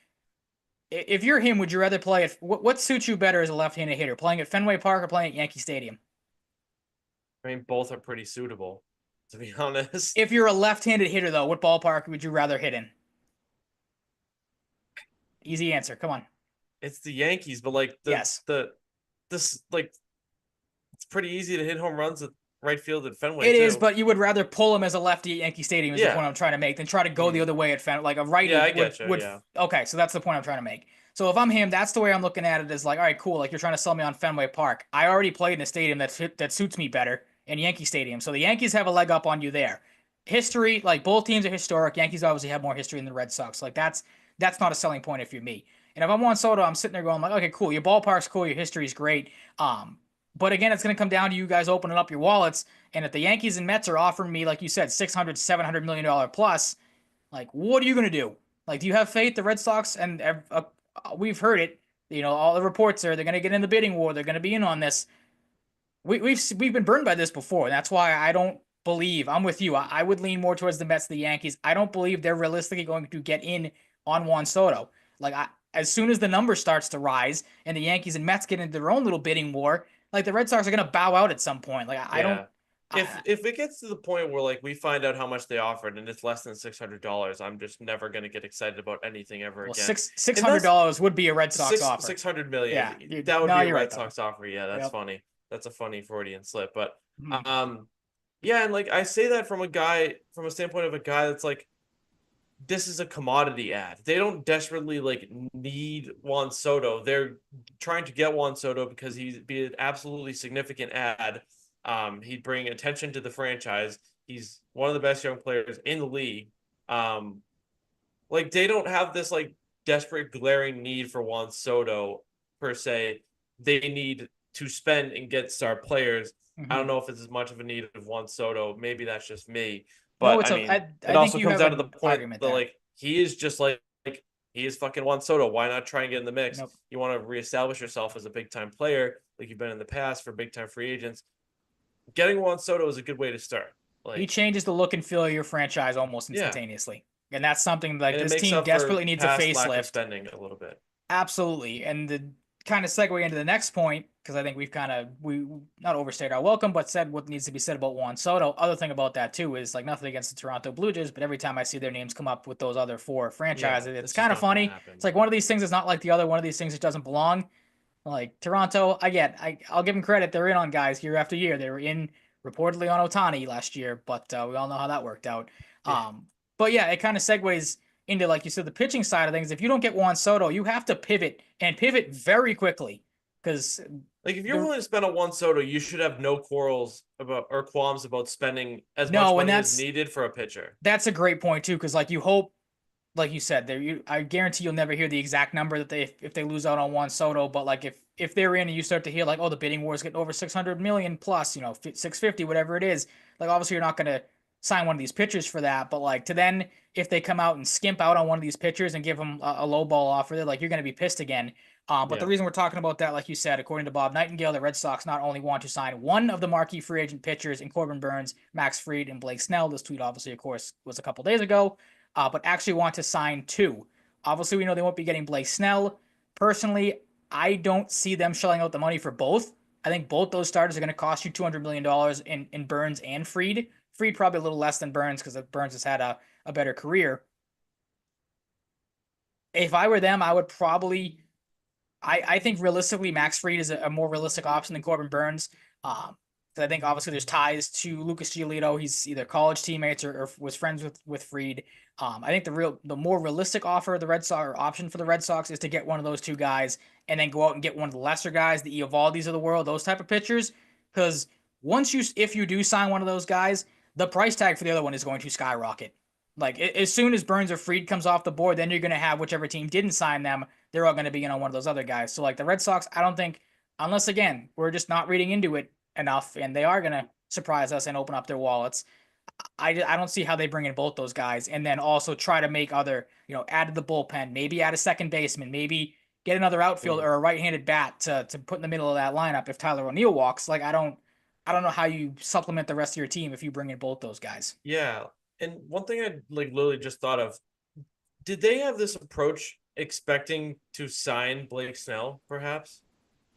If you're him, would you rather play at what suits you better as a left-handed hitter, playing at Fenway Park or playing at Yankee Stadium? I mean, both are pretty suitable, to be honest. If you're a left-handed hitter, though, what ballpark would you rather hit in? Easy answer. Come on. It's the Yankees, but like Yes. this like it's pretty easy to hit home runs at right field at Fenway It is, too. but you would rather pull him as a lefty at Yankee Stadium is the point Yeah. I'm trying to make than try to go the other way at Fenway. Like a righty Yeah, I would get you. would Yeah. okay, so that's the point I'm trying to make. So if I'm him, that's the way I'm looking at it. Is like, all right, cool. Like you're trying to sell me on Fenway Park. I already played in a stadium that suits me better in Yankee Stadium. So the Yankees have a leg up on you there. History, like both teams are historic. Yankees obviously have more history than the Red Sox. Like that's not a selling point if you're me. And if I'm Juan Soto, I'm sitting there going like, okay, cool. Your ballpark's cool. Your history's great. But again, it's going to come down to you guys opening up your wallets. And if the Yankees and Mets are offering me, like you said, $600, $700 million plus, like, what are you going to do? Like, do you have faith? The Red Sox, and we've heard it, all the reports are they're going to get in the bidding war. They're going to be in on this. We've been burned by this before. And that's why I don't believe, I'm with you. I would lean more towards the Mets, the Yankees. I don't believe they're realistically going to get in on Juan Soto. Like, as soon as the number starts to rise and the Yankees and Mets get into their own little bidding war, like the Red Sox are gonna bow out at some point. Like I don't. Yeah. If it gets to the point where like we find out how much they offered and it's less than $600, I'm just never gonna get excited about anything ever Well, again. $600 would be a Red Sox offer. 600 million. Yeah, that would be a you're Red right, Sox offer. Yeah, that's Yep. funny. That's a funny Freudian slip. But Mhm. yeah, and like I say that from a standpoint of a guy that's like this is a commodity ad. They don't desperately like need Juan Soto. They're trying to get Juan Soto because he'd be an absolutely significant ad. He'd bring attention to the franchise. He's one of the best young players in the league. Um, like they don't have this like desperate glaring need for Juan Soto per se. They need to spend and get star players. I don't Mhm. know if it's as much of a need of Juan Soto. Maybe that's just me. No, But I mean, it I think also you comes have down to the an point argument that there. like he is just like he is fucking Juan Soto. Why not try and get in the mix? Nope. You want to reestablish yourself as a big time player, like you've been in the past for big time free agents. Getting Juan Soto is a good way to start. He Like, changes the look and feel of your franchise almost yeah, instantaneously, and that's something like and it this makes team up for desperately needs a past lack of facelift. spending a little bit. Absolutely. And the kind of segue into the next point, because I think we've kind of we not overstayed our welcome, but said what needs to be said about Juan Soto. Other thing about that too is like nothing against the Toronto Blue Jays, but every time I see their names come up with those other four Yeah, franchises, it's that's just kind of not gonna funny. happen. It's like one of these things is not like the other, one of these things that doesn't belong. Like Toronto, I'll give them credit. They're in on guys year after year. They were in reportedly on Otani last year, but we all know how that worked out. Yeah. But yeah, it kind of segues into, like you said, the pitching side of things. If you don't get Juan Soto, you have to pivot and pivot very quickly because Like if you're willing to spend on Juan Soto, you should have no quarrels about or qualms about spending as much no, and money as needed for a pitcher. that's a great point too. Because like you hope, like you said, I guarantee you'll never hear the exact number that if they lose out on Juan Soto. But like if they're in and you start to hear like, oh, the bidding war is getting over 600 million plus, 650, whatever it is. Like obviously you're not gonna sign one of these pitchers for that. But like to then if they come out and skimp out on one of these pitchers and give them a low ball offer, they're like you're gonna be pissed again. But the Yeah. reason we're talking about that, like you said, according to Bob Nightingale, the Red Sox not only want to sign one of the marquee free agent pitchers in Corbin Burns, Max Fried, and Blake Snell. This tweet, obviously, of course, was a couple days ago, but actually want to sign two. Obviously, we know they won't be getting Blake Snell. Personally, I don't see them shelling out the money for both. I think both those starters are going to cost you $200 million in Burns and Fried. Fried probably a little less than Burns because Burns has had a better career. If I were them, I would probably I think realistically, Max Fried is a more realistic option than Corbin Burns. I think obviously there's ties to Lucas Giolito. He's either college teammates or was friends with Fried. I think the more realistic offer of the Red Sox or option for the Red Sox is to get one of those two guys and then go out and get one of the lesser guys, the Eovaldis of the world, those type of pitchers. Because if you do sign one of those guys, the price tag for the other one is going to skyrocket. Like as soon as Burns or Fried comes off the board, then you're going to have whichever team didn't sign them, they're all going to be in on one of those other guys. So like the Red Sox, I don't think, unless again we're just not reading into it enough, and they are going to surprise us and open up their wallets. I don't see how they bring in both those guys and then also try to make other, add to the bullpen, maybe add a second baseman, maybe get another outfielder or a right-handed bat to put in the middle of that lineup if Tyler O'Neill walks. Like I don't know how you supplement the rest of your team if you bring in both those guys. Yeah. And one thing I like literally just thought of, Did they have this approach expecting to sign Blake Snell, perhaps?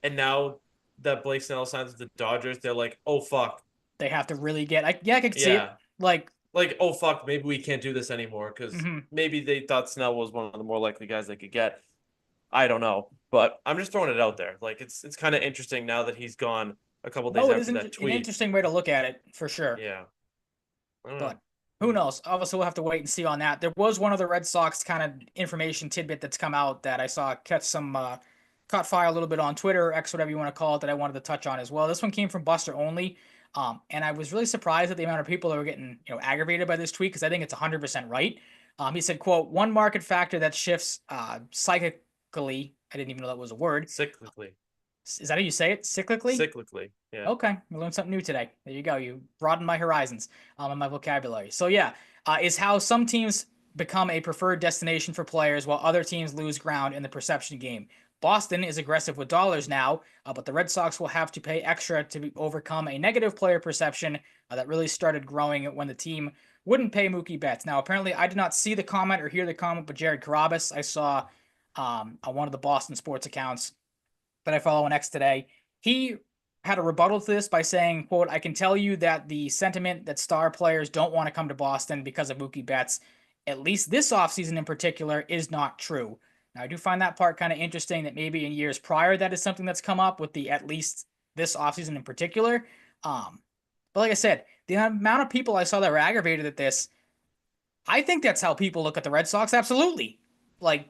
And now that Blake Snell signs with the Dodgers, they're like, oh fuck. They have to really get. I could see it. Yeah. Like, Like, oh fuck, maybe we can't do this anymore because mhm. maybe they thought Snell was one of the more likely guys they could get. I don't know. But I'm just throwing it out there. Like it's kind of interesting now that he's gone a couple days No, it is after an that tweet. interesting way to look at it for sure. Yeah. I don't know. But who knows? Obviously, we'll have to wait and see on that. There was one other Red Sox kind of information tidbit that's come out that I saw catch some caught fire a little bit on Twitter, or X, whatever you want to call it, that I wanted to touch on as well. This one came from Buster Only, and I was really surprised at the amount of people that were getting aggravated by this tweet because I think it's 100% right. He said, "quote One market factor that shifts cyclically. I didn't even know that was a word. Cyclically. Is that how you say it? Cyclically? Cyclically. Yeah. Okay, I learned something new today. There you go. You broadened my horizons and my vocabulary. So yeah, is how some teams become a preferred destination for players while other teams lose ground in the perception game. Boston is aggressive with dollars now, but the Red Sox will have to pay extra to overcome a negative player perception that really started growing when the team wouldn't pay Mookie Betts. Now, apparently, I did not see the comment or hear the comment, but Jared Carabas, I saw on one of the Boston sports accounts that I follow on X today. He had a rebuttal to this by saying, quote, I can tell you that the sentiment that star players don't want to come to Boston because of Mookie Betts, at least this offseason in particular, is not true. Now, I do find that part kind of interesting that maybe in years prior that is something that's come up with the at least this offseason in particular. But like I said, the amount of people I saw that were aggravated at this, I think that's how people look at the Red Sox. Absolutely. Like,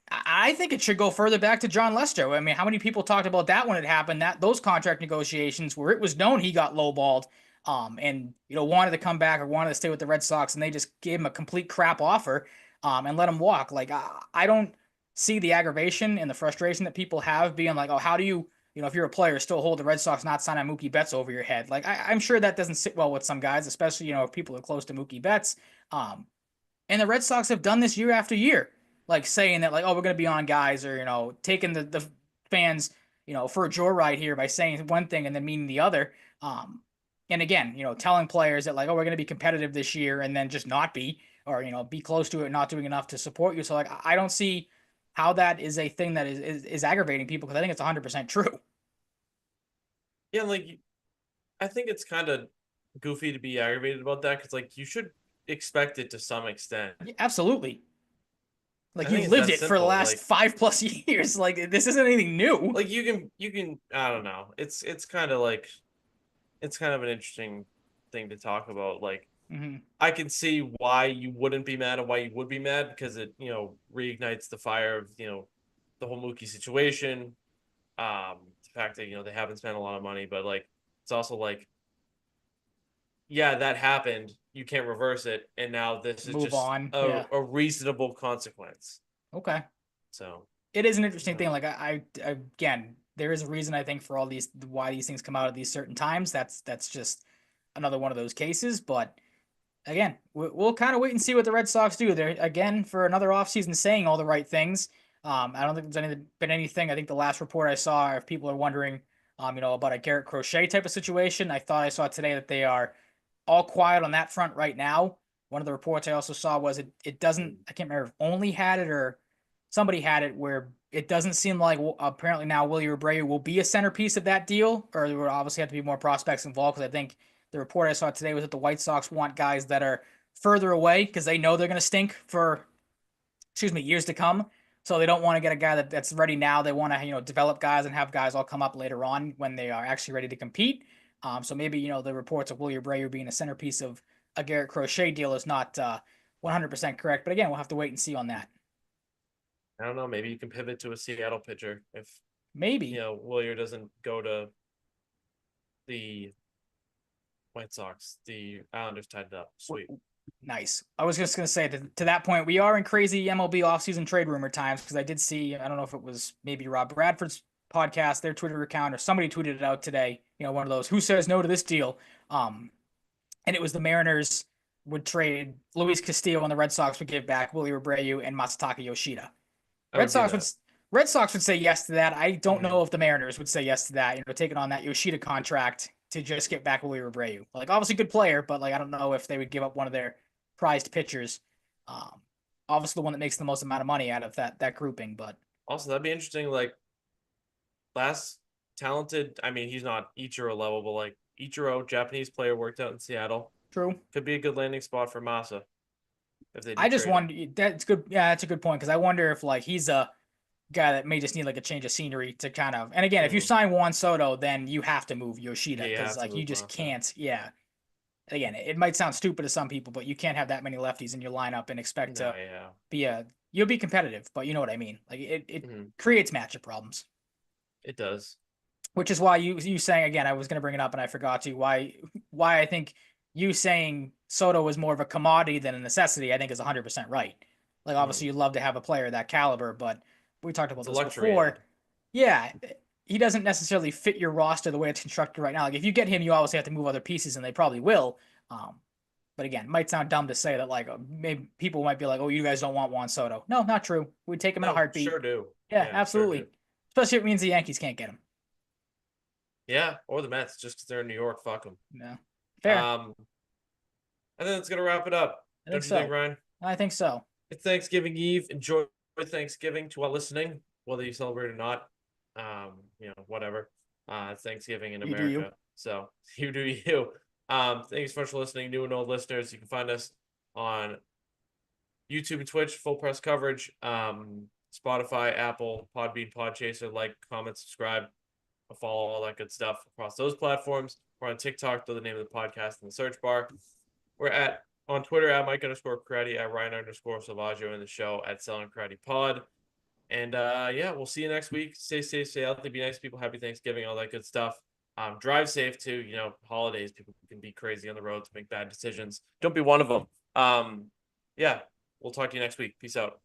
I think it should go further back to John Lester. I mean, how many people talked about that when it happened? That those contract negotiations where it was known he got lowballed, and wanted to come back or wanted to stay with the Red Sox, and they just gave him a complete crap offer, and let him walk. Like I don't see the aggravation and the frustration that people have being like, oh, how do you, if you're a player, still hold the Red Sox not signing Mookie Betts over your head? Like I'm sure that doesn't sit well with some guys, especially if people are close to Mookie Betts. And the Red Sox have done this year after year, like saying that, like, oh, we're going to be on guys, or, taking the fans, for a joyride here by saying one thing and then meaning the other. And again, telling players that, like, oh, we're going to be competitive this year and then just not be, or, be close to it, not doing enough to support you. So, like, I don't see how that is a thing that is aggravating people because I think it's 100% true. Yeah, like, I think it's kind of goofy to be aggravated about that because, like, you should expect it to some extent. Yeah, absolutely. Like, I think you've it's lived that it for the simple. last Like, 5+ years. Like, this isn't anything new. like you can I don't know. It's kind of like it's kind of an interesting thing to talk about. Like Mm-hmm. I can see why you wouldn't be mad and why you would be mad because it, reignites the fire of, the whole Mookie situation. The fact that, they haven't spent a lot of money, but like it's also like, yeah, that happened. You can't reverse it, and now this is Move just on. a, Yeah. a reasonable consequence. Okay. So It is an interesting yeah. thing. Like again, there is a reason I think for all these why these things come out at these certain times. That's just another one of those cases. But again, we'll kind of wait and see what the Red Sox do. They're again for another offseason saying all the right things. I don't think there's been anything. I think the last report I saw, if people are wondering, about a Garrett Crochet type of situation, I thought I saw today that they are all quiet on that front right now. One of the reports I also saw was it doesn't. I can't remember if only had it or somebody had it where it doesn't seem like apparently now Willie Abreu will be a centerpiece of that deal, or there would obviously have to be more prospects involved because I think the report I saw today was that the White Sox want guys that are further away because they know they're going to stink for, years to come. So they don't want to get a guy that's ready now. They want to, develop guys and have guys all come up later on when they are actually ready to compete. So maybe, the reports of Willie Abreu being a centerpiece of a Garrett Crochet deal is not 100% correct. But again, we'll have to wait and see on that. I don't know. Maybe you can pivot to a Seattle pitcher if Maybe. Willier doesn't go to the White Sox. The Islanders tied it up. Sweet. Nice. I was just going to say to that point, we are in crazy MLB offseason trade rumor times because I did see, I don't know if it was maybe Rob Bradford's podcast, their Twitter account, or somebody tweeted it out today, one of those, who says no to this deal? And it was the Mariners would trade Luis Castillo and the Red Sox would give back Willie Abreu and Masataka Yoshida. Red Sox would say yes to that. I don't know if the Mariners would say yes to that, taking on that Yoshida contract to just get back Willie Abreu. Like, obviously good player, but like I don't know if they would give up one of their prized pitchers. obviously the one that makes the most amount of money out of that grouping. But Also, that'd be interesting. Like last talented, I mean, he's not Ichiro level, but like Ichiro, Japanese player, worked out in Seattle. true. Could be a good landing spot for Massa if they do I just trade him. wonder. That's good. Yeah, that's a good point because I wonder if like he's a guy that may just need like a change of scenery to kind of. And again, if you Mhm. sign Juan Soto, then you have to move Yoshida Yeah, you because have to like you move just Massa. can't. Yeah. Again, it might sound stupid to some people, but you can't have that many lefties in your lineup and expect No, to yeah. be a. You'll be competitive, but you know what I mean. Like it Mhm. creates matchup problems. It does. Which is why you saying again, I was going to bring it up and I forgot to. Why I think you saying Soto is more of a commodity than a necessity, I think is 100% right. Like Mhm. obviously you'd love to have a player of that caliber, but we talked about It's a this luxury, yeah. before. Yeah, he doesn't necessarily fit your roster the way it's constructed right now. Like if you get him, you obviously have to move other pieces, and they probably will. But again, it might sound dumb to say that like maybe people might be like, "Oh, you guys don't want Juan Soto." No, not true. We'd take him in a No, heartbeat. sure do. Yeah, Yeah, sure absolutely. do. Especially if it means the Yankees can't get him. Yeah, or the Mets, just because they're in New York. Fuck them. Yeah, fair. And then it's gonna wrap it up. I think Don't you think, so. Ryan? I think so. It's Thanksgiving Eve. Enjoy Thanksgiving to all listening, whether you celebrate or not. Whatever. It's Thanksgiving in You do you. America, so you do you. Thanks so much for listening, new and old listeners. You can find us on YouTube and Twitch, full press coverage. Spotify, Apple, Podbean, Podchaser. Like, comment, subscribe, follow, all that good stuff across those platforms. We're on TikTok, throw the name of the podcast in the search bar. We're on Twitter at Mike_Cratty, at Ryan_Salvaggio, in the show at Selling Cratty Pod. And yeah, we'll see you next week. Stay safe, stay healthy, be nice to people, happy Thanksgiving, all that good stuff. Drive safe too. Holidays, people can be crazy on the road to make bad decisions. Don't be one of them. Yeah, we'll talk to you next week. Peace out.